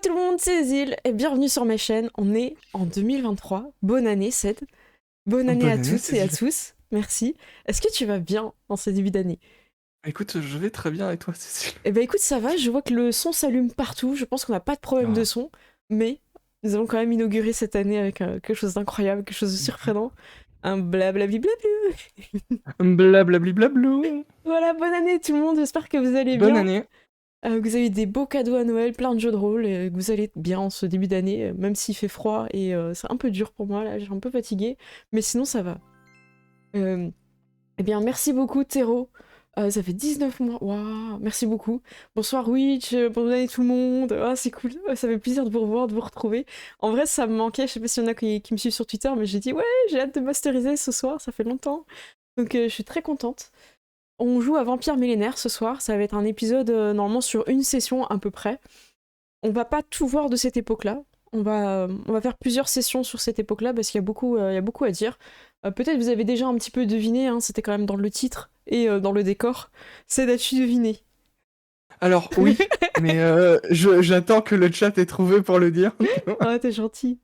tout le monde, c'est Zil et bienvenue sur ma chaîne. On est en 2023. Bonne année, Ced. Bonne année à Bonne année, toutes et à Cécile. tous. Merci. Est-ce que tu vas bien en ce début d'année? Écoute, je vais très bien et toi, Cécile? Eh ben écoute, ça va. Je vois que le son s'allume partout. Je pense qu'on n'a pas de problème de Ah. son, mais nous allons quand même inaugurer cette année avec quelque chose d'incroyable, quelque chose de surprenant. Un blablabli blablu. Blablabli. Voilà, bonne année tout le monde. J'espère que vous allez Bonne bien. année. Que vous avez eu des beaux cadeaux à Noël, plein de jeux de rôle, et que vous allez bien en ce début d'année, même s'il fait froid et c'est un peu dur pour moi, là, j'ai un peu fatiguée, mais sinon ça va. Euh, eh bien, merci beaucoup Théro. Ça fait 19 mois, waouh, merci beaucoup. Bonsoir Witch, bonne année tout le monde, ah, c'est cool. Ça fait plaisir de vous revoir, de vous retrouver. En vrai, ça me manquait, je sais pas s'il y en a qui me suivent sur Twitter, mais j'ai dit ouais, j'ai hâte de masteriser ce soir, ça fait longtemps. Donc je suis très contente. On joue à Vampire Millénaire ce soir, ça va être un épisode normalement sur une session à peu près. On va pas tout voir de cette époque-là. On va faire plusieurs sessions sur cette époque-là parce qu'il y a beaucoup à dire. Peut-être vous avez déjà un petit peu deviné, hein, c'était quand même dans le titre et dans le décor. C'est d'as-tu deviné? Alors, oui, mais j'attends que le chat ait trouvé pour le dire. Ah, t'es gentil.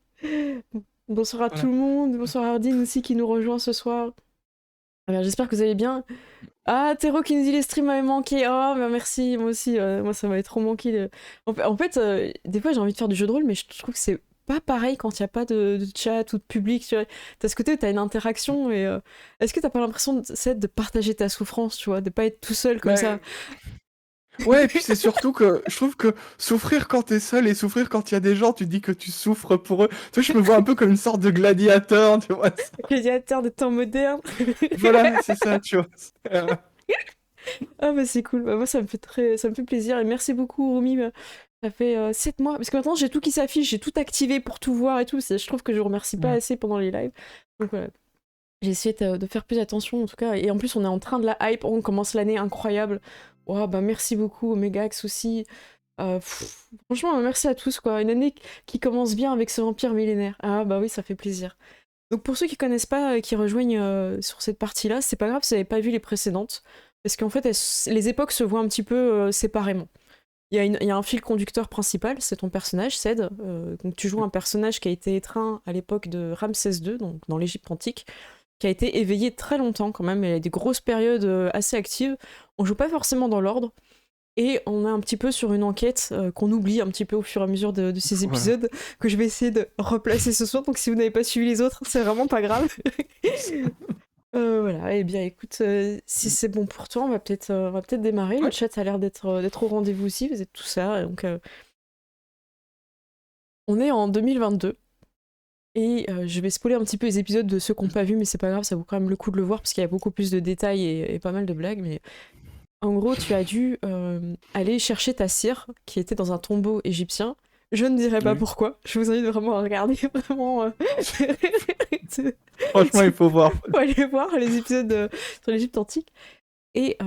Bonsoir à tout Voilà. le monde, bonsoir à Ardine aussi qui nous rejoint ce soir. Alors, j'espère que vous allez bien. Ah, Théro qui nous dit les streams m'avaient manqué. Oh, bah merci, moi aussi. Moi, ça m'avait trop manqué. En fait, des fois, j'ai envie de faire du jeu de rôle, mais je trouve que c'est pas pareil quand il n'y a pas de chat ou de public. Tu vois. T'as ce côté où t'as une interaction et est-ce que t'as pas l'impression de partager ta souffrance, tu vois, de pas être tout seul comme ça? Mais, ouais, et puis c'est surtout que je trouve que souffrir quand t'es seul et souffrir quand il y a des gens, tu dis que tu souffres pour eux. Tu vois, je me vois un peu comme une sorte de gladiateur, tu vois. Gladiateur des temps modernes. Voilà, c'est ça, tu vois. Ah bah c'est cool. Bah, moi, ça me fait plaisir et merci beaucoup, Romy. Ça fait 7 mois. Parce que maintenant, j'ai tout qui s'affiche, j'ai tout activé pour tout voir et tout. Je trouve que je remercie pas assez pendant les lives. Donc voilà. J'ai essayé de faire plus attention en tout cas. Et en plus, on est en train de la hype. On commence l'année incroyable. Oh, bah merci beaucoup, Omegax aussi. Franchement, merci à tous quoi. Une année qui commence bien avec ce vampire millénaire. Ah bah oui, ça fait plaisir. Donc pour ceux qui connaissent pas, qui rejoignent sur cette partie-là, c'est pas grave si vous n'avez pas vu les précédentes. Parce qu'en fait, les époques se voient un petit peu séparément. Il y a un fil conducteur principal, c'est ton personnage, Ced. Donc tu joues un personnage qui a été étreint à l'époque de Ramsès II, donc dans l'Égypte antique, qui a été éveillé très longtemps quand même, il y a des grosses périodes assez actives. On joue pas forcément dans l'ordre, et on est un petit peu sur une enquête qu'on oublie un petit peu au fur et à mesure de ces Voilà. épisodes, que je vais essayer de replacer ce soir, donc si vous n'avez pas suivi les autres, c'est vraiment pas grave. Voilà, eh bien écoute, si c'est bon pour toi, on va peut-être démarrer. Le Ouais. chat a l'air d'être au rendez-vous aussi, vous êtes tous là, donc on est en 2022. Et je vais spoiler un petit peu les épisodes de ceux qui n'ont pas vu, mais c'est pas grave, ça vaut quand même le coup de le voir parce qu'il y a beaucoup plus de détails et pas mal de blagues. Mais en gros, tu as dû aller chercher ta cire qui était dans un tombeau égyptien. Je ne dirai pas Oui. pourquoi. Je vous invite vraiment à regarder. Vraiment, Franchement, il faut voir. faut aller voir les épisodes sur l'Égypte antique. Et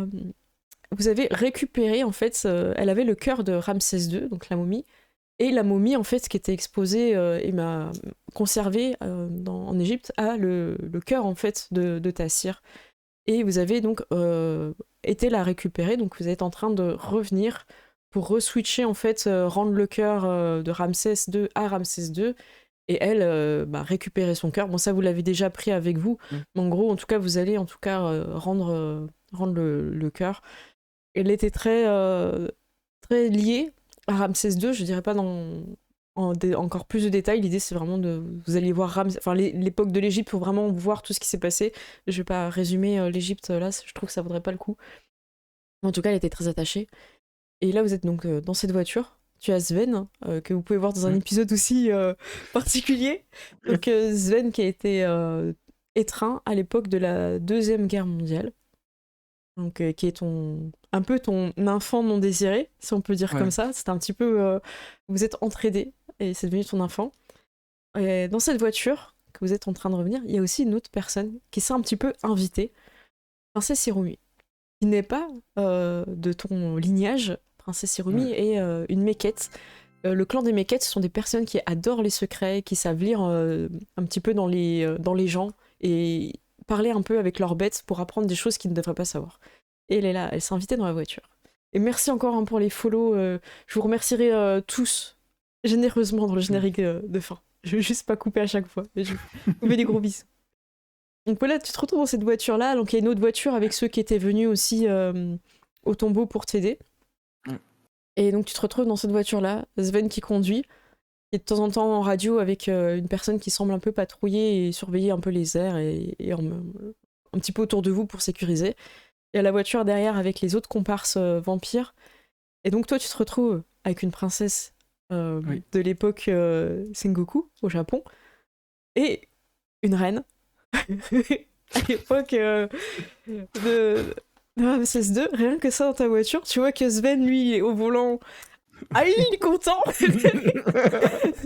vous avez récupéré, en fait, elle avait le cœur de Ramsès II, donc la momie. Et la momie, en fait, qui était exposée et m'a conservée en Égypte, a le cœur, en fait, de ta cire. Et vous avez donc été la récupérer, donc vous êtes en train de revenir pour reswitcher, en fait, rendre le cœur de Ramsès II à Ramsès II, et elle, récupérer son cœur. Bon, ça, vous l'avez déjà pris avec vous, Mm. mais en gros, en tout cas, vous allez, en tout cas, rendre le cœur. Elle était très liée à Ramsès II, je dirais pas encore plus de détails. L'idée, c'est vraiment vous allez voir l'époque de l'Égypte pour vraiment voir tout ce qui s'est passé. Je vais pas résumer l'Égypte là, je trouve que ça vaudrait pas le coup. En tout cas, elle était très attachée. Et là, vous êtes donc dans cette voiture. Tu as Sven, que vous pouvez voir dans un Mm. épisode aussi particulier. Donc Sven qui a été étreint à l'époque de la Deuxième Guerre mondiale. Donc, qui est un peu ton enfant non désiré, si on peut dire comme Ouais. ça. C'est un petit peu. Vous êtes entraînés et c'est devenu ton enfant. Et dans cette voiture que vous êtes en train de revenir, il y a aussi une autre personne qui s'est un petit peu invitée, Princesse Hirumi, qui n'est pas de ton lignage. Princesse Hirumi Ouais. est une méquette. Le clan des méquettes, ce sont des personnes qui adorent les secrets, qui savent lire un petit peu dans les gens et parler un peu avec leurs bêtes pour apprendre des choses qu'ils ne devraient pas savoir. Et elle est là, elle s'est invitée dans la voiture. Et merci encore pour les follow. Je vous remercierai tous généreusement dans le générique de fin. Je vais juste pas couper à chaque fois, mais je vous fais des gros bisous. Donc voilà, tu te retrouves dans cette voiture-là, donc il y a une autre voiture avec ceux qui étaient venus aussi au tombeau pour t'aider. Mm. Et donc tu te retrouves dans cette voiture-là, Sven qui conduit, et de temps en temps en radio avec une personne qui semble un peu patrouiller et surveiller un peu les airs et un petit peu autour de vous pour sécuriser. Il y a la voiture derrière avec les autres comparses vampires. Et donc toi tu te retrouves avec une princesse Oui. de l'époque Sengoku au Japon et une reine à l'époque de Ramsès II. Rien que ça dans ta voiture, tu vois que Sven lui il est au volant. Ah, il est content.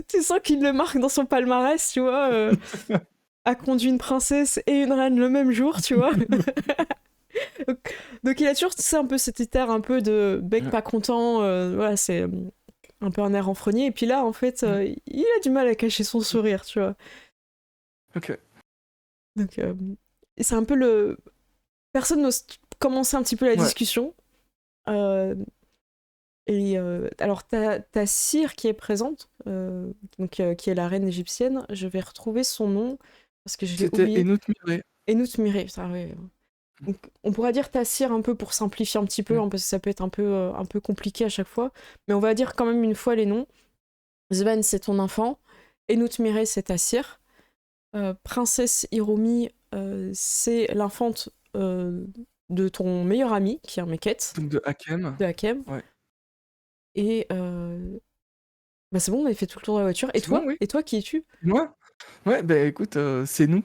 Tu sens qu'il le marque dans son palmarès, tu vois. A conduit une princesse et une reine le même jour, tu vois. donc il a toujours un peu cet air un peu de bec pas content. Voilà, c'est un peu un air renfrogné. Et puis là, en fait, il a du mal à cacher son sourire, tu vois. Ok. Donc c'est un peu le... Personne n'ose commencer un petit peu la discussion. Alors, t'as Cyr qui est présente, donc, qui est la reine égyptienne. Je vais retrouver son nom, parce que je l'ai oublié. C'était Enout Miré. Enout Miré, ça, ouais. Donc, on pourra dire Tassir un peu pour simplifier un petit peu, hein, parce que ça peut être un peu compliqué à chaque fois. Mais on va dire quand même une fois les noms. Sven, c'est ton enfant. Enout Miré, c'est Tassir. Princesse Hiromi, c'est l'infante de ton meilleur ami, qui est un Meket. Donc de Hakem. De Hakem. Ouais. Et bah c'est bon, on avait fait tout le tour de la voiture. Et toi, bon, oui. Et toi, qui es-tu? Moi? Ouais, bah écoute, c'est nous.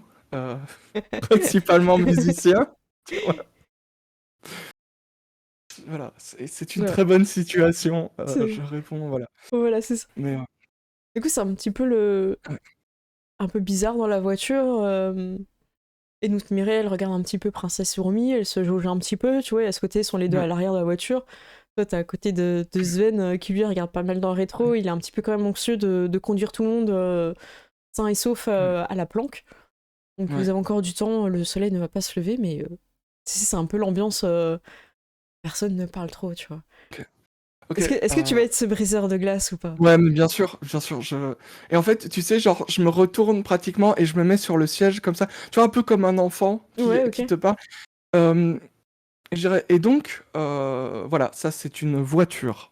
Principalement musiciens. Voilà, c'est une très bonne situation. Je réponds, voilà. Voilà, c'est ça. Mais du coup, c'est un petit peu un peu bizarre dans la voiture. Et nous, Mireille, elle regarde un petit peu Princesse Urmi, elle se jauge un petit peu, tu vois, et à ce côté, ils sont les deux à l'arrière de la voiture. Toi, t'es à côté de Sven, qui lui regarde pas mal dans le rétro. Il est un petit peu quand même anxieux de conduire tout le monde sain et sauf à la planque. Donc vous avez encore du temps, le soleil ne va pas se lever, mais c'est un peu l'ambiance. Personne ne parle trop, tu vois. Okay. Est-ce que tu vas être ce briseur de glace ou pas? Ouais, mais bien sûr, bien sûr. Et en fait, tu sais, genre, je me retourne pratiquement et je me mets sur le siège comme ça. Tu vois, un peu comme un enfant qui te parle. Et donc, voilà, ça, c'est une voiture.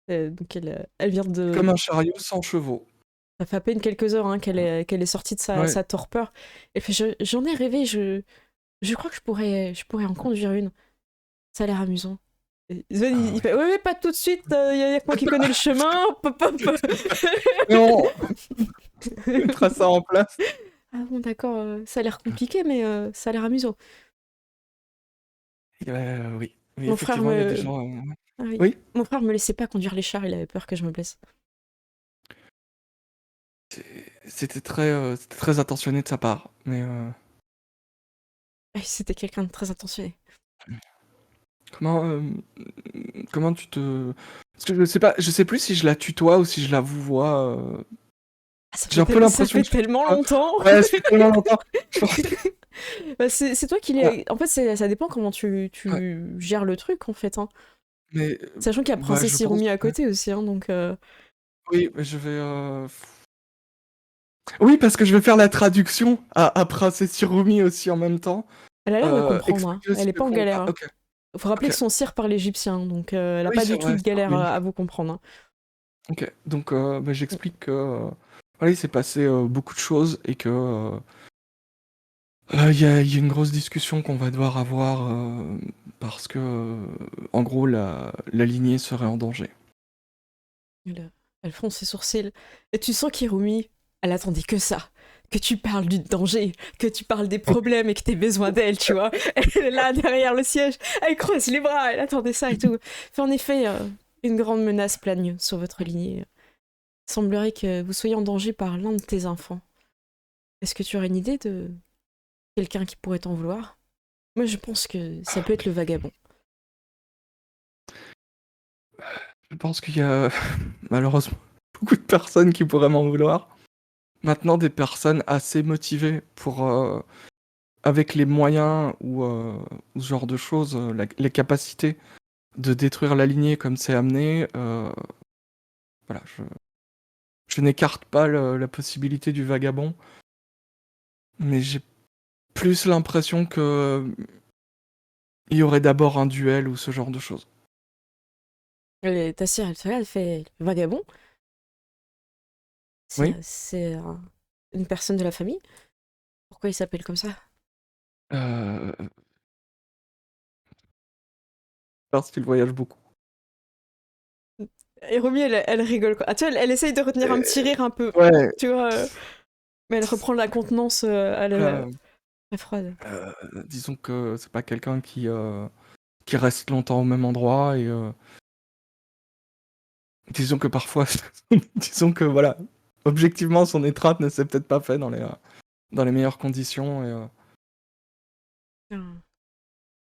Donc elle vient de... Comme un chariot sans chevaux. Ça fait à peine quelques heures hein, qu'elle est sortie de sa torpeur. Et puis j'en ai rêvé, je crois que je pourrais en conduire une. Ça a l'air amusant. Sven, il fait ouais, pas tout de suite, y a que moi qui connais le chemin. Hop, hop. Non. Mettra ça en place. Ah bon, d'accord, ça a l'air compliqué, mais ça a l'air amusant. Oui. Mon frère effectivement, il y a des gens. oui. Mon frère me laissait pas conduire les chars, il avait peur que je me blesse. C'était très attentionné de sa part, mais. C'était quelqu'un de très attentionné. Comment tu te... Parce que je sais plus si je la tutoie ou si je la vouvoie. J'ai un peu l'impression que ça fait tellement longtemps. Ouais, ça fait tellement longtemps. Bah, c'est toi qui l'es. En fait, ça dépend comment tu gères le truc, en fait. Hein. Mais, sachant qu'il y a Princesse Hirumi à côté aussi, hein, donc... Oui, mais je vais... Oui, parce que je vais faire la traduction à Princesse Hirumi aussi en même temps. Elle a l'air de comprendre, hein. Elle est pas en galère. Ah, okay. Faut rappeler que son cire parle égyptien, donc elle a pas du tout de galère à vous comprendre. Hein. Ok, donc j'explique que voilà, il s'est passé beaucoup de choses et que il y a une grosse discussion qu'on va devoir avoir parce que en gros la lignée serait en danger. Elle fronce ses sourcils et tu sens qu'Hirumi, elle attendait que ça. Que tu parles du danger, que tu parles des problèmes et que t'aies besoin d'elle, tu vois. Elle est là derrière le siège, elle croise les bras, elle attendait ça et tout. En effet, une grande menace plane sur votre lignée. Il semblerait que vous soyez en danger par l'un de tes enfants. Est-ce que tu aurais une idée de quelqu'un qui pourrait t'en vouloir? Moi, je pense que ça peut être le vagabond. Je pense qu'il y a malheureusement beaucoup de personnes qui pourraient m'en vouloir. Maintenant, des personnes assez motivées pour, avec les moyens ou ce genre de choses, les capacités de détruire la lignée comme c'est amené, voilà, je n'écarte pas la possibilité du vagabond, mais j'ai plus l'impression que il y aurait d'abord un duel ou ce genre de choses. Ta sœur, elle te regarde, elle fait vagabond. Oui, Une personne de la famille. Pourquoi il s'appelle comme ça? euh, parce qu'il voyage beaucoup. Et Romy, elle rigole quoi. Ah, tu vois, elle essaye de retenir un petit rire un peu. Ouais, Tu vois, mais elle reprend la contenance à la euh, très froide. disons que c'est pas quelqu'un qui reste longtemps au même endroit et disons que parfois, disons que voilà, objectivement, son étreinte ne s'est peut-être pas fait dans les meilleures conditions et Ah.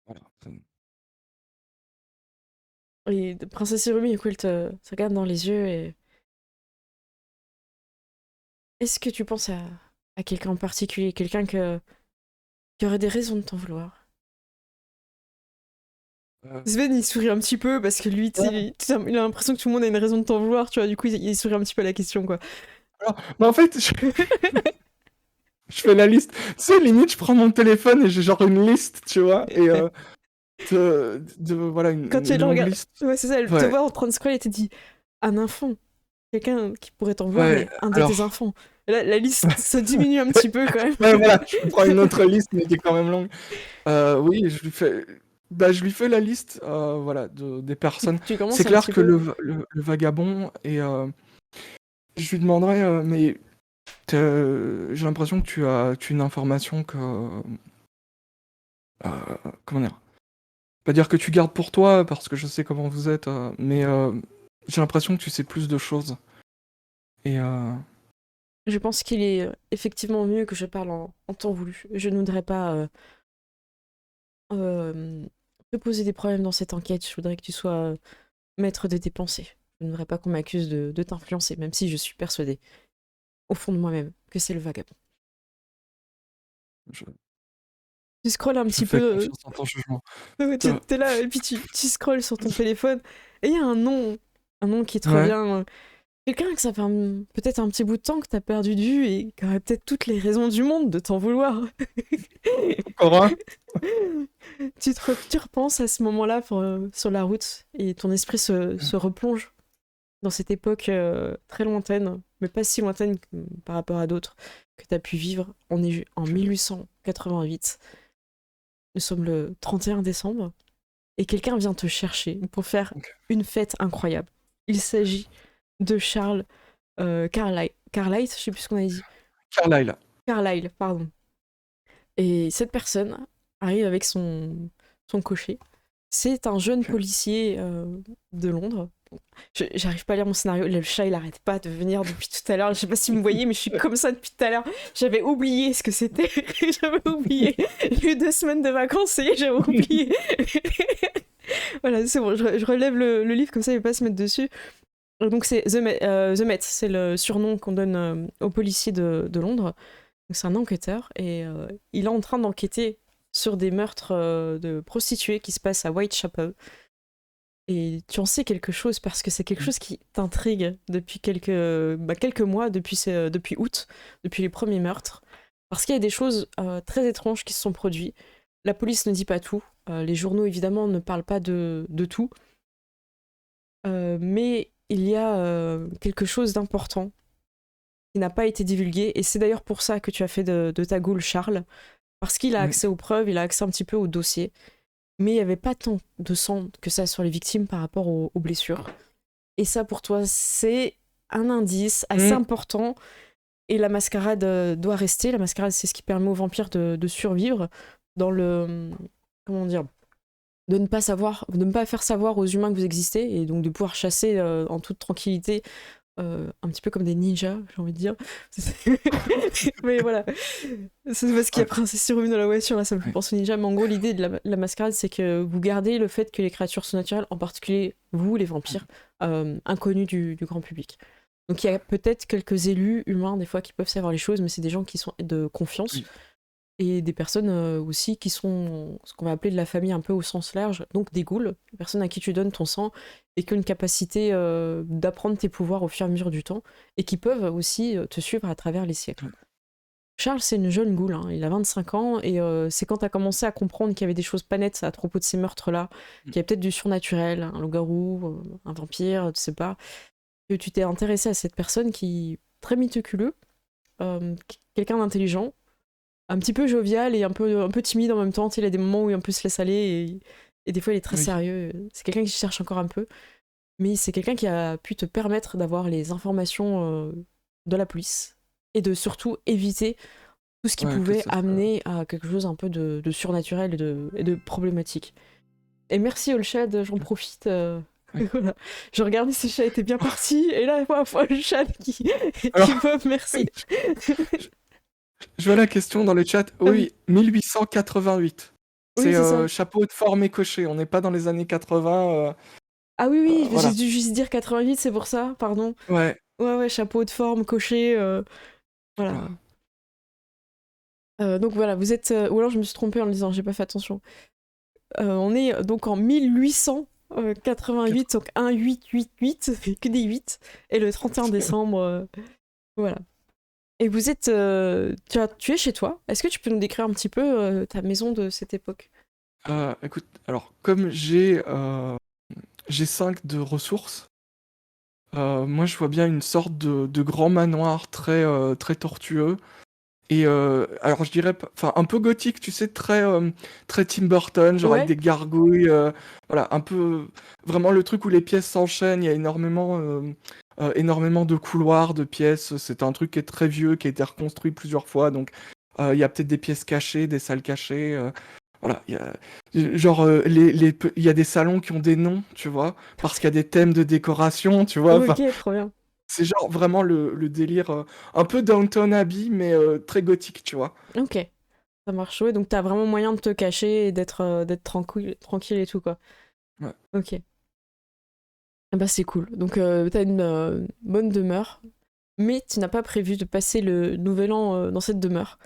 voilà. Et Princesse Irumi, du coup, elle te regarde dans les yeux et... Est-ce que tu penses à quelqu'un en particulier? Quelqu'un qui aurait des raisons de t'en vouloir? Euh, Sven, il sourit un petit peu parce que lui, tu sais, ouais. il a l'impression que tout le monde a une raison de t'en vouloir, tu vois. Du coup, il sourit un petit peu à la question, quoi. Alors, mais en fait, je fais la liste. Tu sais, limite, je prends mon téléphone et j'ai genre une liste, tu vois, et voilà, Quand tu une le longue regardes, liste. ouais, c'est ça, elle te Ouais, voit en train de scroller et te dit un enfant, quelqu'un qui pourrait t'en vouloir, ouais, mais un de tes alors, enfants. Et là, la liste se diminue un petit peu quand même. ouais, voilà, je prends une autre liste, mais qui est quand même longue. Oui, je lui fais la liste, voilà, des personnes. Tu C'est commences un clair petit que peu. le vagabond, et je lui demanderai, mais j'ai l'impression que tu as une information que, comment dire, pas dire que tu gardes pour toi, parce que je sais comment vous êtes, mais j'ai l'impression que tu sais plus de choses. Et Je pense qu'il est effectivement mieux que je parle en temps voulu. Je ne voudrais pas euh, te poser des problèmes dans cette enquête. Je voudrais que tu sois maître de tes pensées. Je ne voudrais pas qu'on m'accuse de t'influencer, même si je suis persuadée, au fond de moi-même, que c'est le vagabond. je, Tu scrolles un je petit fais peu, confiance en ton jugement. ouais, Euh, t'es là, et puis tu scrolles sur ton téléphone, et il y a un nom qui te revient. ouais, Quelqu'un que ça fait peut-être un petit bout de temps que t'as perdu de vue et qui aurait peut-être toutes les raisons du monde de t'en vouloir. encore un. Tu repenses à ce moment-là sur la route et ton esprit se replonge dans cette époque très lointaine, mais pas si lointaine par rapport à d'autres que tu as pu vivre. On est en 1888. Nous sommes le 31 décembre et quelqu'un vient te chercher pour faire Ok. une fête incroyable. Il s'agit de Charles Carlyle, je sais plus ce qu'on a dit. Carlyle. Carlyle, pardon. Et cette personne arrive avec son cocher. C'est un jeune Ok. policier de Londres. J'arrive pas à lire mon scénario. Le chat, il arrête pas de venir depuis tout à l'heure. Je sais pas si vous me voyez, mais je suis comme ça depuis tout à l'heure. J'avais oublié ce que c'était. J'avais oublié. J'ai eu 2 semaines de vacances et j'avais oublié. Voilà, c'est bon. Je relève le livre comme ça, il va pas se mettre dessus. Donc c'est The Met, c'est le surnom qu'on donne aux policiers de Londres. Donc c'est un enquêteur et il est en train d'enquêter sur des meurtres de prostituées qui se passent à Whitechapel. Et tu en sais quelque chose parce que c'est quelque chose qui t'intrigue depuis quelques mois, depuis août, depuis les premiers meurtres. Parce qu'il y a des choses très étranges qui se sont produites. La police ne dit pas tout. Les journaux, évidemment, ne parlent pas de tout. Mais il y a quelque chose d'important qui n'a pas été divulgué. Et c'est d'ailleurs pour ça que tu as fait de ta goule Charles. Parce qu'il a Mm. accès aux preuves, il a accès un petit peu au dossier. Mais il n'y avait pas tant de sang que ça sur les victimes par rapport aux blessures. Et ça, pour toi, c'est un indice assez Mm. important. Et la mascarade doit rester. La mascarade, c'est ce qui permet aux vampires de survivre dans le... Comment dire, de ne pas faire savoir aux humains que vous existez et donc de pouvoir chasser en toute tranquillité, un petit peu comme des ninjas, j'ai envie de dire. Mais voilà, c'est parce qu'il y a Ouais, Princesse Irumi dans la voiture, là ça me fait ouais. penser aux ninjas. Mais en gros, l'idée de la mascarade, c'est que vous gardez le fait que les créatures sont naturelles, en particulier vous, les vampires, inconnus du grand public. Donc il y a peut-être quelques élus humains des fois qui peuvent savoir les choses, mais c'est des gens qui sont de confiance. Oui. et des personnes aussi qui sont ce qu'on va appeler de la famille un peu au sens large, donc des ghouls, des personnes à qui tu donnes ton sang et qui ont une capacité d'apprendre tes pouvoirs au fur et à mesure du temps et qui peuvent aussi te suivre à travers les siècles. Charles, c'est une jeune goule, hein. Il a 25 ans, et c'est quand tu as commencé à comprendre qu'il y avait des choses pas nettes à propos de ces meurtres-là, qu'il y avait peut-être du surnaturel, un loup-garou, un vampire, tu sais pas, que tu t'es intéressé à cette personne qui est très méticuleux, quelqu'un d'intelligent, un petit peu jovial et un peu timide en même temps. Tu sais, il a des moments où il peut se laisser aller, et des fois il est très Oui. sérieux. C'est quelqu'un qui cherche encore un peu, mais c'est quelqu'un qui a pu te permettre d'avoir les informations de la police et de surtout éviter tout ce qui Ouais, que pouvait ça soit. amener à quelque chose un peu de surnaturel et de problématique. Et merci Olshad, j'en profite. Oui. Voilà. Je regardais si le chat était bien parti, et là, voilà, Olshad qui Alors, pop, merci. je vois la question dans le chat. Ah oui, Oui, 1888. oui, C'est c'est ça. chapeau de forme et cocher. On n'est pas dans les années 80. Ah oui, oui, j'ai Voilà. dû juste dire 88, c'est pour ça, pardon. Ouais, Ouais, ouais, chapeau de forme, cocher, voilà. voilà. Donc voilà, vous êtes. Ou alors je me suis trompée en le disant, j'ai pas fait attention. On est donc en 1888, donc 1888, ça fait que des 8, et le 31 décembre, voilà. Et vous êtes. Tu es chez toi. Est-ce que tu peux nous décrire un petit peu ta maison de cette époque? Écoute, alors, comme j'ai 5 de ressources, moi je vois bien une sorte de grand manoir très tortueux. Et alors je dirais, enfin un peu gothique, tu sais, très Tim Burton, genre avec Ouais, des gargouilles, voilà, un peu vraiment le truc où les pièces s'enchaînent. Il y a énormément de couloirs, de pièces. C'est un truc qui est très vieux, qui a été reconstruit plusieurs fois, donc il y a peut-être des pièces cachées, des salles cachées. Voilà, genre il y a des salons qui ont des noms, tu vois, parce qu'il y a des thèmes de décoration, tu vois. Enfin, ok, trop bien. c'est genre vraiment le délire un peu Downton Abbey, mais très gothique, tu vois. Ok, ça marche. Ouais, donc t'as vraiment moyen de te cacher et d'être tranquille et tout, quoi. Ouais. Ok. Ah bah c'est cool. Donc t'as une bonne demeure, mais tu n'as pas prévu de passer le nouvel an dans cette demeure.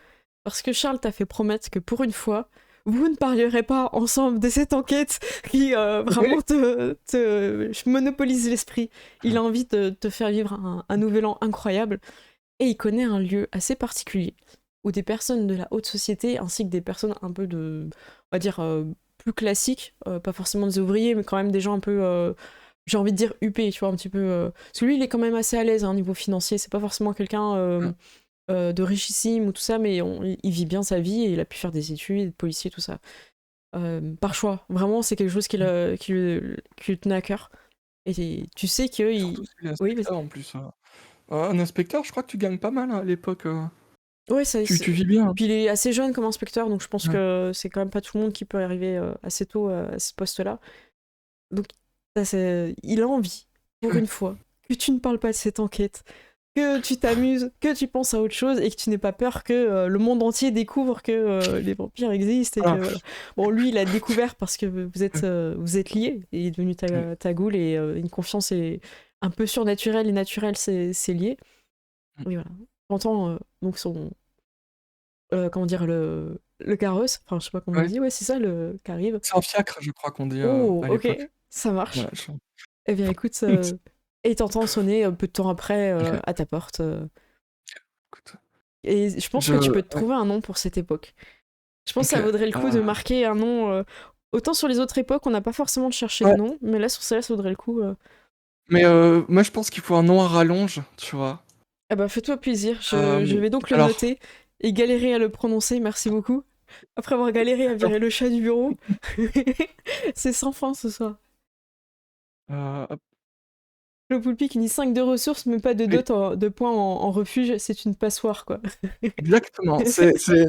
Parce que Charles t'a fait promettre que pour une fois, vous ne parlerez pas ensemble de cette enquête qui vraiment te monopolise l'esprit. Il a envie de te faire vivre un nouvel an incroyable. Et il connaît un lieu assez particulier où des personnes de la haute société ainsi que des personnes un peu on va dire, plus classiques, pas forcément des ouvriers, mais quand même des gens un peu, j'ai envie de dire huppés, tu vois, un petit peu. Parce que lui, il est quand même assez à l'aise au niveau financier. C'est pas forcément quelqu'un de richissime ou tout ça, mais il vit bien sa vie et il a pu faire des études, être policier, tout ça. Par choix. Vraiment, c'est quelque chose qui lui tenait à cœur. Et tu sais Surtout qu'il. s'il est Oui, vas-y. inspecteur en plus. Un inspecteur, je crois que tu gagnes pas mal hein, à l'époque. Ouais, Tu vis bien, hein. puis il est assez jeune comme inspecteur, donc je pense Ouais. que c'est quand même pas tout le monde qui peut arriver assez tôt à ce poste-là. Donc il a envie, pour une fois, que tu ne parles pas de cette enquête, que tu t'amuses, que tu penses à autre chose et que tu n'aies pas peur que le monde entier découvre que les vampires existent et que Voilà. voilà. Bon, lui, il a découvert parce que vous êtes liés et il est devenu Ouais. ta goule et une confiance est un peu surnaturelle et naturelle, c'est lié. Oui, voilà. T'entends donc comment dire, le carrosse, enfin je sais pas comment on Ouais. dit, ouais c'est ça le qui arrive. C'est un fiacre, je crois qu'on dit Oh, à ok, l'époque. ça marche. Voilà, Eh bien écoute, et t'entends sonner un peu de temps après Ok, à ta porte. écoute. Et je pense que tu peux te Ouais, trouver un nom pour cette époque. Je pense que ok. ça vaudrait le coup de marquer un nom. Autant sur les autres époques, on n'a pas forcément de chercher de Ouais, nom, mais là sur celle-là, ça vaudrait le coup. mais moi je pense qu'il faut un nom à rallonge, tu vois. Ah bah fais-toi plaisir, je vais donc le Alors, noter et galérer à le prononcer, merci beaucoup. Après avoir galéré à virer le chat du bureau, c'est sans fin ce soir. hop, Le Poulpi qui dit 5 de ressources, mais pas de oui, dot de points en refuge, c'est une passoire, quoi. exactement.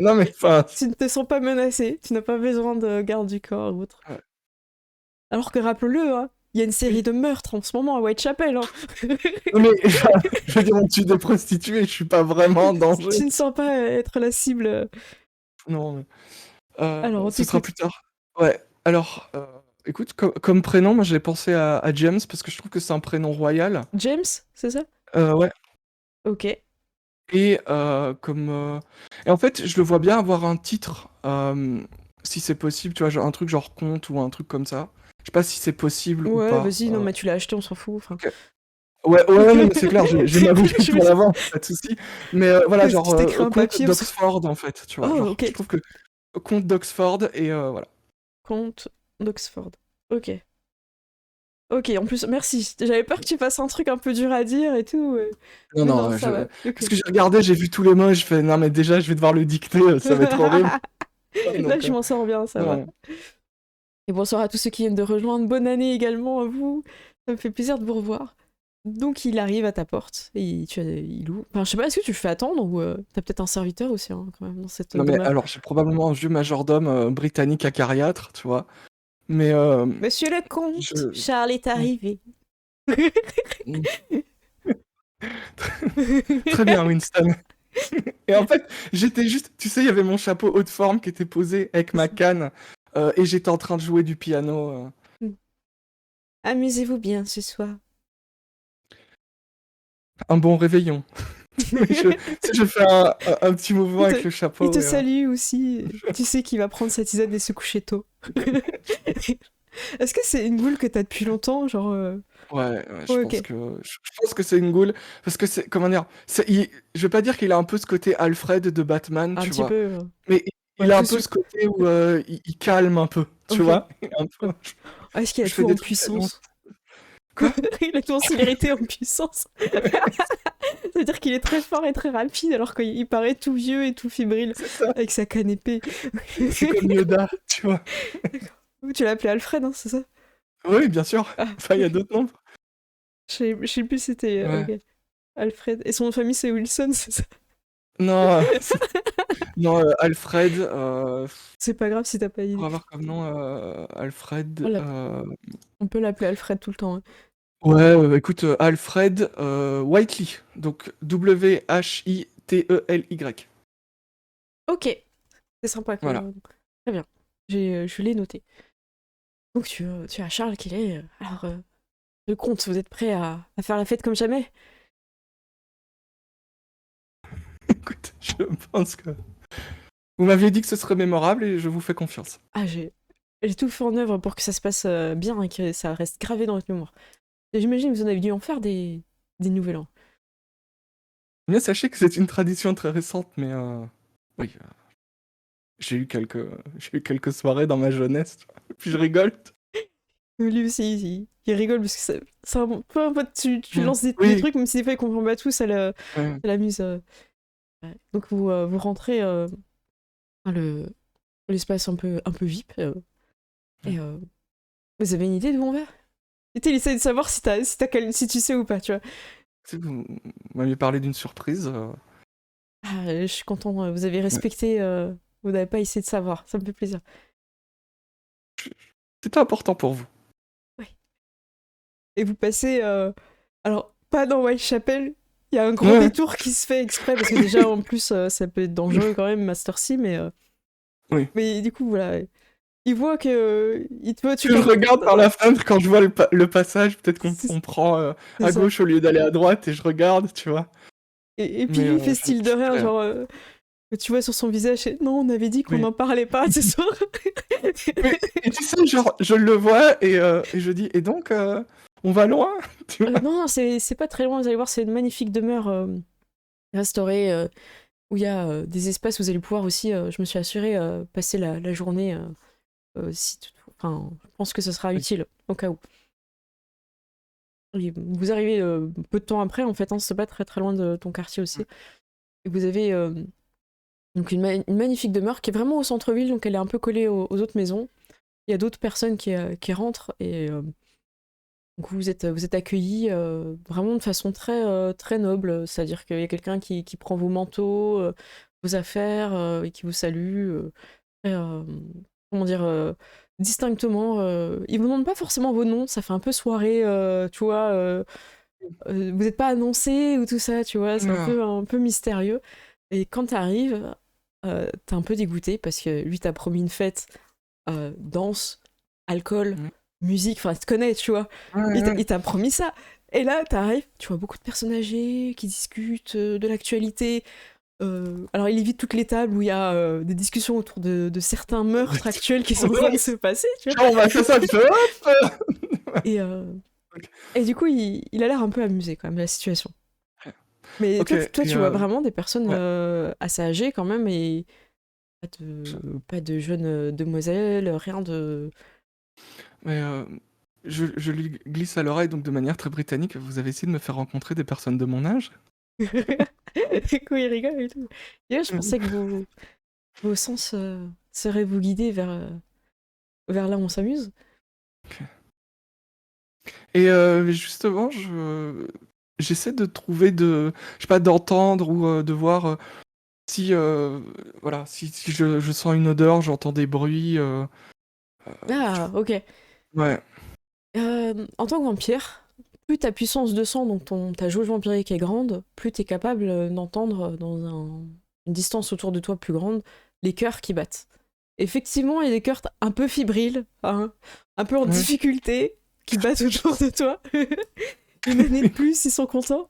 Non mais enfin, Tu ne te sens pas menacé, tu n'as pas besoin de garde du corps ou autre. ouais, Alors que rappelons-le, hein, il y a une série oui. de meurtres en ce moment à Whitechapel. Hein. Non mais je veux dire, on tue des prostituées, je suis pas vraiment en danger. Tu ne sens pas être la cible. Non, mais, Alors, on ce sera t'écoute. plus tard. Ouais. Alors, écoute, comme prénom, moi j'ai pensé à James parce que je trouve que c'est un prénom royal. James, c'est ça? Ouais. Ok. Et et en fait, je le vois bien avoir un titre, si c'est possible, tu vois, genre un truc genre conte ou un truc comme ça. Je sais pas si c'est possible ou Ouais, pas. vas-y, non, mais tu l'as acheté, on s'en fout. Enfin. Ok. Ouais, non, mais c'est clair, j'ai ma boutique Je me pour dis, la vendre, pas de souci. Mais voilà, genre tu t'écris un conte papier. d'Oxford en fait, tu vois. Oh, Genre, ok. je trouve que conte d'Oxford et voilà. Comte d'Oxford. Ok. Ok, en plus, merci. J'avais peur que tu fasses un truc un peu dur à dire et tout. Non, Mais non, non, ça va. Ok. parce que j'ai regardé, j'ai vu tous les mots, et je fais non, mais déjà, je vais devoir le dicter, ça va être horrible. Là, Donc, je m'en sors bien, ça va. non. Et bonsoir à tous ceux qui viennent de rejoindre. Bonne année également à vous. Ça me fait plaisir de vous revoir. Donc, il arrive à ta porte et il ouvre. Enfin, je sais pas, est-ce que tu le fais attendre ou t'as peut-être un serviteur aussi, hein, quand même, dans cette Non, mais demeure. alors, j'ai probablement un vieux majordome britannique acariâtre, tu vois. Mais Monsieur le comte, je. Charles est arrivé. Très bien, Winston. Et en fait, j'étais juste, tu sais, il y avait mon chapeau haut de forme qui était posé avec ma canne, et j'étais en train de jouer du piano. Amusez-vous bien ce soir. Un bon réveillon. Mais je fais un petit mouvement Il avec te, le il chapeau. te salue aussi. Tu sais qu'il va prendre sa tisane et se coucher tôt. Est-ce que c'est une boule que t'as depuis longtemps, genre Ouais, je ouais, pense ok, que je pense que c'est une goule parce que c'est comment dire, je vais pas dire qu'il a un peu ce côté Alfred de Batman, un tu petit vois, peu. mais Ouais, il a un plus peu sous. ce côté où il calme un peu, tu Ok. vois. Un peu, Ah, est-ce qu'il a je fais tout des en trucs tellement. puissance? Quoi? Il a tout en célérité en puissance. Ça veut dire qu'il est très fort et très rapide alors qu'il paraît tout vieux et tout fébrile C'est ça, avec sa canne épée. c'est comme Yoda, tu vois. Ou tu l'as appelé Alfred, hein, c'est ça? Oui, bien sûr. Ah, Enfin, il y a ok. d'autres noms. Je sais plus si c'était. Ouais. Ok. Alfred. Et son nom de famille c'est Wilson, c'est ça? Non, non, Alfred, C'est pas grave si t'as pas pour idée. avoir comme nom On Alfred. l'appelle- on peut l'appeler Alfred tout le temps, hein. Ouais, écoute, Alfred Whiteley, donc Whitely. Ok, c'est sympa. Voilà. Très bien. Je l'ai noté. Donc tu as Charles qui est. Alors, le comte, vous êtes prêt à faire la fête comme jamais? Écoute, je pense que vous m'aviez dit que ce serait mémorable et je vous fais confiance. Ah, j'ai tout fait en œuvre pour que ça se passe bien et que ça reste gravé dans votre mémoire. Et j'imagine que vous en avez dû en faire des nouvel an. Bien, sachez que c'est une tradition très récente, mais oui, j'ai eu quelques soirées dans ma jeunesse, tu vois. Puis je rigole. Lui aussi, il rigole parce que peu importe, tu lances des Oui, trucs, même si des fois il comprend pas tout, ouais. ça l'amuse. Ouais. Donc vous rentrez dans l'espace un peu VIP et vous avez une idée d'où on va? Et il essaie de savoir si tu sais ou pas, tu vois. Vous m'aviez parlé d'une surprise. Ah, je suis content, vous avez Ouais. respecté, vous n'avez pas essayé de savoir, ça me fait plaisir. C'était important pour vous. Ouais. Et vous passez, alors pas dans Whitechapel, il y a un grand Ouais, détour qui se fait exprès parce que déjà en plus ça peut être dangereux quand même, Master C, oui. mais du coup voilà, il voit que il te voit, tu Que je parles. regarde par la fenêtre quand je vois le passage, peut-être qu'on C'est on prend c'est à ça. gauche au lieu d'aller à droite et je regarde, tu vois. Et puis Mais lui il fait je style de fais rien, rien. genre tu vois sur son visage, non on avait dit qu'on Oui. n'en parlait pas ce soir. Mais, et tu sais, genre, je le vois et je dis, et donc, on va loin, tu vois. Non, non, c'est pas très loin, vous allez voir, c'est une magnifique demeure restaurée où il y a des espaces où vous allez pouvoir aussi, je me suis assurée, passer la journée si enfin, je pense que ce sera Oui. utile au cas où. Et vous arrivez peu de temps après, en fait, hein, c'est pas très très loin de ton quartier aussi. Et vous avez donc une magnifique demeure qui est vraiment au centre-ville, donc elle est un peu collée aux autres maisons. Il y a d'autres personnes qui rentrent et donc vous êtes accueillis vraiment de façon très, très noble, c'est-à-dire qu'il y a quelqu'un qui prend vos manteaux, vos affaires et qui vous salue. Très, comment dire, distinctement. Ils vous demandent pas forcément vos noms, ça fait un peu soirée, tu vois. Vous n'êtes pas annoncé ou tout ça, tu vois, c'est un Ah, peu, un peu mystérieux. Et quand t'arrives, t'es un peu dégoûté parce que lui t'a promis une fête, danse, alcool, mm. musique, enfin, tu te connais, tu vois. Ouais, ouais. Il t'a promis ça. Et là, t'arrives, tu vois beaucoup de personnes âgées qui discutent de l'actualité. Alors, il évite toutes les tables où il y a des discussions autour de certains meurtres actuels qui sont en train de se passer, tu vois. Genre, on va faire ça, tu fais hop. Et, Ok. et du coup, il a l'air un peu amusé quand même de la situation. Mais Ok, toi, et tu vois vraiment des personnes ouais. assez âgées quand même et pas de jeunes demoiselles, rien de... Mais je lui glisse à l'oreille, donc de manière très britannique, vous avez essayé de me faire rencontrer des personnes de mon âge? Du coup, il rigole et tout. Et ouais, je pensais que vos sens seraient vous guider vers là où on s'amuse. Ok. Et justement, j'essaie de trouver je sais pas, d'entendre ou de voir si, voilà, si je sens une odeur, j'entends des bruits. Ah, ok. Ouais, En tant que vampire, plus ta puissance de sang, donc ta jauge vampirique est grande, plus t'es capable d'entendre une distance autour de toi plus grande les cœurs qui battent. Effectivement, il y a des cœurs un peu fébriles, hein, un peu en ouais. difficulté, qui battent autour de toi. Une année de plus, ils sont contents.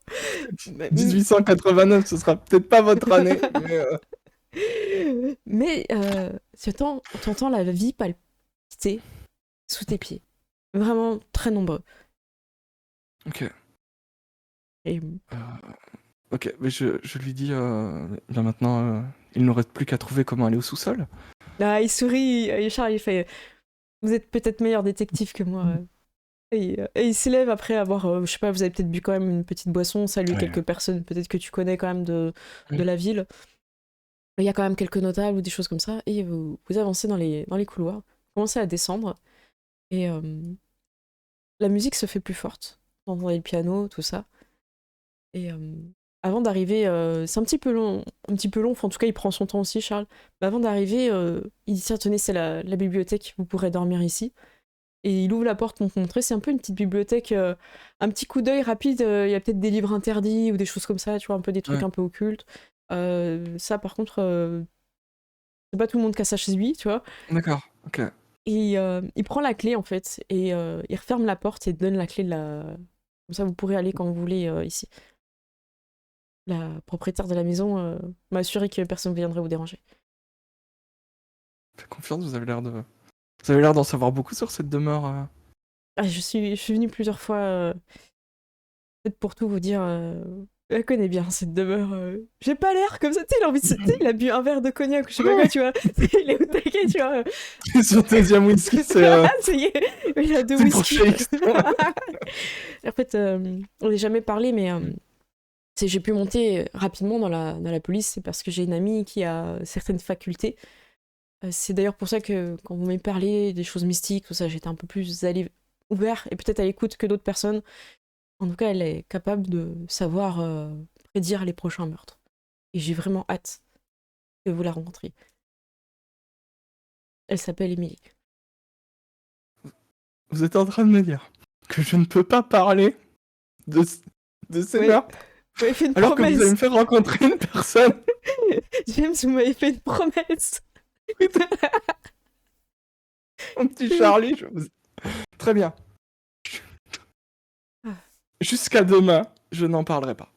Mais, 1889, ce sera peut-être pas votre année, mais mais t'entends la vie palpiter sous tes pieds. Vraiment très nombreux. ok. Et Euh, ok, mais je lui dis, bien maintenant, il ne nous reste plus qu'à trouver comment aller au sous-sol. là, il sourit, et Charles, il fait vous êtes peut-être meilleur détective que moi. Et il s'élève après avoir, je sais pas, vous avez peut-être bu quand même une petite boisson, salué Ouais. quelques personnes, peut-être que tu connais quand même de Oui. la ville. Il y a quand même quelques notables ou des choses comme ça, et vous avancez dans les couloirs, vous commencez à descendre, et la musique se fait plus forte. Vous entendez le piano, tout ça. Et avant d'arriver, c'est un petit peu long, enfin, en tout cas il prend son temps aussi, Charles. Mais avant d'arriver, il dit tiens, tenez, c'est la bibliothèque, vous pourrez dormir ici. Et il ouvre la porte pour te montrer, c'est un peu une petite bibliothèque, un petit coup d'œil rapide, il y a peut-être des livres interdits ou des choses comme ça, tu vois, un peu des trucs Ouais. un peu occultes. Ça, par contre, c'est pas tout le monde qui a ça chez lui, tu vois. D'accord, ok. Et il prend la clé, en fait, et il referme la porte et donne la clé de la... Comme ça, vous pourrez aller quand vous voulez ici. La propriétaire de la maison m'a assuré que personne ne viendrait vous déranger. Fais confiance, vous avez l'air d'en savoir beaucoup sur cette demeure. Ah, je suis venue plusieurs fois, peut-être pour tout vous dire, je la connais bien cette demeure. J'ai pas l'air comme ça, tu sais, il a envie de tu sais, il a bu un verre de cognac ou je sais pas quoi, tu vois. Il est au taquet, tu vois. Sur deuxième whisky, Ça y est, il a deux c'est pour whisky. Shakes. En fait, on n'a jamais parlé, mais j'ai pu monter rapidement dans la police, c'est parce que j'ai une amie qui a certaines facultés. C'est d'ailleurs pour ça que quand vous m'avez parlé des choses mystiques, tout ça, j'étais un peu plus ouvert et peut-être à l'écoute que d'autres personnes. En tout cas, elle est capable de savoir prédire les prochains meurtres. Et j'ai vraiment hâte que vous la rencontriez. Elle s'appelle Émilie. Vous êtes en train de me dire que je ne peux pas parler de, de ces Ouais, meurtres vous m'avez fait une alors que vous allez promesse. me faire rencontrer une personne. James, vous m'avez fait une promesse. Mon petit Charlie, très bien. Ah. Jusqu'à demain, je n'en parlerai pas.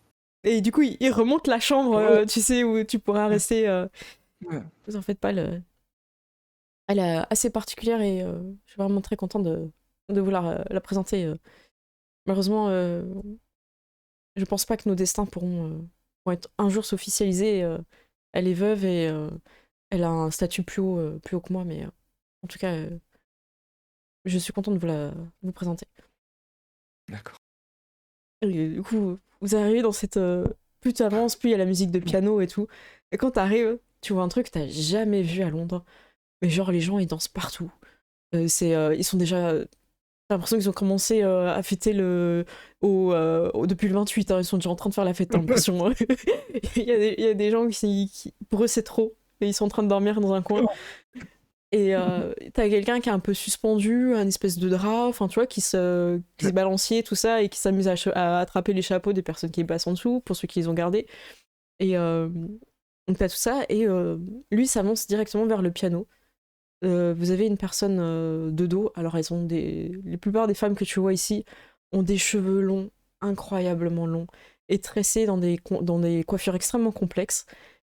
Et du coup, il remonte la chambre, Oh. tu sais, où tu pourras rester. Ouais. Vous en faites pas, elle est assez particulière et je suis vraiment très contente de vous la présenter. Malheureusement, je pense pas que nos destins pourront être un jour s'officialiser. Elle est veuve et elle a un statut plus haut que moi, mais en tout cas, je suis contente de vous présenter. D'accord. Et du coup, vous arrivez dans cette... plus tu avances, plus il y a la musique de piano et tout. Et quand t'arrives, tu vois un truc que t'as jamais vu à Londres. Mais genre, les gens, ils dansent partout. Ils sont déjà... J'ai l'impression qu'ils ont commencé à fêter depuis le 28, hein. Ils sont déjà en train de faire la fête, t'as l'impression. Il y a des gens pour eux, c'est trop. Et ils sont en train de dormir dans un coin. Et t'as quelqu'un qui est un peu suspendu, un espèce de drap, enfin tu vois, qui se balancier, tout ça, et qui s'amuse à attraper les chapeaux des personnes qui passent en dessous, pour ceux qui les ont gardés. Et donc t'as tout ça, et lui s'avance directement vers le piano. Vous avez une personne de dos, alors la plupart des femmes que tu vois ici ont des cheveux longs, incroyablement longs et tressés dans des coiffures extrêmement complexes.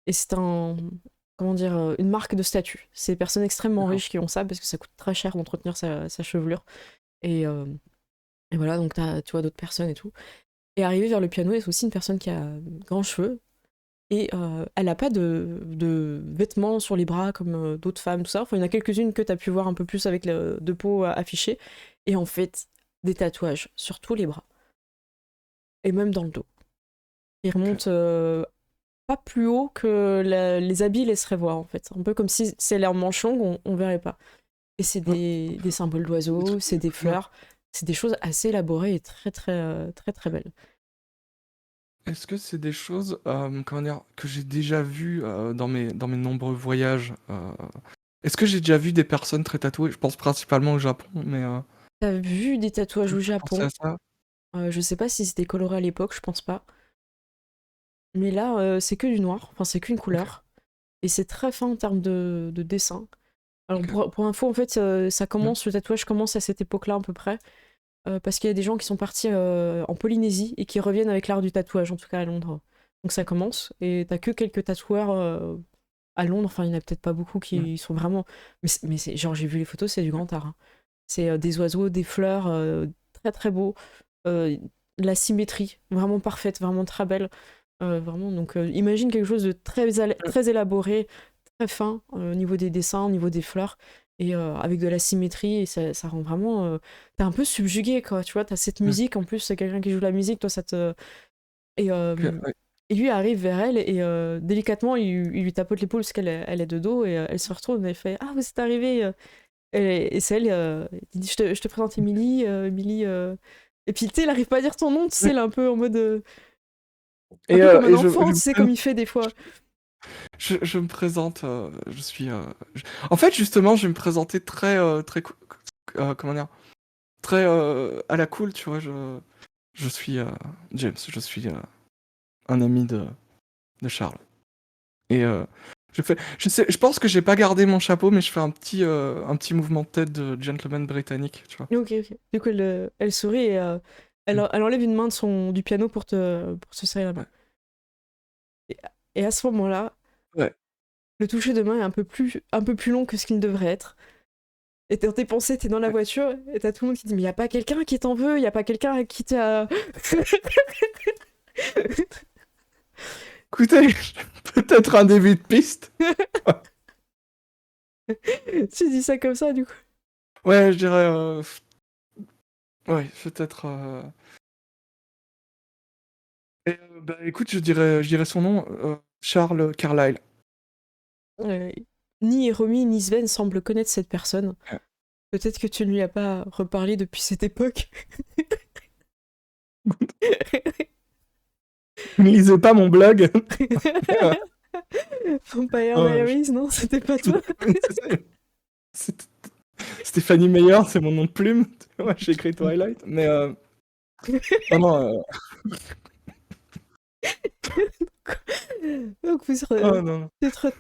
Et c'est comment dire, une marque de statut. C'est des personnes extrêmement D'accord. riches qui ont ça parce que ça coûte très cher d'entretenir sa chevelure. Et, euh, et voilà, donc tu vois d'autres personnes et tout. Et arrivé vers le piano, c'est aussi une personne qui a grands cheveux. Et elle n'a pas de vêtements sur les bras comme d'autres femmes, tout ça. Enfin, il y en a quelques-unes que tu as pu voir un peu plus avec de peau affichée. Et en fait, des tatouages sur tous les bras. Et même dans le dos. Ils Ok. remontent pas plus haut que les habits laisseraient voir, en fait. Un peu comme si c'est leur manche longue, on verrait pas. Et c'est Ouais, des symboles des d'oiseaux, trucs- c'est des ouais. fleurs. C'est des choses assez élaborées et très, très, très, très belles. Est-ce que c'est des choses, comment dire, que j'ai déjà vues dans mes nombreux voyages est-ce que j'ai déjà vu des personnes très tatouées? Je pense principalement au Japon, mais T'as vu des tatouages je au peux penser Japon? à ça. Je sais pas si c'était coloré à l'époque, je pense pas. Mais là, c'est que du noir, enfin c'est qu'une Ok, couleur. Et c'est très fin en termes de dessin. Alors ok. pour info, en fait, ça Bien. commence, le tatouage commence à cette époque-là à peu près. Parce qu'il y a des gens qui sont partis en Polynésie et qui reviennent avec l'art du tatouage, en tout cas à Londres. Donc ça commence, et t'as que quelques tatoueurs à Londres, enfin il n'y en a peut-être pas beaucoup Ouais. qui sont vraiment... genre j'ai vu les photos, c'est du grand art, hein. C'est des oiseaux, des fleurs, très très beau. La symétrie, vraiment parfaite, vraiment très belle. Vraiment, donc imagine quelque chose de très élaboré, très fin au niveau des dessins, au niveau des fleurs, et avec de la symétrie, et ça rend vraiment... t'es un peu subjugué, quoi, tu vois, t'as cette Ouais. musique, en plus c'est quelqu'un qui joue la musique, toi ça te... Et, Ok, ouais. et lui arrive vers elle, et délicatement il lui tapote l'épaule parce qu'elle est de dos, et elle se retourne et elle fait «Ah, vous êtes arrivé!» Et c'est elle, il dit je te présente Émilie, Émilie... Et puis tu sais, il arrive pas à dire ton nom, tu sais, Ouais. elle est un peu en mode... un peu comme un Et enfant, tu sais, comme il fait des fois. je me présente, je suis, en fait, justement, je vais me présenter très comment dire? Très, à la cool, tu vois? Je suis, James, je suis, un ami de Charles et je pense que j'ai pas gardé mon chapeau, mais je fais un petit mouvement de tête de gentleman britannique, tu vois? Ok, ok. Du coup, elle sourit et Mmh. elle enlève une main du piano pour te serrer la main. Ouais. Et, et à ce moment-là, Ouais. le toucher de main est un peu plus long que ce qu'il ne devrait être. Et dans tes pensées, t'es dans la Ouais. voiture et t'as tout le monde qui dit mais y a pas quelqu'un qui t'en veut, y a pas quelqu'un qui t'a... Écoutez, peut-être un début de piste. Tu dis ça comme ça, du coup. Ouais, je dirais, ouais, peut-être, et bah, écoute, je dirais son nom, Charles Carlyle. Euh, Ni Romy ni Sven semblent connaître cette personne. Ouais. Peut-être que tu ne lui as pas reparlé depuis cette époque. Ne lisez pas mon blog. Euh, Vampire oh, Diaries, non, c'était pas toi. c'est Stéphanie Meyer, c'est mon nom de plume. Ouais, j'ai écrit Twilight, mais non, non, Donc, oh, non,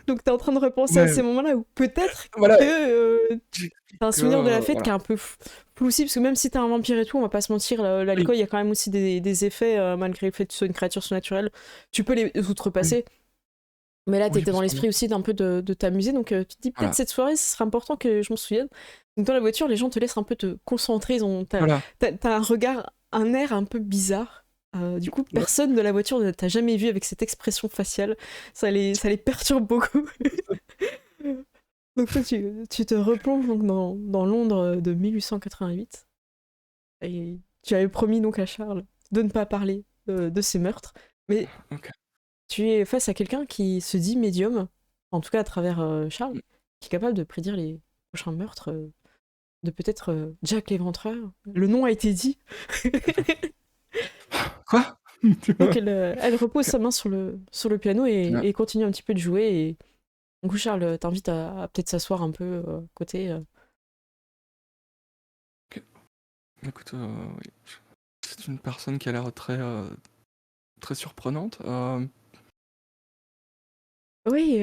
donc t'es en train de repenser à mais ces moments-là où peut-être voilà, que j'explique t'as un que, souvenir de la fête qui voilà. est un peu flou aussi, parce que même si t'es un vampire et tout, on va pas se mentir, Oui, l'alcool, il y a quand même aussi des effets, malgré le fait que tu sois une créature surnaturelle. Tu peux les oui, outrepasser, mais là, oui, t'étais bien dans sûr, bien l'esprit sûr. aussi d'un peu de t'amuser, donc tu te dis peut-être Voilà, cette soirée, ce serait important que je m'en souvienne. Donc dans la voiture, les gens te laissent un peu te concentrer, voilà. t'as un regard, un air un peu bizarre. Du coup, Ouais, personne de la voiture ne t'a jamais vu avec cette expression faciale. Ça les perturbe beaucoup. Donc toi, tu te replonges donc dans Londres de 1888. Et tu avais promis donc à Charles de ne pas parler de ces meurtres. Mais OK. tu es face à quelqu'un qui se dit médium, en tout cas à travers Charles, Mmh. qui est capable de prédire les prochains meurtres de peut-être Jack l'Éventreur. Le nom a été dit. Quoi? Tu Donc vois? elle repose sa main sur le piano Ouais, et continue un petit peu de jouer. Et du coup, Charles t'invite à peut-être s'asseoir un peu à côté. OK. Écoute, oui, c'est une personne qui a l'air très surprenante, Oui,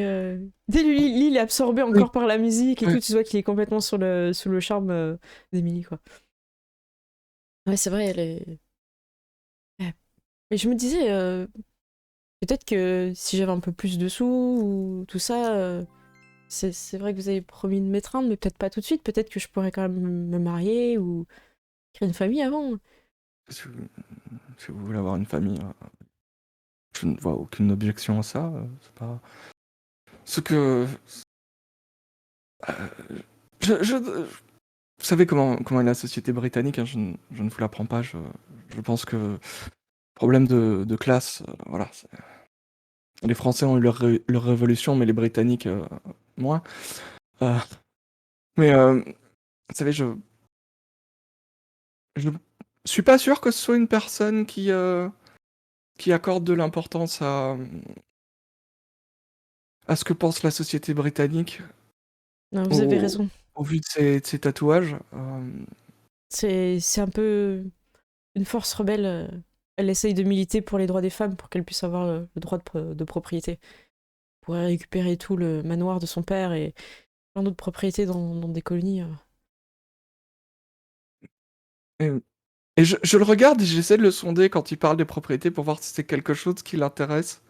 dès lui, il est absorbé oui, encore par la musique et ouais, tout. Tu vois qu'il est complètement sous le charme d'Emily, quoi. Ouais, c'est vrai, Et je me disais, peut-être que si j'avais un peu plus de sous ou tout ça, c'est vrai que vous avez promis de m'étreindre, mais peut-être pas tout de suite. Peut-être que je pourrais quand même me marier ou créer une famille avant. Si vous, si vous voulez avoir une famille, je ne vois aucune objection à ça. C'est pas. Ce que. euh, vous savez comment est la société britannique, hein, je ne vous l'apprends pas. Je pense que problème de classe, voilà. Les Français ont eu leur révolution, mais les Britanniques moins. Euh, mais vous savez, je suis pas sûr que ce soit une personne qui accorde de l'importance à ce que pense la société britannique Non, vous avez au, raison. au vu de ses tatouages. C'est un peu une force rebelle. Elle essaye de militer pour les droits des femmes, pour qu'elles puissent avoir le droit de propriété. Pour récupérer tout le manoir de son père et plein d'autres propriétés dans des colonies. Et, et je le regarde et j'essaie de le sonder quand il parle des propriétés pour voir si c'est quelque chose qui l'intéresse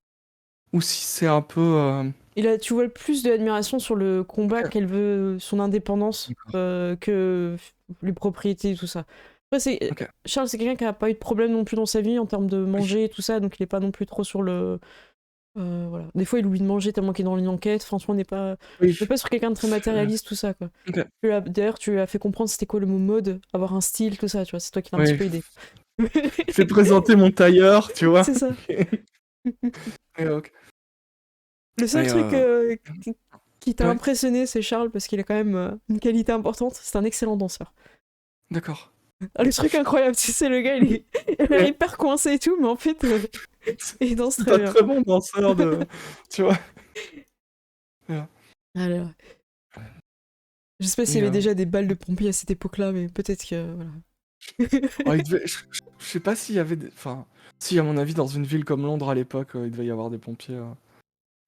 ou si c'est un peu. Tu vois le plus de l'admiration sur le combat Ok, qu'elle veut, son indépendance, d'accord. que les propriétés et tout ça. Après, Ok, Charles, c'est quelqu'un qui a pas eu de problème non plus dans sa vie en termes de oui, manger et tout ça, donc il est pas non plus trop sur le. Voilà. Des fois, il oublie de manger tellement qu'il est dans une enquête. Franchement, oui. on n'est pas sur quelqu'un de très matérialiste, tout ça, quoi. Ok, D'ailleurs, tu lui as fait comprendre c'était quoi le mot mode, avoir un style, tout ça, tu vois. C'est toi qui l'as un petit oui. peu aidé. J'ai présenté mon tailleur, tu vois. C'est ça. Et, ok. Le seul Et, truc qui t'a ouais, impressionné, c'est Charles, parce qu'il a quand même une qualité importante. C'est un excellent danseur. d'accord. Ah, le truc incroyable, tu sais, le gars, il a l'air Et hyper coincé et tout, mais en fait, il danse c'est très un bien. très bon danseur de. Tu vois. Et, Alors, je sais pas s'il y et, avait déjà des balles de pompiers à cette époque-là, mais peut-être que. Voilà. oh, je sais pas s'il y avait des. Enfin, si, à mon avis, dans une ville comme Londres à l'époque, il devait y avoir des pompiers.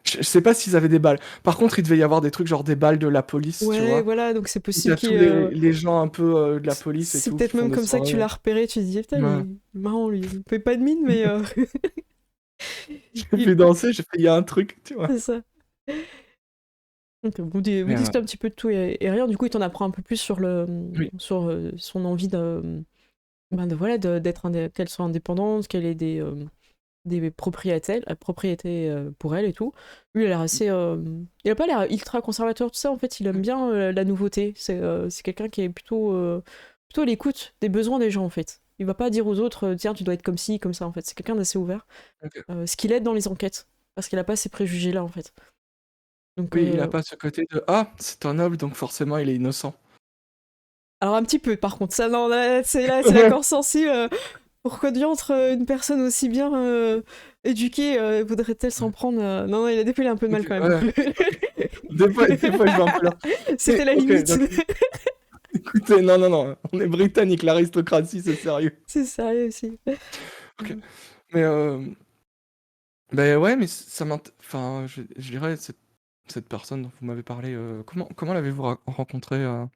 Je sais pas s'ils avaient des balles. Par contre, il devait y avoir des trucs genre des balles de la police, tu Ouais, vois. voilà, donc c'est Où possible t'as qu'il. tous les gens un peu de la police et C'est tout peut-être qui font même des comme ça que tu soirées. l'as repéré, tu te dis, putain, il Ouais. est marrant lui. Il fait pas de mine, mais J'ai il- fait danser, j'ai fait, il y a un truc, tu vois. c'est ça. Donc, vous Mais discutez un petit peu de tout et rien, du coup, il t'en apprend un peu plus sur, oui, sur son envie voilà, qu'elle soit indépendante, qu'elle ait des propriétés pour elle et tout. Lui, il a l'air assez. Il a pas l'air ultra conservateur, tout ça. En fait, il aime bien la nouveauté. C'est quelqu'un qui est plutôt à l'écoute des besoins des gens, en fait. Il va pas dire aux autres, tiens, tu dois être comme ci, comme ça, en fait. C'est quelqu'un d'assez ouvert. ok. Ce qui l'aide dans les enquêtes. Parce qu'il a pas ces préjugés-là, en fait. Donc, Oui, il a pas ce côté de ah, c'est un noble, donc forcément il est innocent. alors, un petit peu, par contre. Ça, non, là, c'est l'accord sensible. Pourquoi diantre une personne aussi bien éduquée voudrait-elle s'en prendre Non, non, il a dépilé un peu de Ok, mal quand même. ouais. Des fois, je vais un peu là. C'était Mais la ok, limite. donc écoutez, non, non, non, on est britannique, l'aristocratie, c'est sérieux. C'est sérieux aussi. Ok. Mais ben ouais, mais ça m'int... Enfin, je dirais cette personne dont vous m'avez parlé, comment l'avez-vous rencontré Ah,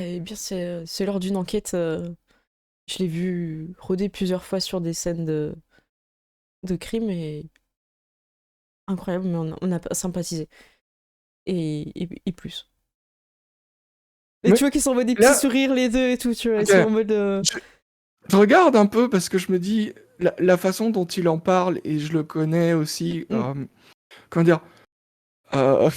eh bien, c'est lors d'une enquête. Je l'ai vu rôder plusieurs fois sur des scènes de crime et incroyable, mais on a pas sympathisé. Et plus. Et tu Mais vois qu'ils s'envoient des petits là, sourires les deux et tout, tu vois. Ils ok, sont en mode. je, je regarde un peu parce que je me dis la façon dont il en parle et je le connais aussi. Mm, Comment dire? euh,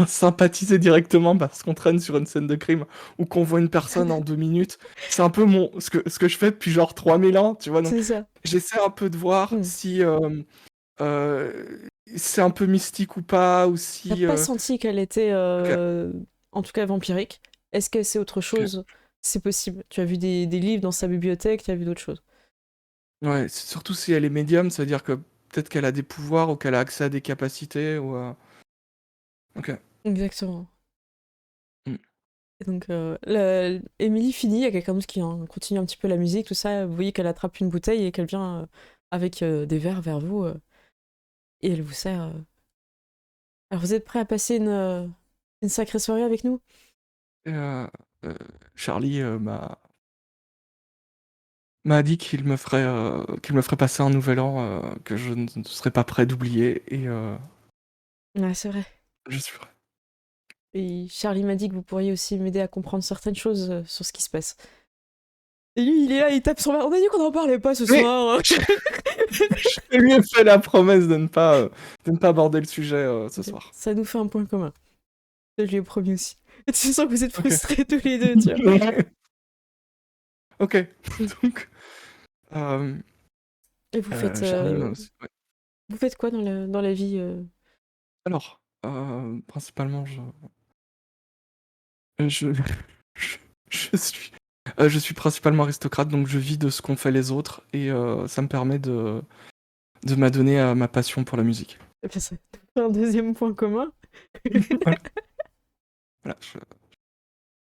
Sympathiser directement parce qu'on traîne sur une scène de crime ou qu'on voit une personne en 2 minutes. C'est un peu ce que je fais depuis genre 3000 ans, tu vois. Donc c'est ça. j'essaie un peu de voir Mm. si euh, c'est un peu mystique ou pas, ou T'as si. pas senti qu'elle était, Ok, en tout cas, vampirique. Est-ce que c'est autre ok. chose? C'est possible. Tu as vu des livres dans sa bibliothèque, tu as vu d'autres choses. Ouais, surtout si elle est médium, ça veut dire que peut-être qu'elle a des pouvoirs ou qu'elle a accès à des capacités. Ou, ok. Exactement. Mm. Et donc, Emily finit, il y a quelqu'un d'autre qui continue un petit peu la musique, tout ça. Vous voyez qu'elle attrape une bouteille et qu'elle vient avec des verres vers vous et elle vous sert. Alors, vous êtes prêts à passer une sacrée soirée avec nous? Et, Charlie m'a dit qu'il me ferait passer un nouvel an que je ne serais pas prêt d'oublier et Ouais, c'est vrai. je suis prêt. Et Charlie m'a dit que vous pourriez aussi m'aider à comprendre certaines choses sur ce qui se passe. Et lui, il est là, il tape sur la... On a dit qu'on n'en parlait pas ce Oui, soir. je lui ai fait la promesse de ne pas aborder le sujet ce soir. Ça nous fait un point commun. Je lui ai promis aussi. Et tu sens que vous êtes Ok. frustrés tous les deux, tu vois. Ok. Donc, euh, Et vous faites, Charlie m'a aussi. Ouais. vous faites quoi dans la vie Alors, principalement, je, je, je suis principalement aristocrate, donc je vis de ce qu'ont fait les autres et ça me permet de m'adonner à ma passion pour la musique. Eh bien, ça fait un deuxième point commun. Voilà. Voilà,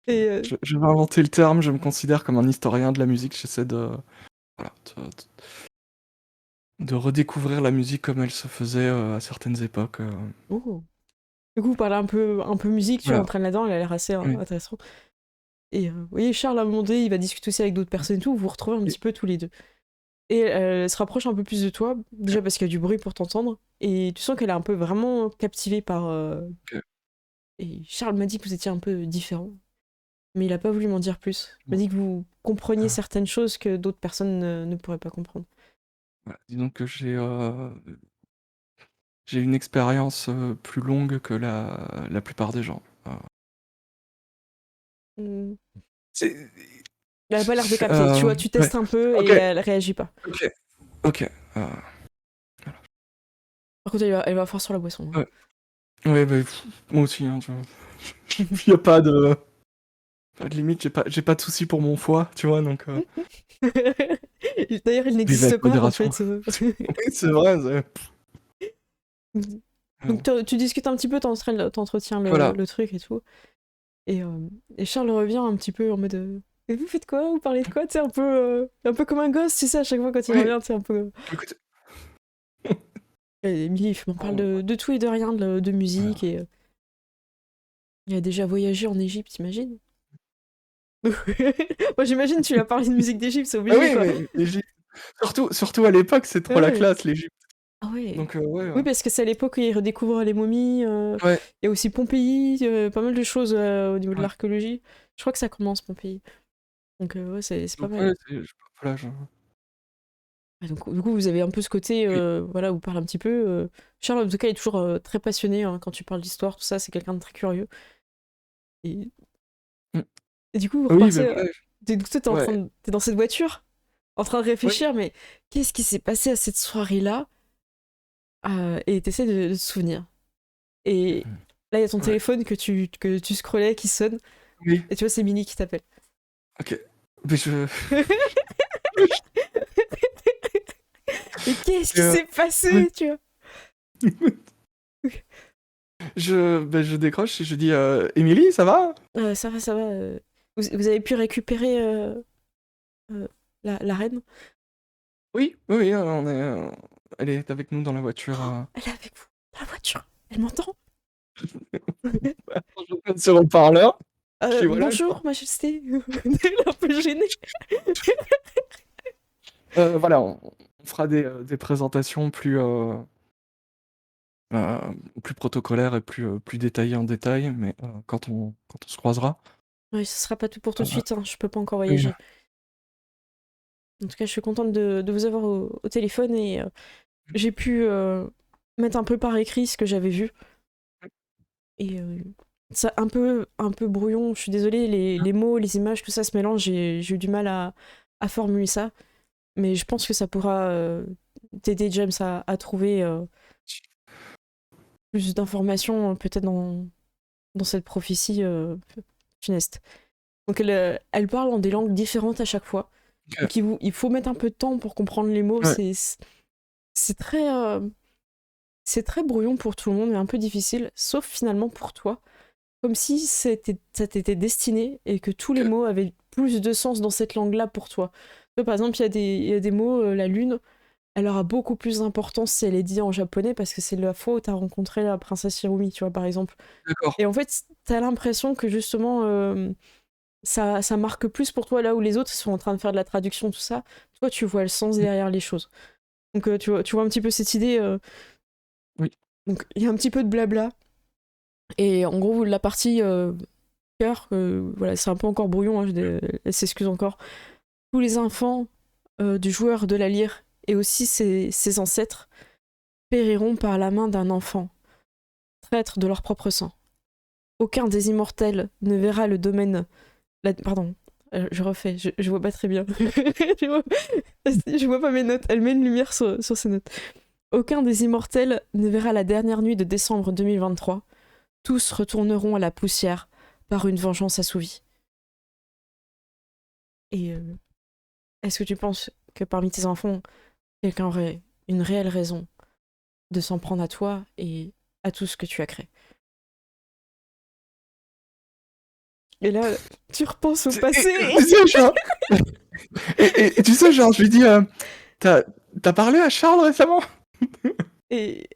Et je vais inventer le terme, je me considère comme un historien de la musique, j'essaie voilà, de redécouvrir la musique comme elle se faisait à certaines époques. oh. Du coup, vous parlez un peu musique, tu vois, Voilà. entraîne là-dedans, elle a l'air assez Oui. intéressante. Et vous voyez, Charles, à un moment donné, il va discuter aussi avec d'autres personnes et tout, vous vous retrouvez un Et- petit peu tous les deux. Et elle se rapproche un peu plus de toi, déjà parce qu'il y a du bruit pour t'entendre, et tu sens qu'elle est un peu vraiment captivée par... Ok. Et Charles m'a dit que vous étiez un peu différent, mais il a pas voulu m'en dire plus. Il m'a Bon. dit que vous compreniez Ah, certaines choses que d'autres personnes ne pourraient pas comprendre. voilà. Disons que j'ai une expérience plus longue que la plupart des gens. Hmm. C'est- Elle a pas l'air de capter, tu vois, tu Ouais. testes un peu et Ok, elle réagit pas. ok, ok. Par contre, elle va fort sur la boisson. Ouais, ouais, bah, moi aussi, hein, y a pas de limite, j'ai pas de soucis pour mon foie, tu vois, donc Hein. D'ailleurs, il buvez n'existe avec pas, en modération. fait. Oui, c'est vrai. Donc tu discutes un petit peu, t'entretiens Voilà. le truc et tout. Et Charles revient un petit peu en mode et vous faites quoi? Vous parlez de quoi? Tu sais, un peu comme un gosse, tu sais, à chaque fois quand il Oui, revient, tu sais, un peu. écoute. Et Emily, il m'en parle Oh, de tout et de rien, de musique. voilà. Et il a déjà voyagé en Égypte, t'imagines? Moi, j'imagine, tu lui as parlé de musique d'Égypte, c'est Ah obligé, oui, quoi. mais l'Égypte, surtout à l'époque, c'est Ah trop la ouais. classe, l'Égypte. Ah ouais. Donc, ouais, Oui, parce que c'est à l'époque où ils redécouvrent les momies. ouais, Il y a aussi Pompéi, pas mal de choses au niveau de ouais. l'archéologie. Je crois que ça commence, Pompéi. Donc, ouais, c'est pas Donc, mal. ouais, voilà, Ouais, donc, du coup, vous avez un peu ce côté, oui. voilà, vous parlez un petit peu. Charles, en tout cas, est toujours très passionné hein, quand tu parles d'histoire, tout ça. C'est quelqu'un de très curieux. Et, Mm. et du coup, vous Oui, bah repassez. voilà. Du coup, Ouais, t'es dans cette voiture, en train de oui. réfléchir, mais qu'est-ce qui s'est passé à cette soirée-là? Et t'essaies de te souvenir. Et là, il y a ton Ouais. téléphone que tu scrollais qui sonne. Oui, Et tu vois, c'est Minnie qui t'appelle. ok. Mais Mais qu'est-ce qui euh, s'est ouais. passé, tu vois? Je décroche et je dis Émilie, ça va? Ça va, ça va. Vous avez pu récupérer euh, la reine? Oui, oui, oui, elle est avec nous dans la voiture. Elle est avec vous, dans la voiture. Elle m'entend? Je regarde sur le parleur. Je dis voilà. Bonjour, majesté. Elle est un peu gênée. Voilà, on fera des présentations euh, plus protocolaires et plus détaillées en détail, mais quand on se croisera. Ouais, ce sera pas tout pour tout de Euh, suite, hein. Je peux pas encore oui, voyager. En tout cas, je suis contente de vous avoir au téléphone et j'ai pu mettre un peu par écrit ce que j'avais vu. Et c'est un peu brouillon, je suis désolée, les mots, les images, tout ça se mélange, j'ai eu du mal à formuler ça. Mais je pense que ça pourra t'aider, James, à trouver plus d'informations, peut-être dans cette prophétie funeste. Donc elle parle en des langues différentes à chaque fois. ok, Donc il faut mettre un peu de temps pour comprendre les mots. ouais, C'est c'est très brouillon pour tout le monde, mais un peu difficile, sauf finalement pour toi. Comme si ça t'était destiné et que tous les ok, mots avaient plus de sens dans cette langue-là pour toi. Tu vois, par exemple, il y a des mots, la lune, elle aura beaucoup plus d'importance si elle est dit en japonais parce que c'est la fois où t'as rencontré la princesse Hirumi, tu vois, par exemple. d'accord. Et en fait, t'as l'impression que justement, ça marque plus pour toi là où les autres sont en train de faire de la traduction, tout ça. toi, tu vois le sens derrière les choses. Donc, tu vois un petit peu cette idée. Oui. Donc, il y a un petit peu de blabla. Et en gros, la partie cœur, voilà, c'est un peu encore brouillon, hein, elle s'excuse encore. Tous les enfants du joueur de la lyre et aussi ses ancêtres périront par la main d'un enfant, traître de leur propre sang. Aucun des immortels ne verra le domaine. Pardon, je refais, je vois pas très bien. Je vois pas mes notes, elle met une lumière sur ses notes. Aucun des immortels ne verra la dernière nuit de décembre 2023. Tous retourneront à la poussière par une vengeance assouvie. Et est-ce que tu penses que parmi tes enfants, quelqu'un aurait une réelle raison de s'en prendre à toi et à tout ce que tu as créé? Et là, tu repenses au passé. Tu sais, genre... et tu sais, genre, je lui dis, t'as parlé à Charles récemment? Et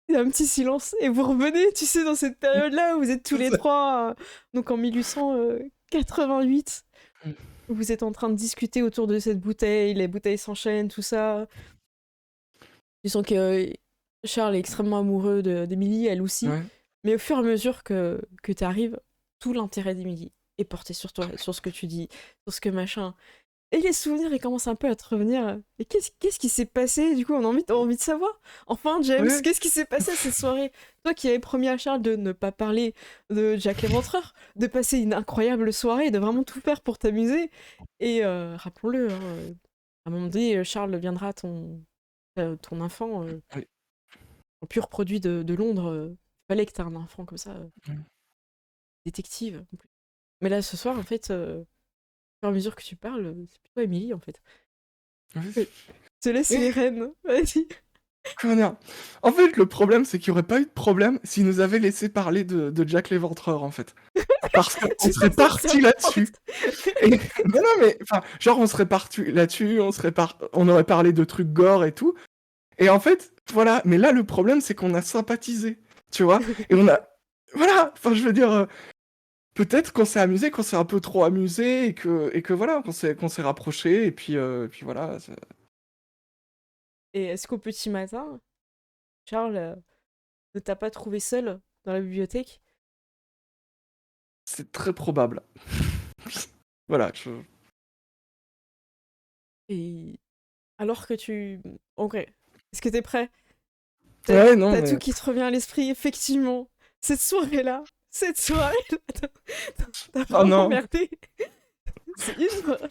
il y a un petit silence. Et vous revenez, tu sais, dans cette période-là où vous êtes tous les trois, donc en 1888. Vous êtes en train de discuter autour de cette bouteille, les bouteilles s'enchaînent, tout ça. Tu sens que Charles est extrêmement amoureux d'Émilie, elle aussi. Ouais. Mais au fur et à mesure que tu arrives, tout l'intérêt d'Émilie est porté sur toi, sur ce que tu dis, sur ce que machin. Et les souvenirs, ils commencent un peu à te revenir. Et qu'est-ce qui s'est passé? Du coup, on a envie de savoir. Enfin, James, Ouais. qu'est-ce qui s'est passé cette soirée? Toi qui avais promis à Charles de ne pas parler de Jack l'Éventreur, de passer une incroyable soirée, de vraiment tout faire pour t'amuser. Et rappelons-le, hein, à un moment donné, Charles deviendra ton enfant, Oui. un pur produit de Londres. Fallait que t'aies un enfant comme ça, Mm. détective. Mais là, ce soir, en fait, au fur et à mesure que tu parles, c'est plutôt Émilie, en fait. Ouais. Je te laisse Et les rênes, vas-y. comment dire? En fait, le problème, c'est qu'il n'y aurait pas eu de problème s'il nous avait laissé parler de Jack l'Éventreur, en fait. Parce qu'on Tu serait sais, ça me parti là-dessus. porte. Et... Non, non, mais enfin, genre, on serait parti là-dessus, on aurait parlé de trucs gore et tout. Et en fait, voilà. Mais là, le problème, c'est qu'on a sympathisé, tu vois. Et on a. Voilà. Enfin, je veux dire, peut-être qu'on s'est amusé, qu'on s'est un peu trop amusé et que voilà, qu'on s'est rapproché. Et puis voilà. Et est-ce qu'au petit matin, Charles ne t'a pas trouvé seul dans la bibliothèque? C'est très probable. Voilà. Et alors que tu... Ok, est-ce que t'es prêt? Ouais, non, T'as tout mais. qui te revient à l'esprit, effectivement. Cette soirée-là, t'as Oh vraiment non. merdé. C'est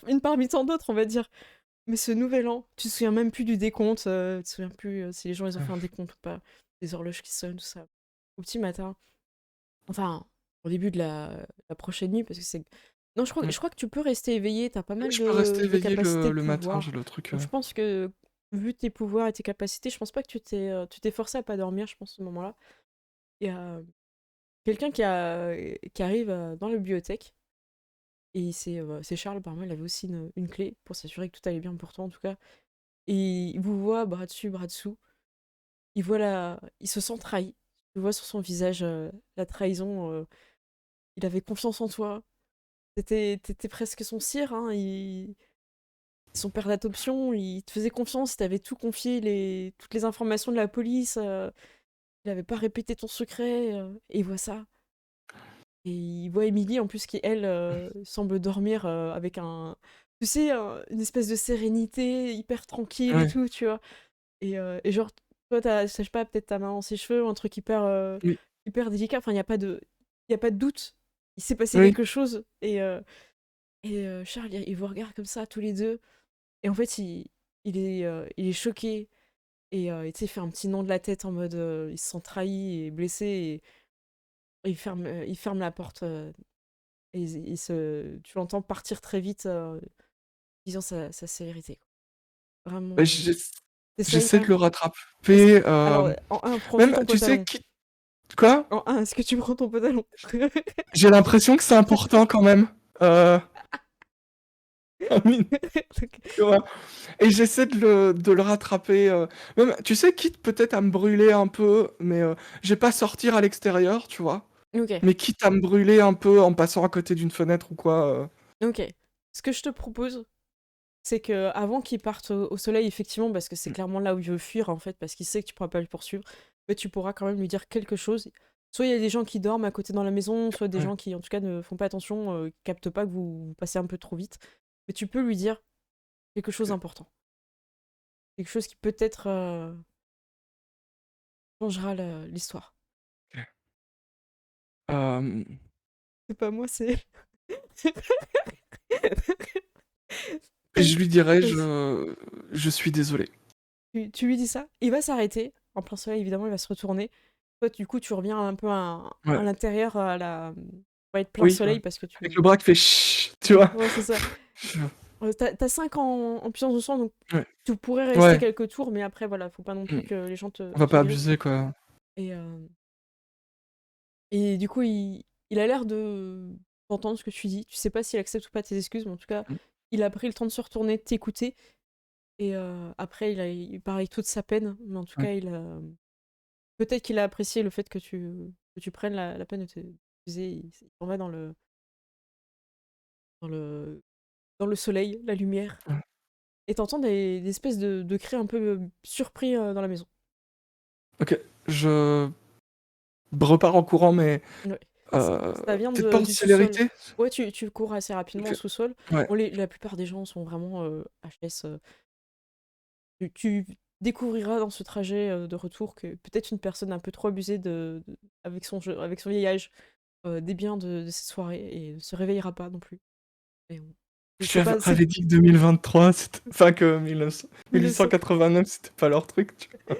une parmi tant d'autres, on va dire. Mais ce nouvel an, tu te souviens même plus du décompte, tu te souviens plus si les gens ils ont fait un décompte ou pas, des horloges qui sonnent, tout ça. Au petit matin, enfin, au début de la prochaine nuit, parce que c'est... Non, je crois que tu peux rester éveillé, t'as pas mal Je peux rester de éveillé capacités de le matin, j'ai pouvoir. le truc. Donc je pense que, vu tes pouvoirs et tes capacités, je pense pas que tu t'es forcé à pas dormir, je pense, à ce moment-là. Il y a quelqu'un qui arrive dans la bibliothèque, et c'est Charles, apparemment, il avait aussi une clé pour s'assurer que tout allait bien pour toi, en tout cas. Et il vous voit bras dessus, bras dessous. Il se sent trahi. Tu vois sur son visage la trahison. Il avait confiance en toi. T'étais presque son sire, hein. Son père d'adoption. Il te faisait confiance. Il t'avait tout confié, toutes les informations de la police. Il avait pas répété ton secret. Et il voit ça. Et il voit Émilie, en plus, qui, elle, semble dormir avec tu sais, une espèce de sérénité hyper tranquille et Ouais, tout, tu vois. Et genre, toi, je sais pas, peut-être ta main dans ses cheveux, ou un truc oui, hyper délicat. Enfin, il y a pas de doute. Il s'est passé oui. quelque chose. Et Charles, il vous regarde comme ça, tous les deux. Et en fait, il est choqué. Et tu sais, il fait un petit nom de la tête en mode il se sent trahi et blessé. Et il ferme la porte. Et tu l'entends partir très vite, disant sa sévérité. Bah, Vraiment. T'essayes j'essaie quand de même. le rattraper. Alors, en un, prends juste Même, ton tu sais, pantalon. quoi? En un, est-ce que tu prends ton pantalon? J'ai l'impression que c'est important quand même. Euh... tu vois. Et j'essaie de le rattraper. Même, tu sais, quitte peut-être à me brûler un peu, mais j'ai pas sortir à l'extérieur, tu vois. Ok, Mais quitte à me brûler un peu en passant à côté d'une fenêtre ou quoi. ok. Ce que je te propose, c'est que avant qu'il parte au soleil, effectivement, parce que c'est clairement là où il veut fuir, en fait, parce qu'il sait que tu pourras pas le poursuivre, mais tu pourras quand même lui dire quelque chose. Soit il y a des gens qui dorment à côté dans la maison, soit des Ouais, gens qui, en tout cas, ne font pas attention, captent pas que vous passez un peu trop vite. Mais tu peux lui dire quelque chose ok, d'important. Quelque chose qui peut-être changera l'histoire. ok. Euh, C'est pas moi, c'est... et je lui dirais, Vas-y. je suis désolé. Tu lui dis ça, il va s'arrêter. En plein soleil, évidemment, il va se retourner. Toi, du coup, tu reviens un peu à Ouais, l'intérieur, à la... va être plein oui, ouais. soleil parce que Avec tu... le bras qui fait chut, tu vois. Ouais, c'est ça. Je- T'as 5 en puissance de sang, donc Ouais, tu pourrais rester ouais. quelques tours, mais après, voilà, faut pas non Mm. plus que les gens On va te pas grillent. abuser, quoi. Et, et du coup, il a l'air de d'entendre ce que tu dis. Tu sais pas s'il accepte ou pas tes excuses, mais en tout cas, Mm. il a pris le temps de se retourner, de t'écouter. Et après, il pareil toute sa peine, mais en tout Ouais, cas, il a... Peut-être qu'il a apprécié le fait que tu prennes la peine de t'excuser. Il s'en va dans le, dans le soleil, la lumière. ouais. Et t'entends des espèces de cris un peu surpris dans la maison. Ok, je repars en courant, mais Ouais. Ça vient peut-être pas en du sous-sol. célérité? Ouais, tu cours assez rapidement Ok, au sous-sol. ouais, Bon, la plupart des gens sont vraiment HS. Tu découvriras dans ce trajet de retour que peut-être une personne un peu trop abusée avec son vieil âge des biens de cette soirée et ne se réveillera pas non plus. Et je c'est pas... t'avais dit que 2023, c'était... enfin que 1900. 1889, c'était pas leur truc, tu vois.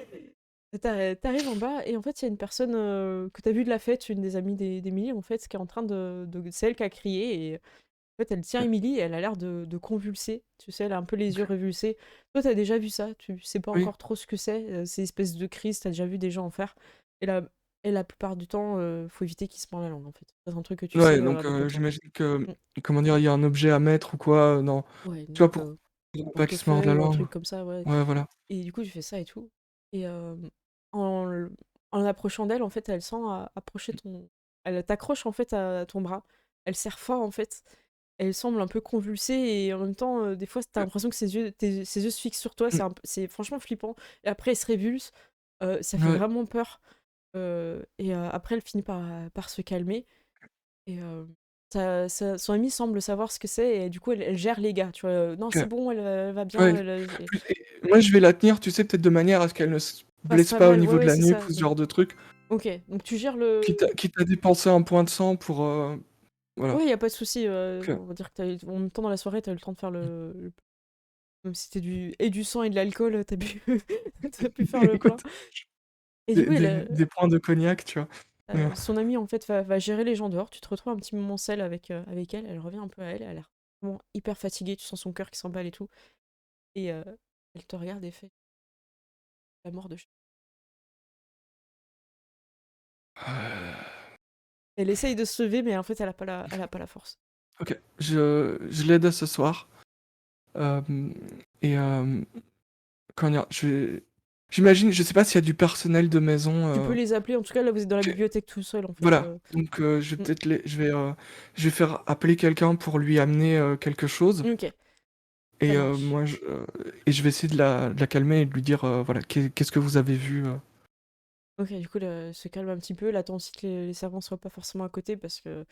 T'arrives en bas et en fait il y a une personne que t'as vue de la fête, une des amies d'Emily en fait, qui est en train c'est elle qui a crié et en fait elle tient Ok, Emily et elle a l'air de convulser, tu sais, elle a un peu les yeux ok. révulsés. Toi t'as déjà vu ça, tu sais pas Oui, encore trop ce que c'est, ces espèces de crises, t'as déjà vu des gens en faire. Et la plupart du temps, faut éviter qu'ils se mordent la langue en fait. C'est un truc que tu ouais, sais donc avec le temps. j'imagine que, Mm. comment dire, il y a un objet à mettre ou quoi, non. Ouais, Tu vois, donc pour pas qu'ils se mordent portefeuille la ou un langue. truc comme ça, ouais. Ouais, voilà. Et du coup, j'ai fait ça et tout. Et en, l- en approchant d'elle, en fait, elle sent approcher ton. Elle t'accroche en fait à ton bras. Elle serre fort en fait. Elle semble un peu convulsée et en même temps, des fois, t'as l'impression que ses yeux se fixent sur toi. Mm. C'est franchement flippant. Et après, elle se révulse. Ça fait Ouais, vraiment peur. Et après, elle finit par se calmer. Et son amie semble savoir ce que c'est et du coup, elle gère les gars. Tu vois, non, c'est ok. bon, elle va bien. Ouais. Moi, je vais la tenir, tu sais, peut-être de manière à ce qu'elle ne se Passe blesse pas pas au mal, ouais, niveau de ouais, la c'est nuque ça. ou ce genre de truc. Ok, donc tu gères le... Quitte à dépenser un point de sang pour... voilà. Ouais, y a pas de souci. Ok. On va dire que en même temps dans la soirée, t'as eu le temps de faire même si c'était du sang et de l'alcool, t'as pu... t'as pu faire le plein. Écoute, Et du coup, des points de cognac, tu vois. Mais, son amie, en fait, va gérer les gens dehors. Tu te retrouves un petit moment seul avec elle. Elle revient un peu à elle. Elle a l'air vraiment hyper fatiguée. Tu sens son cœur qui s'emballe et tout. Et elle te regarde et fait la mort de chat. Elle essaye de se lever, mais en fait, elle a pas la force. ok, je l'aide ce soir. Euh, et comment dire, j'imagine, je sais pas s'il y a du personnel de maison. Tu peux les appeler. En tout cas, là, vous êtes dans la Ok, bibliothèque tout seul, en fait. voilà. Donc je vais Mm. peut-être je vais faire appeler quelqu'un pour lui amener quelque chose. Ok, ça Et marche. et je vais essayer de la calmer et de lui dire voilà, qu'est-ce que vous avez vu Ok, du coup, elle se calme un petit peu. Elle attend aussi que les servants soient pas forcément à côté parce que,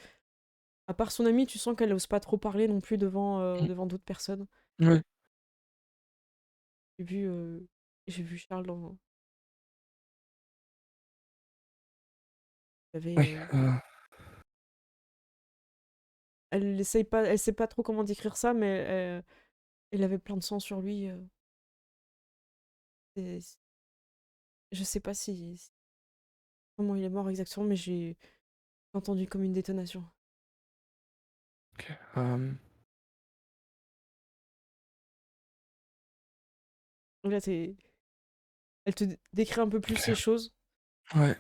à part son amie, tu sens qu'elle n'ose pas trop parler non plus devant d'autres personnes. Ouais, J'ai vu, euh, j'ai vu Charles dans. Il y avait, ouais, elle sait pas trop comment décrire ça, mais elle avait plein de sang sur lui. Et je sais pas comment il est mort exactement, mais j'ai entendu comme une détonation. ok, euh, Donc là, elle te décrit un peu plus les ok, choses. ouais,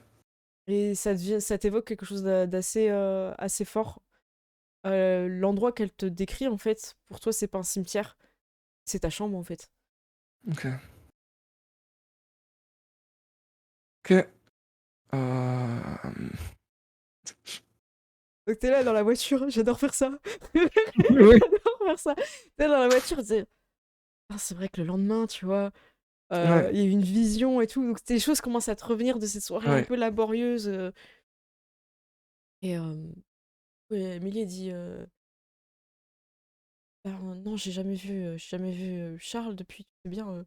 Et ça t'évoque quelque chose d'assez assez fort. L'endroit qu'elle te décrit, en fait, pour toi, c'est pas un cimetière, c'est ta chambre, en fait. ok, ok. Donc t'es là dans la voiture, j'adore faire ça. Oui, J'adore faire ça. T'es dans la voiture, tu sais. Ah, c'est vrai que le lendemain, tu vois, Ouais, il y a eu une vision et tout, donc des choses commencent à te revenir de cette soirée un ouais. peu laborieuse. Et ouais, Émilie a dit bah, non, j'ai jamais vu Charles depuis, tu sais bien.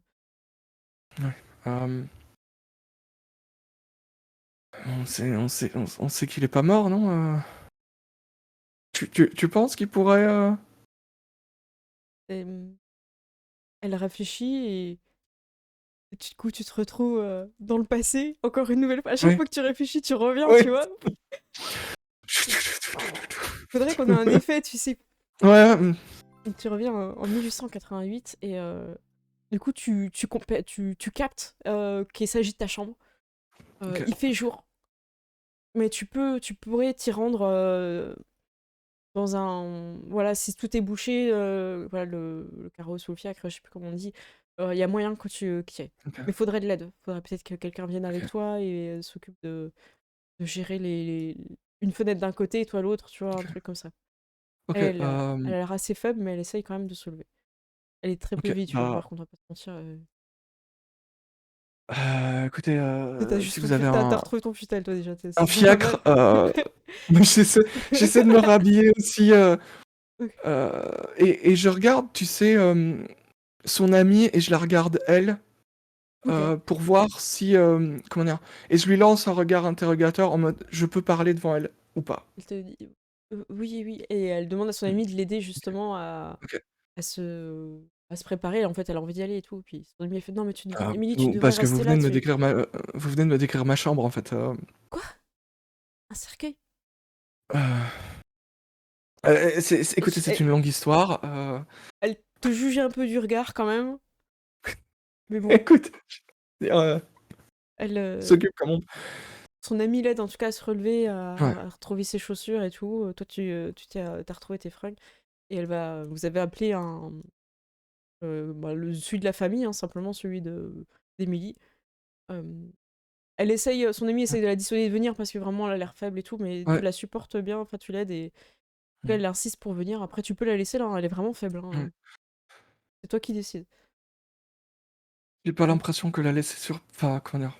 Ouais. Euh, on sait qu'il est pas mort, non? Tu penses qu'il pourrait... Et, elle réfléchit et du coup, tu te retrouves dans le passé, encore une nouvelle fois. À chaque Ouais, fois que tu réfléchis, tu reviens, tu ouais. vois. Faudrait qu'on ait un effet, tu sais. Ouais, Donc, tu reviens en 1888 et du coup, tu captes qu'il s'agit de ta chambre. ok, Il fait jour, mais tu pourrais t'y rendre dans un. Voilà, si tout est bouché, voilà, le carrosse ou le fiacre, je sais plus comment on dit, il y a moyen que tu qu'il y ait. ok, Mais faudrait de l'aide. Faudrait peut-être que quelqu'un vienne avec ok, toi et s'occupe de gérer une fenêtre d'un côté et toi l'autre, tu vois, un truc comme ça. ok, Elle a l'air assez faible, mais elle essaye quand même de se lever. Elle est très peu ok, vêtue, hein, bah, par contre, on va pas se mentir. écoutez, T'as si juste vous avez t'as retrouvé ton futal, toi, déjà. un C'est déjà pas mal. fiacre, j'essaie de me rhabiller aussi, Ok. et je regarde, tu sais, son amie, et je la regarde elle, Ok. pour voir si, comment dire, et je lui lance un regard interrogateur en mode, je peux parler devant elle ou pas. Elle te dit oui, oui. Et elle demande à son Mm, amie de l'aider ok, justement ok. à se, à se préparer. En fait, elle a envie d'y aller et tout. Puis son amie, elle fait non, mais Émilie, tu devrais Parce que rester là. Tu fais vous venez de me décrire ma chambre en fait. quoi? Un cercueil? Euh, écoutez, c'est Elle, une longue histoire. elle te juge un peu du regard quand même. Mais bon, Écoute, euh, elle, s'occupe comme on. son amie l'aide en tout cas à se relever, Ouais, à retrouver ses chaussures et tout. Toi, t'as retrouvé tes fringues. Et vous avez appelé celui de la famille, hein, simplement celui d'Émilie. Euh, son amie essaye de la dissuader de venir parce que vraiment elle a l'air faible et tout, mais tu ouais, la supportes bien, enfin tu l'aides et en tout cas, mm, elle insiste pour venir. Après, tu peux la laisser là, hein, elle est vraiment faible, ouais. hein. C'est toi qui décides. J'ai pas Mm. l'impression que la laisser sur. Enfin, comment dire.